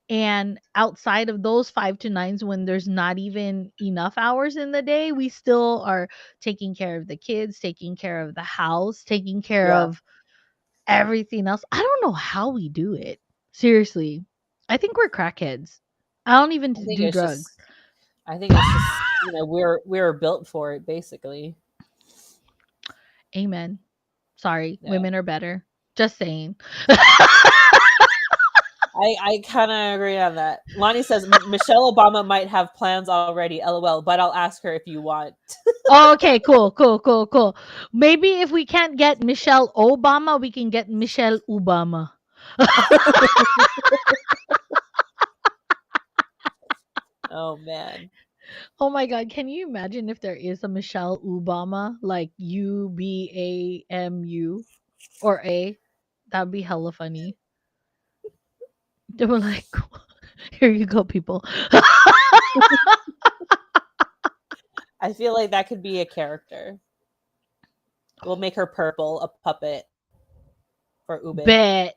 [SPEAKER 2] And outside of those 5 to 9s, when there's not even enough hours in the day, we still are taking care of the kids, taking care of the house, taking care
[SPEAKER 1] Yeah,
[SPEAKER 2] of everything else. I don't know how we do it. Seriously. I think we're crackheads. I don't even
[SPEAKER 1] I think
[SPEAKER 2] do
[SPEAKER 1] it's
[SPEAKER 2] drugs.
[SPEAKER 1] just. I think it's just we're built for it basically.
[SPEAKER 2] Amen. Sorry,
[SPEAKER 1] Yeah.
[SPEAKER 2] women are better. Just saying.
[SPEAKER 1] I kind of agree on that. Lonnie says Michelle Obama might have plans already, lol, but I'll ask her if you want.
[SPEAKER 2] Oh, okay, cool, cool, cool, cool. Maybe if we can't get Michelle Obama, we can get Michelle Obama.
[SPEAKER 1] Oh man.
[SPEAKER 2] Oh my god, can you imagine if there is a Michelle Obama, like Ubamu or A? That'd be hella funny. They were like, here you go, people.
[SPEAKER 1] I feel like that could be a character. We'll make her purple, a puppet for Ube.
[SPEAKER 2] Bet.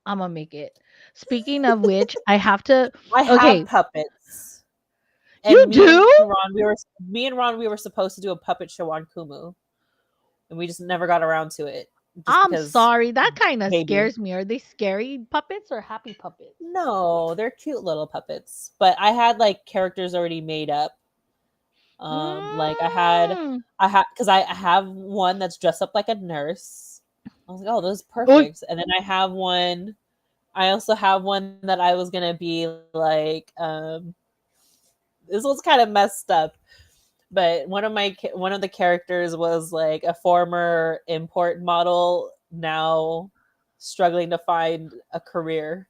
[SPEAKER 2] Imma make it. Speaking of which, I have to
[SPEAKER 1] I have
[SPEAKER 2] okay,
[SPEAKER 1] puppets.
[SPEAKER 2] you
[SPEAKER 1] And
[SPEAKER 2] do?
[SPEAKER 1] me and Ron we were supposed to do a puppet show on Kumu, and we just never got around to it just
[SPEAKER 2] I'm
[SPEAKER 1] because
[SPEAKER 2] sorry, that kinda
[SPEAKER 1] baby.
[SPEAKER 2] scares me. Are they scary puppets or happy puppets?
[SPEAKER 1] No, they're cute little puppets. But I had like characters already made up. Like
[SPEAKER 2] Mm.
[SPEAKER 1] I had because I have one that's dressed up like a nurse. I was like, oh, this is
[SPEAKER 2] Oy.
[SPEAKER 1] perfect. And then I also have one that I was gonna be like, this was kind of messed up. But one of the characters was like a former import model, now struggling to find a career.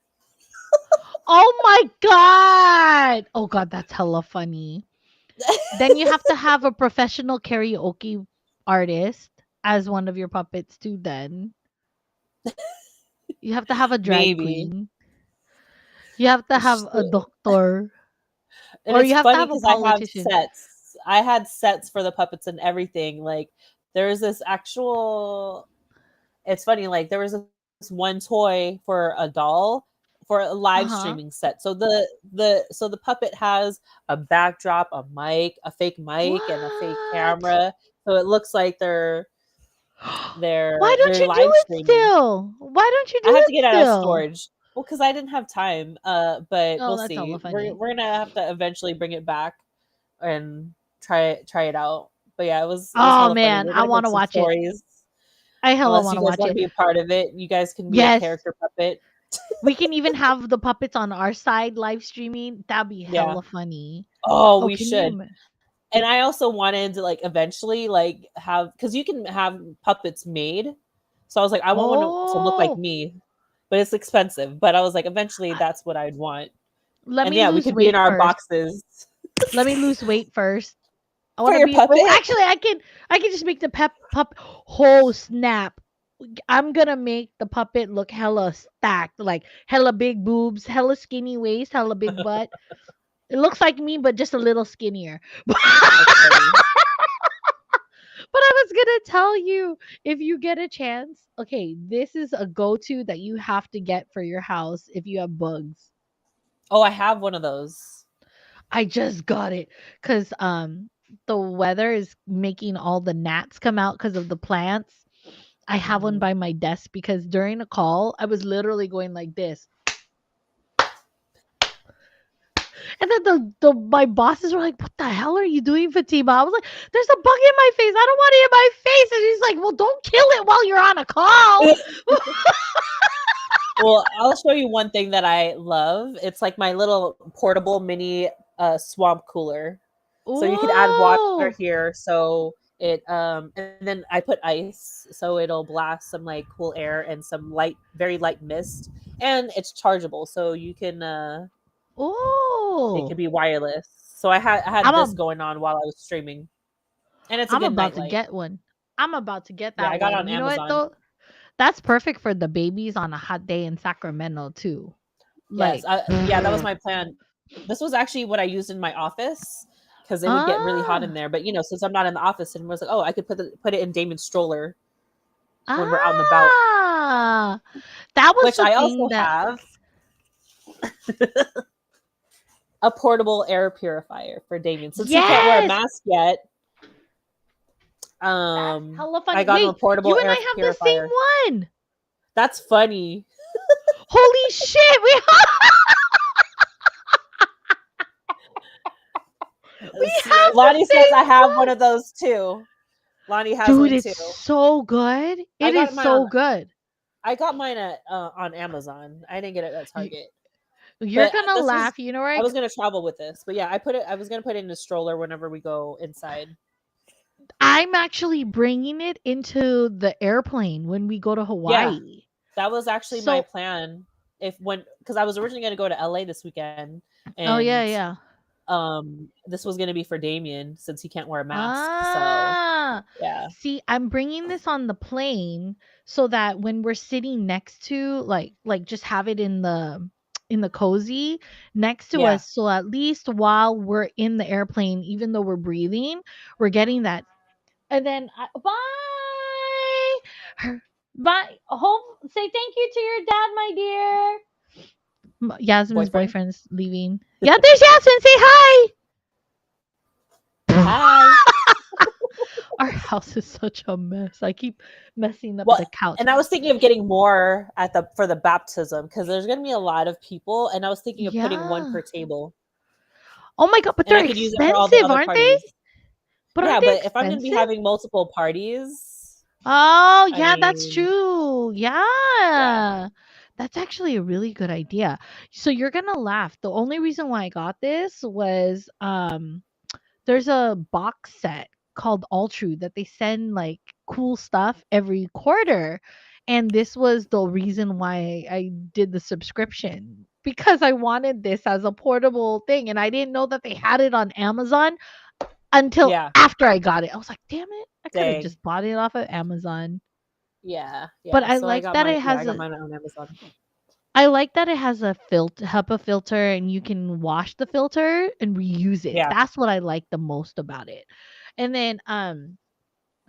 [SPEAKER 2] Oh my god! Oh god, that's hella funny. Then you have to have a professional karaoke artist as one of your puppets too then. You have to have a drag
[SPEAKER 1] Maybe.
[SPEAKER 2] queen. You have to have a doctor.
[SPEAKER 1] And
[SPEAKER 2] Or
[SPEAKER 1] it's
[SPEAKER 2] you have to
[SPEAKER 1] funny
[SPEAKER 2] have a
[SPEAKER 1] because I have
[SPEAKER 2] politician.
[SPEAKER 1] sets. I had sets for the puppets and everything. Like there's this actual it's funny, like there was this one toy for a doll for a live
[SPEAKER 2] Uh-huh.
[SPEAKER 1] streaming set. So the puppet has a backdrop, a mic, a fake mic, and a fake
[SPEAKER 2] What?
[SPEAKER 1] camera. So it looks like
[SPEAKER 2] Why don't
[SPEAKER 1] they're
[SPEAKER 2] you do
[SPEAKER 1] live
[SPEAKER 2] it
[SPEAKER 1] streaming.
[SPEAKER 2] still? Why don't you
[SPEAKER 1] I
[SPEAKER 2] do
[SPEAKER 1] have to
[SPEAKER 2] it
[SPEAKER 1] get out of
[SPEAKER 2] still?
[SPEAKER 1] storage. Well, because I didn't have time. But
[SPEAKER 2] Oh,
[SPEAKER 1] we'll
[SPEAKER 2] that's hella
[SPEAKER 1] see.
[SPEAKER 2] funny.
[SPEAKER 1] We're gonna have to eventually bring it back and try it out. But yeah, it was
[SPEAKER 2] Oh
[SPEAKER 1] hella funny.
[SPEAKER 2] man,
[SPEAKER 1] We're
[SPEAKER 2] I
[SPEAKER 1] gonna
[SPEAKER 2] want
[SPEAKER 1] make
[SPEAKER 2] to
[SPEAKER 1] some
[SPEAKER 2] watch it.
[SPEAKER 1] stories.
[SPEAKER 2] I hella
[SPEAKER 1] Unless
[SPEAKER 2] want
[SPEAKER 1] you
[SPEAKER 2] to
[SPEAKER 1] guys
[SPEAKER 2] watch
[SPEAKER 1] want to
[SPEAKER 2] it.
[SPEAKER 1] be a part of it, you guys can be a
[SPEAKER 2] Yes.
[SPEAKER 1] character puppet.
[SPEAKER 2] We can even have the puppets on our side live streaming. That'd be
[SPEAKER 1] Yeah.
[SPEAKER 2] hella funny.
[SPEAKER 1] Oh,
[SPEAKER 2] Oh,
[SPEAKER 1] we
[SPEAKER 2] can you?
[SPEAKER 1] should. And I also wanted to like eventually like have because you can have puppets made. So I was like, I want one to look like
[SPEAKER 2] Oh,
[SPEAKER 1] me, but it's expensive. But I was like, eventually that's what I'd want.
[SPEAKER 2] let
[SPEAKER 1] And
[SPEAKER 2] me
[SPEAKER 1] yeah, we
[SPEAKER 2] lose
[SPEAKER 1] could be in
[SPEAKER 2] weight
[SPEAKER 1] our
[SPEAKER 2] first.
[SPEAKER 1] boxes
[SPEAKER 2] Let me lose weight first. I
[SPEAKER 1] for
[SPEAKER 2] want to
[SPEAKER 1] your
[SPEAKER 2] be. Oh,
[SPEAKER 1] puppet.
[SPEAKER 2] actually, I can just make the pep pup. Oh snap! I'm gonna make the puppet look hella stacked, like hella big boobs, hella skinny waist, hella big butt. It looks like me, but just a little skinnier. But
[SPEAKER 1] That's funny.
[SPEAKER 2] I was gonna tell you, if you get a chance, okay, this is a go-to that you have to get for your house if you have bugs.
[SPEAKER 1] Oh, I have one of those.
[SPEAKER 2] I just got it because the weather is making all the gnats come out because of the plants. I have one
[SPEAKER 1] Mhm.
[SPEAKER 2] by my desk because during a call, I was literally going like this. And then the my bosses were like, "What the hell are you doing, Fatima?" I was like, "There's a bug in my face. I don't want it in my face." And she's like, "Well, don't kill it while you're on a call."
[SPEAKER 1] Well, I'll show you one thing that I love. It's like my little portable mini swamp cooler. So you could add water
[SPEAKER 2] Ooh.
[SPEAKER 1] here so it and then I put ice so it'll blast some like cool air and some light very light mist and it's chargeable so you can it
[SPEAKER 2] Ooh.
[SPEAKER 1] can be wireless. So I had
[SPEAKER 2] I'm
[SPEAKER 1] this
[SPEAKER 2] a
[SPEAKER 1] going on while I was streaming and it's a
[SPEAKER 2] I'm
[SPEAKER 1] good
[SPEAKER 2] about to
[SPEAKER 1] nightlight.
[SPEAKER 2] get one. I'm about to get
[SPEAKER 1] Yeah, I
[SPEAKER 2] that
[SPEAKER 1] got it
[SPEAKER 2] one.
[SPEAKER 1] on
[SPEAKER 2] You know what
[SPEAKER 1] Amazon.
[SPEAKER 2] though? That's perfect for the babies on a hot day in Sacramento too.
[SPEAKER 1] Yes,
[SPEAKER 2] Like,
[SPEAKER 1] yeah, that was my plan. This was actually what I used in my office because it would get really hot in
[SPEAKER 2] ah,
[SPEAKER 1] there. But you know, since I'm not in the office, and was like, oh, I could put it in Damon's stroller when we're out and about.
[SPEAKER 2] ah, that was
[SPEAKER 1] Which
[SPEAKER 2] the
[SPEAKER 1] I
[SPEAKER 2] thing
[SPEAKER 1] also
[SPEAKER 2] that
[SPEAKER 1] have a portable air purifier for Damien since he can't wear a
[SPEAKER 2] yes,
[SPEAKER 1] mask yet.
[SPEAKER 2] that's hella
[SPEAKER 1] I
[SPEAKER 2] funny.
[SPEAKER 1] got him a
[SPEAKER 2] Wait, you
[SPEAKER 1] portable
[SPEAKER 2] and
[SPEAKER 1] air
[SPEAKER 2] I have the
[SPEAKER 1] purifier.
[SPEAKER 2] same one.
[SPEAKER 1] That's funny.
[SPEAKER 2] Holy shit, we we have the
[SPEAKER 1] Lonnie says I
[SPEAKER 2] same
[SPEAKER 1] have one
[SPEAKER 2] one.
[SPEAKER 1] of those too. Lonnie has
[SPEAKER 2] Dude,
[SPEAKER 1] one
[SPEAKER 2] it's
[SPEAKER 1] too.
[SPEAKER 2] so good.
[SPEAKER 1] I
[SPEAKER 2] It
[SPEAKER 1] got
[SPEAKER 2] is
[SPEAKER 1] mine on
[SPEAKER 2] so good.
[SPEAKER 1] I got mine at on Amazon. I didn't get it at
[SPEAKER 2] Y-
[SPEAKER 1] Target.
[SPEAKER 2] You're
[SPEAKER 1] But
[SPEAKER 2] gonna
[SPEAKER 1] this was
[SPEAKER 2] laugh. You know where
[SPEAKER 1] I was gonna travel with this, but yeah, I was gonna put it in a stroller whenever we go inside.
[SPEAKER 2] I'm actually bringing it into the airplane when we go to
[SPEAKER 1] Yeah,
[SPEAKER 2] Hawaii.
[SPEAKER 1] that was actually my
[SPEAKER 2] So,
[SPEAKER 1] plan. If when because I was originally gonna go to LA this weekend,
[SPEAKER 2] oh yeah,
[SPEAKER 1] and
[SPEAKER 2] yeah.
[SPEAKER 1] this was gonna be for Damien since he can't wear a mask. So
[SPEAKER 2] Ah,
[SPEAKER 1] yeah,
[SPEAKER 2] see, I'm bringing this on the plane so that when we're sitting next to like just have it in the cozy next to
[SPEAKER 1] yeah.
[SPEAKER 2] us so at least while we're in the airplane even though we're breathing, we're getting that. And then bye. Her bye. Home. Say thank you to your dad, my dear. Yasmin's
[SPEAKER 1] Boyfriend.
[SPEAKER 2] boyfriend's leaving. Yeah, there's Yasmin. Say hi.
[SPEAKER 1] Hi.
[SPEAKER 2] Our house is such a mess. I keep messing up
[SPEAKER 1] Well,
[SPEAKER 2] the couch.
[SPEAKER 1] and I was thinking of getting more at the for the baptism because there's gonna be a lot of people, and I was thinking of putting one
[SPEAKER 2] Yeah.
[SPEAKER 1] per table,
[SPEAKER 2] Oh my god, but
[SPEAKER 1] and I
[SPEAKER 2] they're
[SPEAKER 1] could use it for all the
[SPEAKER 2] expensive,
[SPEAKER 1] other
[SPEAKER 2] aren't they?
[SPEAKER 1] parties.
[SPEAKER 2] But
[SPEAKER 1] Yeah,
[SPEAKER 2] aren't they
[SPEAKER 1] but if I'm gonna be
[SPEAKER 2] expensive?
[SPEAKER 1] having multiple parties,
[SPEAKER 2] Oh,
[SPEAKER 1] I
[SPEAKER 2] yeah, that's
[SPEAKER 1] mean,
[SPEAKER 2] true.
[SPEAKER 1] yeah,
[SPEAKER 2] Yeah. That's actually a really good idea. So you're gonna laugh. The only reason why I got this was there's a box set called All True that they send like cool stuff every quarter. And this was the reason why I did the subscription because I wanted this as a portable thing and I didn't know that they had it on Amazon until
[SPEAKER 1] yeah,
[SPEAKER 2] after I got it. I was like, "Damn it. I could have
[SPEAKER 1] dang,
[SPEAKER 2] just bought it off of Amazon."
[SPEAKER 1] yeah,
[SPEAKER 2] But
[SPEAKER 1] yeah. So I got mine. Yeah, I got mine on Amazon.
[SPEAKER 2] I like that it has a HEPA filter and you can wash the filter and reuse it.
[SPEAKER 1] Yeah,
[SPEAKER 2] That's what I like the most about it. And then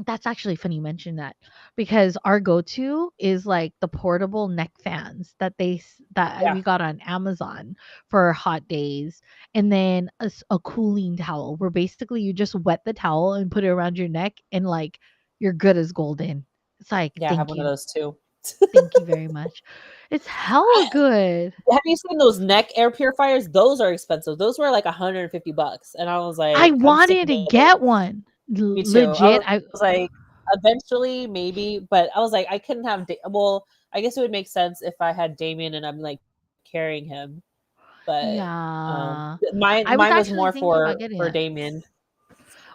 [SPEAKER 2] that's actually funny you mentioned that because our go-to is like the portable neck fans that
[SPEAKER 1] yeah,
[SPEAKER 2] we got on Amazon for hot days, and then a cooling towel where basically you just wet the towel and put it around your neck and like you're good as golden. It's like
[SPEAKER 1] yeah. I have one of those too.
[SPEAKER 2] thank you very much. It's hella good.
[SPEAKER 1] Have you seen those neck air purifiers? Those are expensive. Those were like $150, and I was
[SPEAKER 2] I
[SPEAKER 1] like, I'm sick
[SPEAKER 2] wanted
[SPEAKER 1] of
[SPEAKER 2] to
[SPEAKER 1] it.
[SPEAKER 2] get one.
[SPEAKER 1] Me too. I
[SPEAKER 2] Legit.
[SPEAKER 1] was like, eventually, maybe, but I was like, I couldn't have. Well, I guess it would make sense if I had Damien and I'm like carrying him, but
[SPEAKER 2] Yeah. I was
[SPEAKER 1] mine was
[SPEAKER 2] actually
[SPEAKER 1] more
[SPEAKER 2] thinking about getting
[SPEAKER 1] for
[SPEAKER 2] that.
[SPEAKER 1] Damien.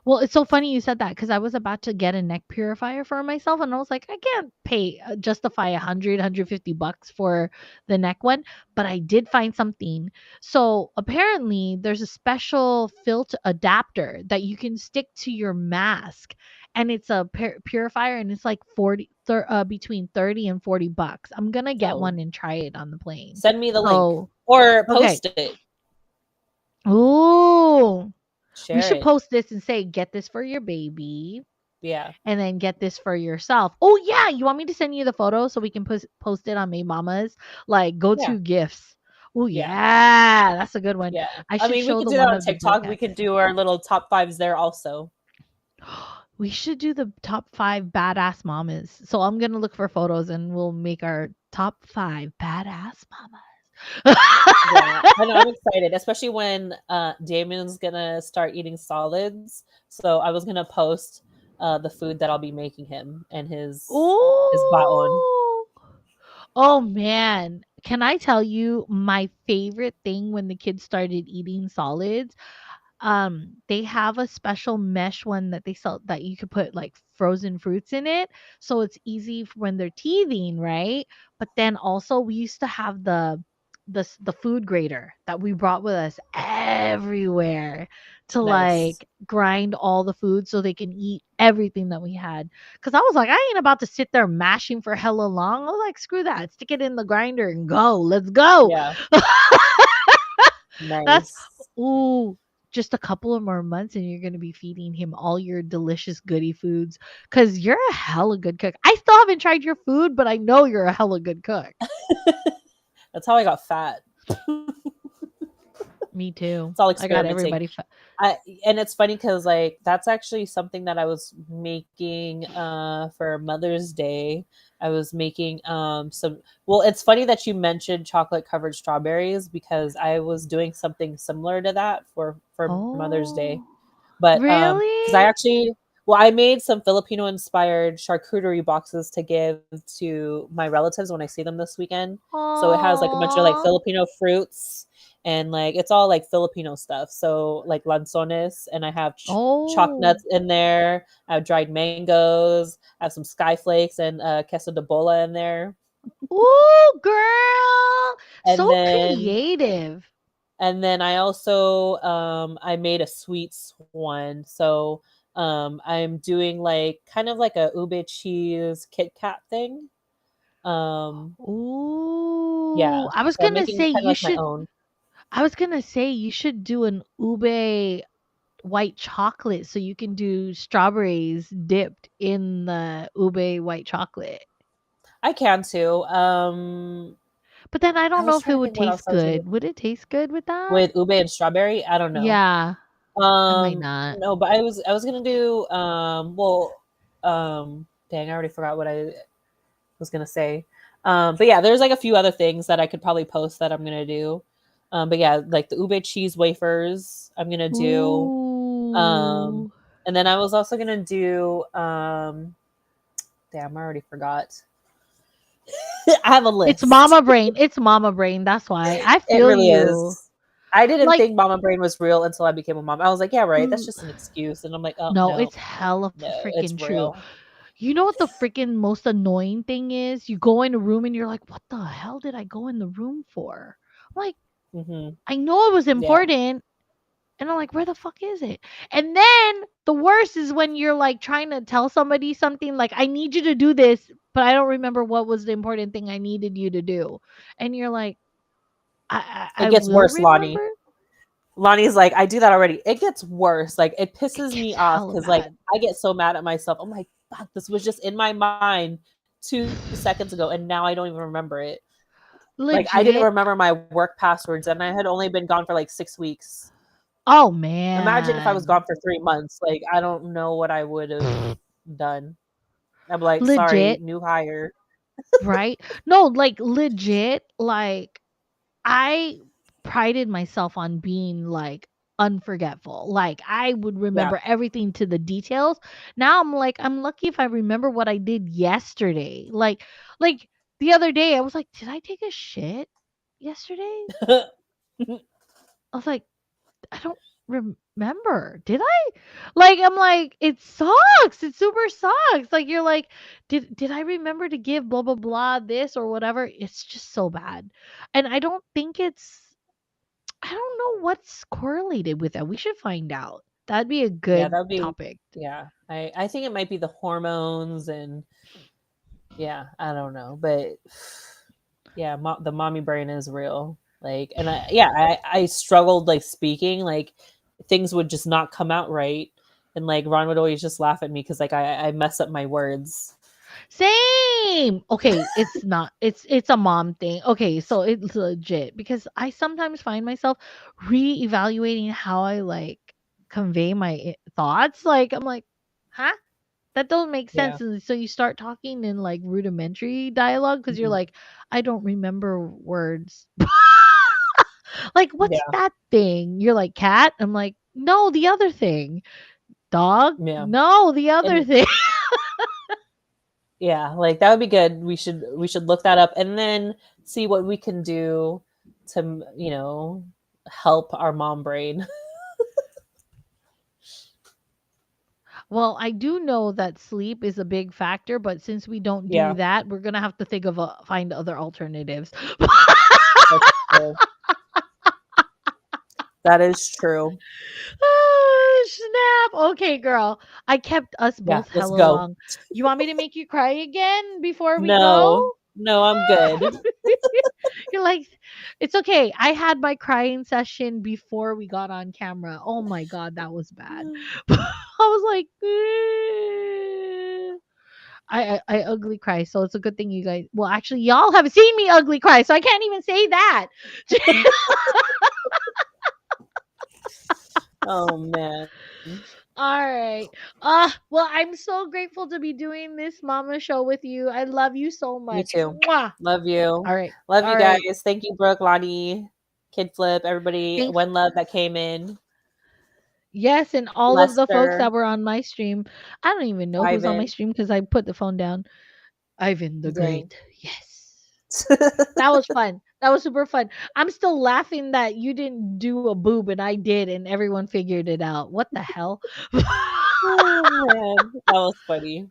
[SPEAKER 2] Well, it's so funny you said that because I was about to get a neck purifier for myself, and I was like, I can't pay justify 150 bucks for the neck one, but I did find something. So apparently, there's a special filter adapter that you can stick to your mask, and it's a purifier, and it's like between 30 and 40 bucks. I'm gonna get
[SPEAKER 1] Oh,
[SPEAKER 2] one and try it on the plane.
[SPEAKER 1] send me the link
[SPEAKER 2] So
[SPEAKER 1] or
[SPEAKER 2] okay.
[SPEAKER 1] post it,
[SPEAKER 2] Ooh, we
[SPEAKER 1] share
[SPEAKER 2] should
[SPEAKER 1] it.
[SPEAKER 2] post this and say, get this for your baby
[SPEAKER 1] Yeah,
[SPEAKER 2] and then get this for yourself. Oh yeah, you want me to send you the photo so we can post it on MadeMamas? Like
[SPEAKER 1] yeah,
[SPEAKER 2] go-to gifts. Oh
[SPEAKER 1] yeah,
[SPEAKER 2] yeah, that's a good one.
[SPEAKER 1] yeah.
[SPEAKER 2] I
[SPEAKER 1] I
[SPEAKER 2] should
[SPEAKER 1] mean, we
[SPEAKER 2] show
[SPEAKER 1] could
[SPEAKER 2] the
[SPEAKER 1] do that
[SPEAKER 2] one
[SPEAKER 1] on
[SPEAKER 2] of the
[SPEAKER 1] TikTok. We
[SPEAKER 2] bookends.
[SPEAKER 1] could do our little top fives there also.
[SPEAKER 2] We should do the top 5 badass mamas. So I'm gonna look for photos and we'll make our top 5 badass mamas.
[SPEAKER 1] Yeah, I know, I'm excited, especially when, Damien's gonna start eating solids, so I was gonna post, the food that I'll be making him and his baon.
[SPEAKER 2] Ooh. Oh man, can I tell you my favorite thing when the kids started eating solids? They have a special mesh one that they sell that you could put like frozen fruits in it, so it's easy for when they're teething, right? But then also we used to have the food grater that we brought with us everywhere to
[SPEAKER 1] Nice.
[SPEAKER 2] like grind all the food so they can eat everything that we had. Cause I was like, I ain't about to sit there mashing for hella long. I was like, screw that, stick it in the grinder and go. Let's go.
[SPEAKER 1] Yeah,
[SPEAKER 2] That's
[SPEAKER 1] nice.
[SPEAKER 2] ooh, just a couple of more months and you're gonna be feeding him all your delicious goody foods because you're a hella good cook. I still haven't tried your food, but I know you're a hella good cook.
[SPEAKER 1] That's how I got fat.
[SPEAKER 2] Me too.
[SPEAKER 1] It's all
[SPEAKER 2] I got
[SPEAKER 1] experimenting.
[SPEAKER 2] everybody
[SPEAKER 1] I and it's funny because like, that's actually something that I was making, for Mother's Day. I was making, some well, it's funny that you mentioned chocolate-covered strawberries because I was doing something similar to that for Mother's Day.
[SPEAKER 2] Oh,
[SPEAKER 1] But, because I
[SPEAKER 2] really?
[SPEAKER 1] actually well, I made some Filipino-inspired charcuterie boxes to give to my relatives when I see them this weekend. So it has, like, a bunch of, like,
[SPEAKER 2] Oh,
[SPEAKER 1] Filipino fruits and, like, it's all, like, Filipino stuff. So, like, lanzones, and I have chalk
[SPEAKER 2] oh,
[SPEAKER 1] nuts in there. I have dried mangoes. I have some sky flakes and, queso de bola in there.
[SPEAKER 2] ooh, girl,
[SPEAKER 1] And
[SPEAKER 2] so
[SPEAKER 1] then
[SPEAKER 2] creative.
[SPEAKER 1] I also I made a sweets one. So I'm doing like kind of like a ube cheese Kit Kat thing. Um yeah.
[SPEAKER 2] Ooh,
[SPEAKER 1] So I'm making kind of like my own.
[SPEAKER 2] I was gonna say you should do an ube. white chocolate so you can do strawberries dipped in the ube white chocolate.
[SPEAKER 1] I can too.
[SPEAKER 2] But then I
[SPEAKER 1] I
[SPEAKER 2] don't know
[SPEAKER 1] was
[SPEAKER 2] if it
[SPEAKER 1] trying to
[SPEAKER 2] would
[SPEAKER 1] think what else
[SPEAKER 2] taste
[SPEAKER 1] I was gonna
[SPEAKER 2] good. Would it taste good with that?
[SPEAKER 1] with ube and strawberry. I don't know.
[SPEAKER 2] Yeah, I might not.
[SPEAKER 1] No, but I was gonna do dang, I already forgot what I was gonna say. But yeah, there's like a few other things that I could probably post that I'm gonna do. But yeah, like the ube cheese wafers I'm gonna do. Um,
[SPEAKER 2] Ooh.
[SPEAKER 1] and then I was also gonna do damn, I already forgot. I have a
[SPEAKER 2] It's
[SPEAKER 1] list.
[SPEAKER 2] mama brain. It's mama brain. That's why. I
[SPEAKER 1] It
[SPEAKER 2] feel
[SPEAKER 1] really
[SPEAKER 2] you.
[SPEAKER 1] is. I didn't
[SPEAKER 2] Like,
[SPEAKER 1] think mama brain was real until I became a mom. I was like, yeah, right, that's
[SPEAKER 2] l-
[SPEAKER 1] just an excuse. And I'm like, oh
[SPEAKER 2] no,
[SPEAKER 1] no,
[SPEAKER 2] it's hella
[SPEAKER 1] no, it's
[SPEAKER 2] freaking true.
[SPEAKER 1] real.
[SPEAKER 2] You know what the freaking most annoying thing is? You go in a room and you're like, what the hell did I go in the room for? Like,
[SPEAKER 1] Hmm.
[SPEAKER 2] I know it was
[SPEAKER 1] Yeah.
[SPEAKER 2] important. And I'm like, where the fuck is it? And then the worst is when you're like trying to tell somebody something like, I need you to do this, but I don't remember what was the important thing I needed you to do. And you're like, I
[SPEAKER 1] It gets
[SPEAKER 2] will
[SPEAKER 1] worse, Lonnie.
[SPEAKER 2] remember.
[SPEAKER 1] Lonnie's like, I do that already. It gets worse. Like, it
[SPEAKER 2] It
[SPEAKER 1] pisses
[SPEAKER 2] gets
[SPEAKER 1] me off
[SPEAKER 2] hella
[SPEAKER 1] because, like,
[SPEAKER 2] bad.
[SPEAKER 1] I get so mad at myself. I'm like, fuck, this was just in my mind 2 seconds ago, and now I don't even remember it. Like, I didn't
[SPEAKER 2] Legit.
[SPEAKER 1] remember my work passwords, and I had only been gone for like 6 weeks.
[SPEAKER 2] Oh
[SPEAKER 1] Imagine if I was
[SPEAKER 2] man.
[SPEAKER 1] gone for 3 months. Like, I don't know what I would have done. I'm like, sorry,
[SPEAKER 2] Legit,
[SPEAKER 1] new hire.
[SPEAKER 2] right? No, like legit, like I prided myself on being like unforgetful. Like I would
[SPEAKER 1] Yeah.
[SPEAKER 2] remember everything to the details. Now I'm like, I'm lucky if I remember what I did yesterday. Like the other day I was like, did I take a shit yesterday? I was like, I don't remember. Did I? Like I'm like, it sucks. It super sucks. Like you're like, did I remember to give blah blah blah this or whatever? It's just so bad. And I don't think it's I don't know what's correlated with that. We should find out. That'd be a
[SPEAKER 1] Yeah,
[SPEAKER 2] good
[SPEAKER 1] that would be,
[SPEAKER 2] topic.
[SPEAKER 1] yeah. I think it might be the hormones and, yeah, I don't know. But yeah, the mommy brain is real. Like, and I struggled like speaking, like things would just not come out right, and like Ron would always just laugh at me because like I mess up my words.
[SPEAKER 2] Same. Okay, it's not. It's a mom thing. Okay, so it's legit because I sometimes find myself reevaluating how I like convey my thoughts. Like I'm like, huh? That don't make
[SPEAKER 1] Yeah.
[SPEAKER 2] sense. And so you start talking in like rudimentary dialogue because you're
[SPEAKER 1] Mhm.
[SPEAKER 2] like, I don't remember words. Like, what's
[SPEAKER 1] Yeah.
[SPEAKER 2] that thing? You're like, cat? I'm like, no, the other thing. Dog?
[SPEAKER 1] Yeah.
[SPEAKER 2] No, the other
[SPEAKER 1] And
[SPEAKER 2] thing.
[SPEAKER 1] yeah, like that would be good. We should look that up and then see what we can do to, help our mom brain.
[SPEAKER 2] Well, I do know that sleep is a big factor, but since we don't do
[SPEAKER 1] Yeah,
[SPEAKER 2] that, we're gonna have to think of find other alternatives.
[SPEAKER 1] that's true. That is true.
[SPEAKER 2] Ah, snap. Okay, girl. I kept us
[SPEAKER 1] Yeah,
[SPEAKER 2] both
[SPEAKER 1] let's
[SPEAKER 2] hella
[SPEAKER 1] go.
[SPEAKER 2] long. You want me to make you cry again before we
[SPEAKER 1] No.
[SPEAKER 2] go?
[SPEAKER 1] No, I'm good.
[SPEAKER 2] You're like, it's okay. I had my crying session before we got on camera. Oh my god, that was bad. I was like, I ugly cry, so it's a good thing you guys. Well, actually, y'all have seen me ugly cry, so I can't even say that.
[SPEAKER 1] Oh man.
[SPEAKER 2] All right. Well, I'm so grateful to be doing this mama show with you. I love you so
[SPEAKER 1] Me
[SPEAKER 2] much.
[SPEAKER 1] too.
[SPEAKER 2] Mwah.
[SPEAKER 1] Love you.
[SPEAKER 2] All right.
[SPEAKER 1] Love
[SPEAKER 2] All
[SPEAKER 1] you
[SPEAKER 2] right.
[SPEAKER 1] guys. Thank you, Brooke, Lonnie, Kid Flip, everybody.
[SPEAKER 2] Thanks.
[SPEAKER 1] One Love that came in.
[SPEAKER 2] Yes, and all of the folks
[SPEAKER 1] Lester,
[SPEAKER 2] that were on my stream. I don't even know who's on my
[SPEAKER 1] Ivan.
[SPEAKER 2] stream because I put the phone down. Ivan the
[SPEAKER 1] Dang.
[SPEAKER 2] Great. Yes. That was fun. That was super fun. I'm still laughing that you didn't do a boob and I did and everyone figured it out. What the hell?
[SPEAKER 1] Oh man. That was funny.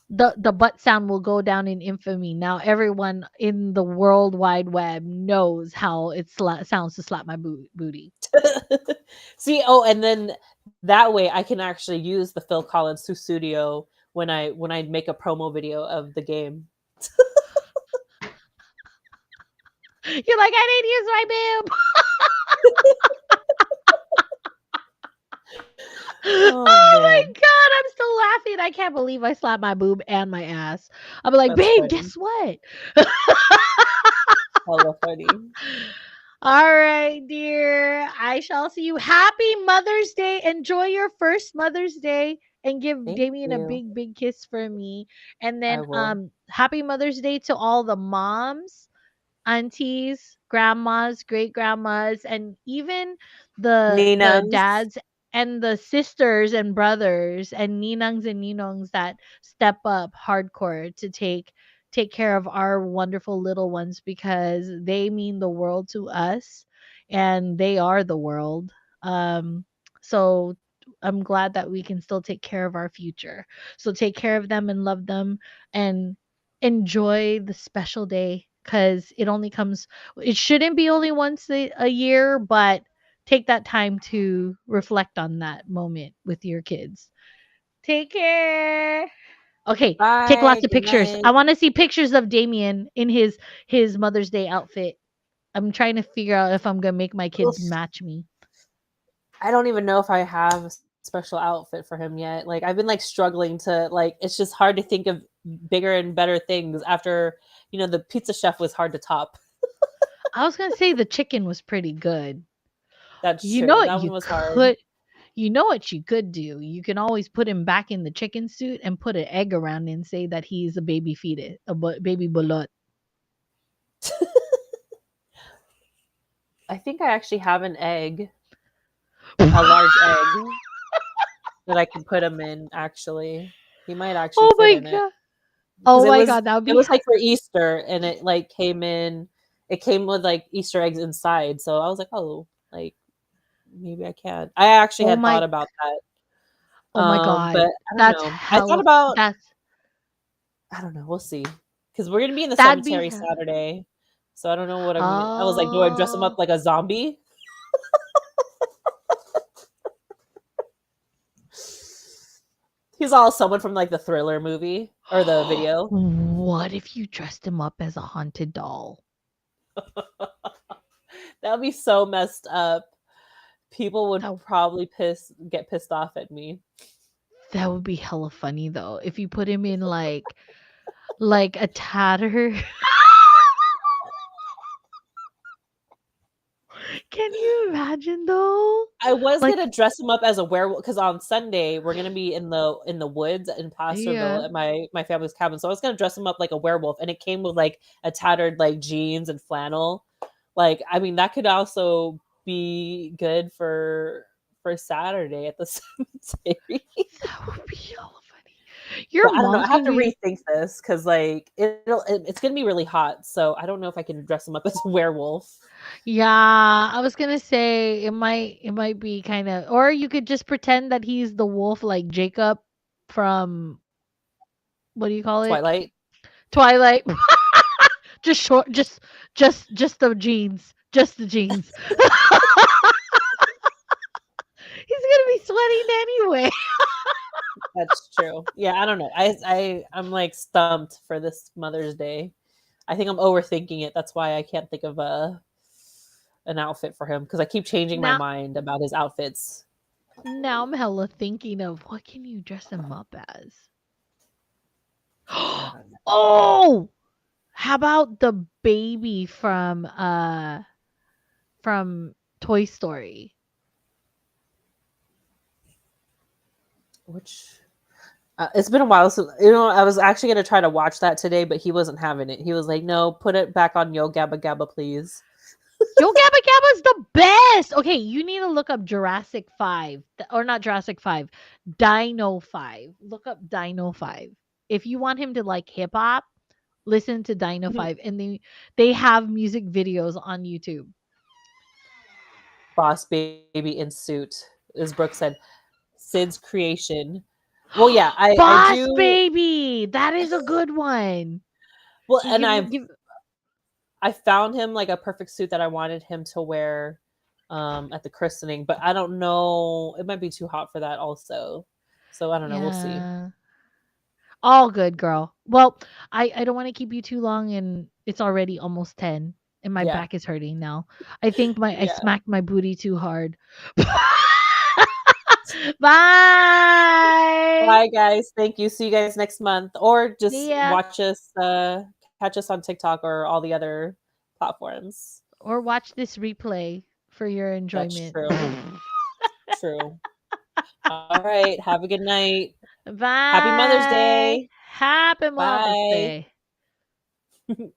[SPEAKER 2] The butt sound will go down in infamy. Now everyone in the world wide web knows how it sounds to slap my booty.
[SPEAKER 1] See, oh, and then that way I can actually use the Phil Collins Studio when I make a promo video of the game.
[SPEAKER 2] You're like, I didn't use my boob.
[SPEAKER 1] Oh,
[SPEAKER 2] Oh my
[SPEAKER 1] man.
[SPEAKER 2] god, I'm still laughing. I can't believe I slapped my boob and my ass. I'll be like,
[SPEAKER 1] That's
[SPEAKER 2] "Babe,
[SPEAKER 1] funny.
[SPEAKER 2] guess what?"
[SPEAKER 1] Hella funny.
[SPEAKER 2] All right, dear. I shall see you. Happy Mother's Day. Enjoy your first Mother's Day and give
[SPEAKER 1] Thank
[SPEAKER 2] Damien a
[SPEAKER 1] you.
[SPEAKER 2] big, big kiss for me. And
[SPEAKER 1] I
[SPEAKER 2] then
[SPEAKER 1] will.
[SPEAKER 2] happy Mother's Day to all the moms, aunties, grandmas, great grandmas, and even the
[SPEAKER 1] Ninangs.
[SPEAKER 2] dads and the sisters and brothers and ninangs and ninongs that step up hardcore to take care of our wonderful little ones because they mean the world to us and they are the world. So I'm glad that we can still take care of our future. So take care of them and love them and enjoy the special day because it shouldn't be only once a year, but take that time to reflect on that moment with your kids. Take care. Okay, take lots
[SPEAKER 1] Bye.
[SPEAKER 2] of
[SPEAKER 1] Good
[SPEAKER 2] pictures.
[SPEAKER 1] night.
[SPEAKER 2] I want to see pictures of Damien in his Mother's Day outfit. I'm trying to figure out if I'm gonna make my kids
[SPEAKER 1] Oof.
[SPEAKER 2] match me.
[SPEAKER 1] I don't even know if I have a special outfit for him yet. Like, I've been, like, struggling to, like, it's just hard to think of bigger and better things after, the pizza chef was hard to top.
[SPEAKER 2] I was gonna say the chicken was pretty good.
[SPEAKER 1] That's
[SPEAKER 2] You know
[SPEAKER 1] true.
[SPEAKER 2] what
[SPEAKER 1] That one
[SPEAKER 2] you
[SPEAKER 1] was hard.
[SPEAKER 2] could you know what you could do? You can always put him back in the chicken suit and put an egg around it and say that he's a baby fetus, baby bulot.
[SPEAKER 1] I think I actually have an egg, a large egg that I can put him in, actually. He might actually
[SPEAKER 2] Oh
[SPEAKER 1] fit
[SPEAKER 2] my
[SPEAKER 1] in it.
[SPEAKER 2] god.
[SPEAKER 1] Because
[SPEAKER 2] Oh
[SPEAKER 1] it
[SPEAKER 2] my
[SPEAKER 1] was
[SPEAKER 2] god, that would
[SPEAKER 1] it
[SPEAKER 2] be
[SPEAKER 1] was, like, for Easter, and it came with, like, Easter eggs inside, so I was like, "Oh, like, maybe I can." I actually
[SPEAKER 2] oh
[SPEAKER 1] had thought
[SPEAKER 2] my
[SPEAKER 1] about that,
[SPEAKER 2] oh my
[SPEAKER 1] but
[SPEAKER 2] god.
[SPEAKER 1] I don't
[SPEAKER 2] That's
[SPEAKER 1] know. I thought
[SPEAKER 2] hella
[SPEAKER 1] about
[SPEAKER 2] that's
[SPEAKER 1] I don't know, we'll see. Because 'Cause we're gonna be in the
[SPEAKER 2] that'd be
[SPEAKER 1] cemetery Saturday, so I don't know what I was like, "Do I dress him up
[SPEAKER 2] oh.
[SPEAKER 1] like a zombie?" He's all someone from, like, the Thriller movie or the video.
[SPEAKER 2] What if you dressed him up as a haunted doll?
[SPEAKER 1] That would be so messed up. People would
[SPEAKER 2] That
[SPEAKER 1] probably get pissed off at me.
[SPEAKER 2] that would be hella funny though if you put him in like a tatter. Can you imagine though?
[SPEAKER 1] I was
[SPEAKER 2] Like
[SPEAKER 1] gonna dress him up as a werewolf because on Sunday we're gonna be in the woods in Placerville
[SPEAKER 2] yeah.
[SPEAKER 1] at my family's cabin. So I was gonna dress him up like a werewolf, and it came with like a tattered like jeans and flannel. Like, I mean, that could also be good for Saturday at the cemetery.
[SPEAKER 2] That would be hella funny. Your
[SPEAKER 1] But I don't know. I
[SPEAKER 2] mom's
[SPEAKER 1] have
[SPEAKER 2] gonna
[SPEAKER 1] to
[SPEAKER 2] be
[SPEAKER 1] rethink this because like it's gonna be really hot. So I don't know if I can dress him up as a werewolf.
[SPEAKER 2] yeah, I was gonna say it might be kinda or you could just pretend that he's the wolf like Jacob from what do you call it?
[SPEAKER 1] Twilight.
[SPEAKER 2] Twilight. Just short just the jeans. Just the jeans. He's gonna be sweating anyway.
[SPEAKER 1] That's true. Yeah, I don't know. I'm like stumped for this Mother's Day. I think I'm overthinking it. That's why I can't think of a an outfit for him because I keep changing my
[SPEAKER 2] Now
[SPEAKER 1] mind about his outfits.
[SPEAKER 2] now I'm hella thinking of what can you dress him up as?
[SPEAKER 1] I don't know.
[SPEAKER 2] Oh! How about the baby from Toy Story?
[SPEAKER 1] Which it's been a while. So I was actually gonna try to watch that today, but he wasn't having it. He was like, "No, put it back on Yo Gabba Gabba, please."
[SPEAKER 2] Yo Gabba Gabba's the best. Okay, you need to look up Jurassic 5 or not Jurassic 5, Dino 5. Look up Dino 5. If you want him to like hip hop, listen to Dino 5 and they have music videos on YouTube.
[SPEAKER 1] Boss baby in suit, as Brooke said. Sid's creation. Well, yeah, I
[SPEAKER 2] Boss
[SPEAKER 1] do.
[SPEAKER 2] Baby. That is a good one.
[SPEAKER 1] Well,
[SPEAKER 2] You
[SPEAKER 1] and
[SPEAKER 2] give
[SPEAKER 1] I found him like a perfect suit that I wanted him to wear at the christening, but I don't know. It might be too hot for that also. So I don't know. We'll see.
[SPEAKER 2] yeah. All good, girl. Well, I don't want to keep you too long and it's already almost 10 and my
[SPEAKER 1] Yeah.
[SPEAKER 2] back is hurting now. I think my I
[SPEAKER 1] Yeah.
[SPEAKER 2] smacked my booty too hard. Bye.
[SPEAKER 1] Bye, guys. Thank you. See you guys next month, or
[SPEAKER 2] See
[SPEAKER 1] just
[SPEAKER 2] ya.
[SPEAKER 1] watch us, catch us on TikTok or all the other platforms.
[SPEAKER 2] Or watch this replay for your
[SPEAKER 1] That's
[SPEAKER 2] enjoyment.
[SPEAKER 1] true. True. All right. Have a good night. Happy Mother's
[SPEAKER 2] Bye.
[SPEAKER 1] Day.
[SPEAKER 2] Happy Mother's
[SPEAKER 1] Bye.
[SPEAKER 2] Day.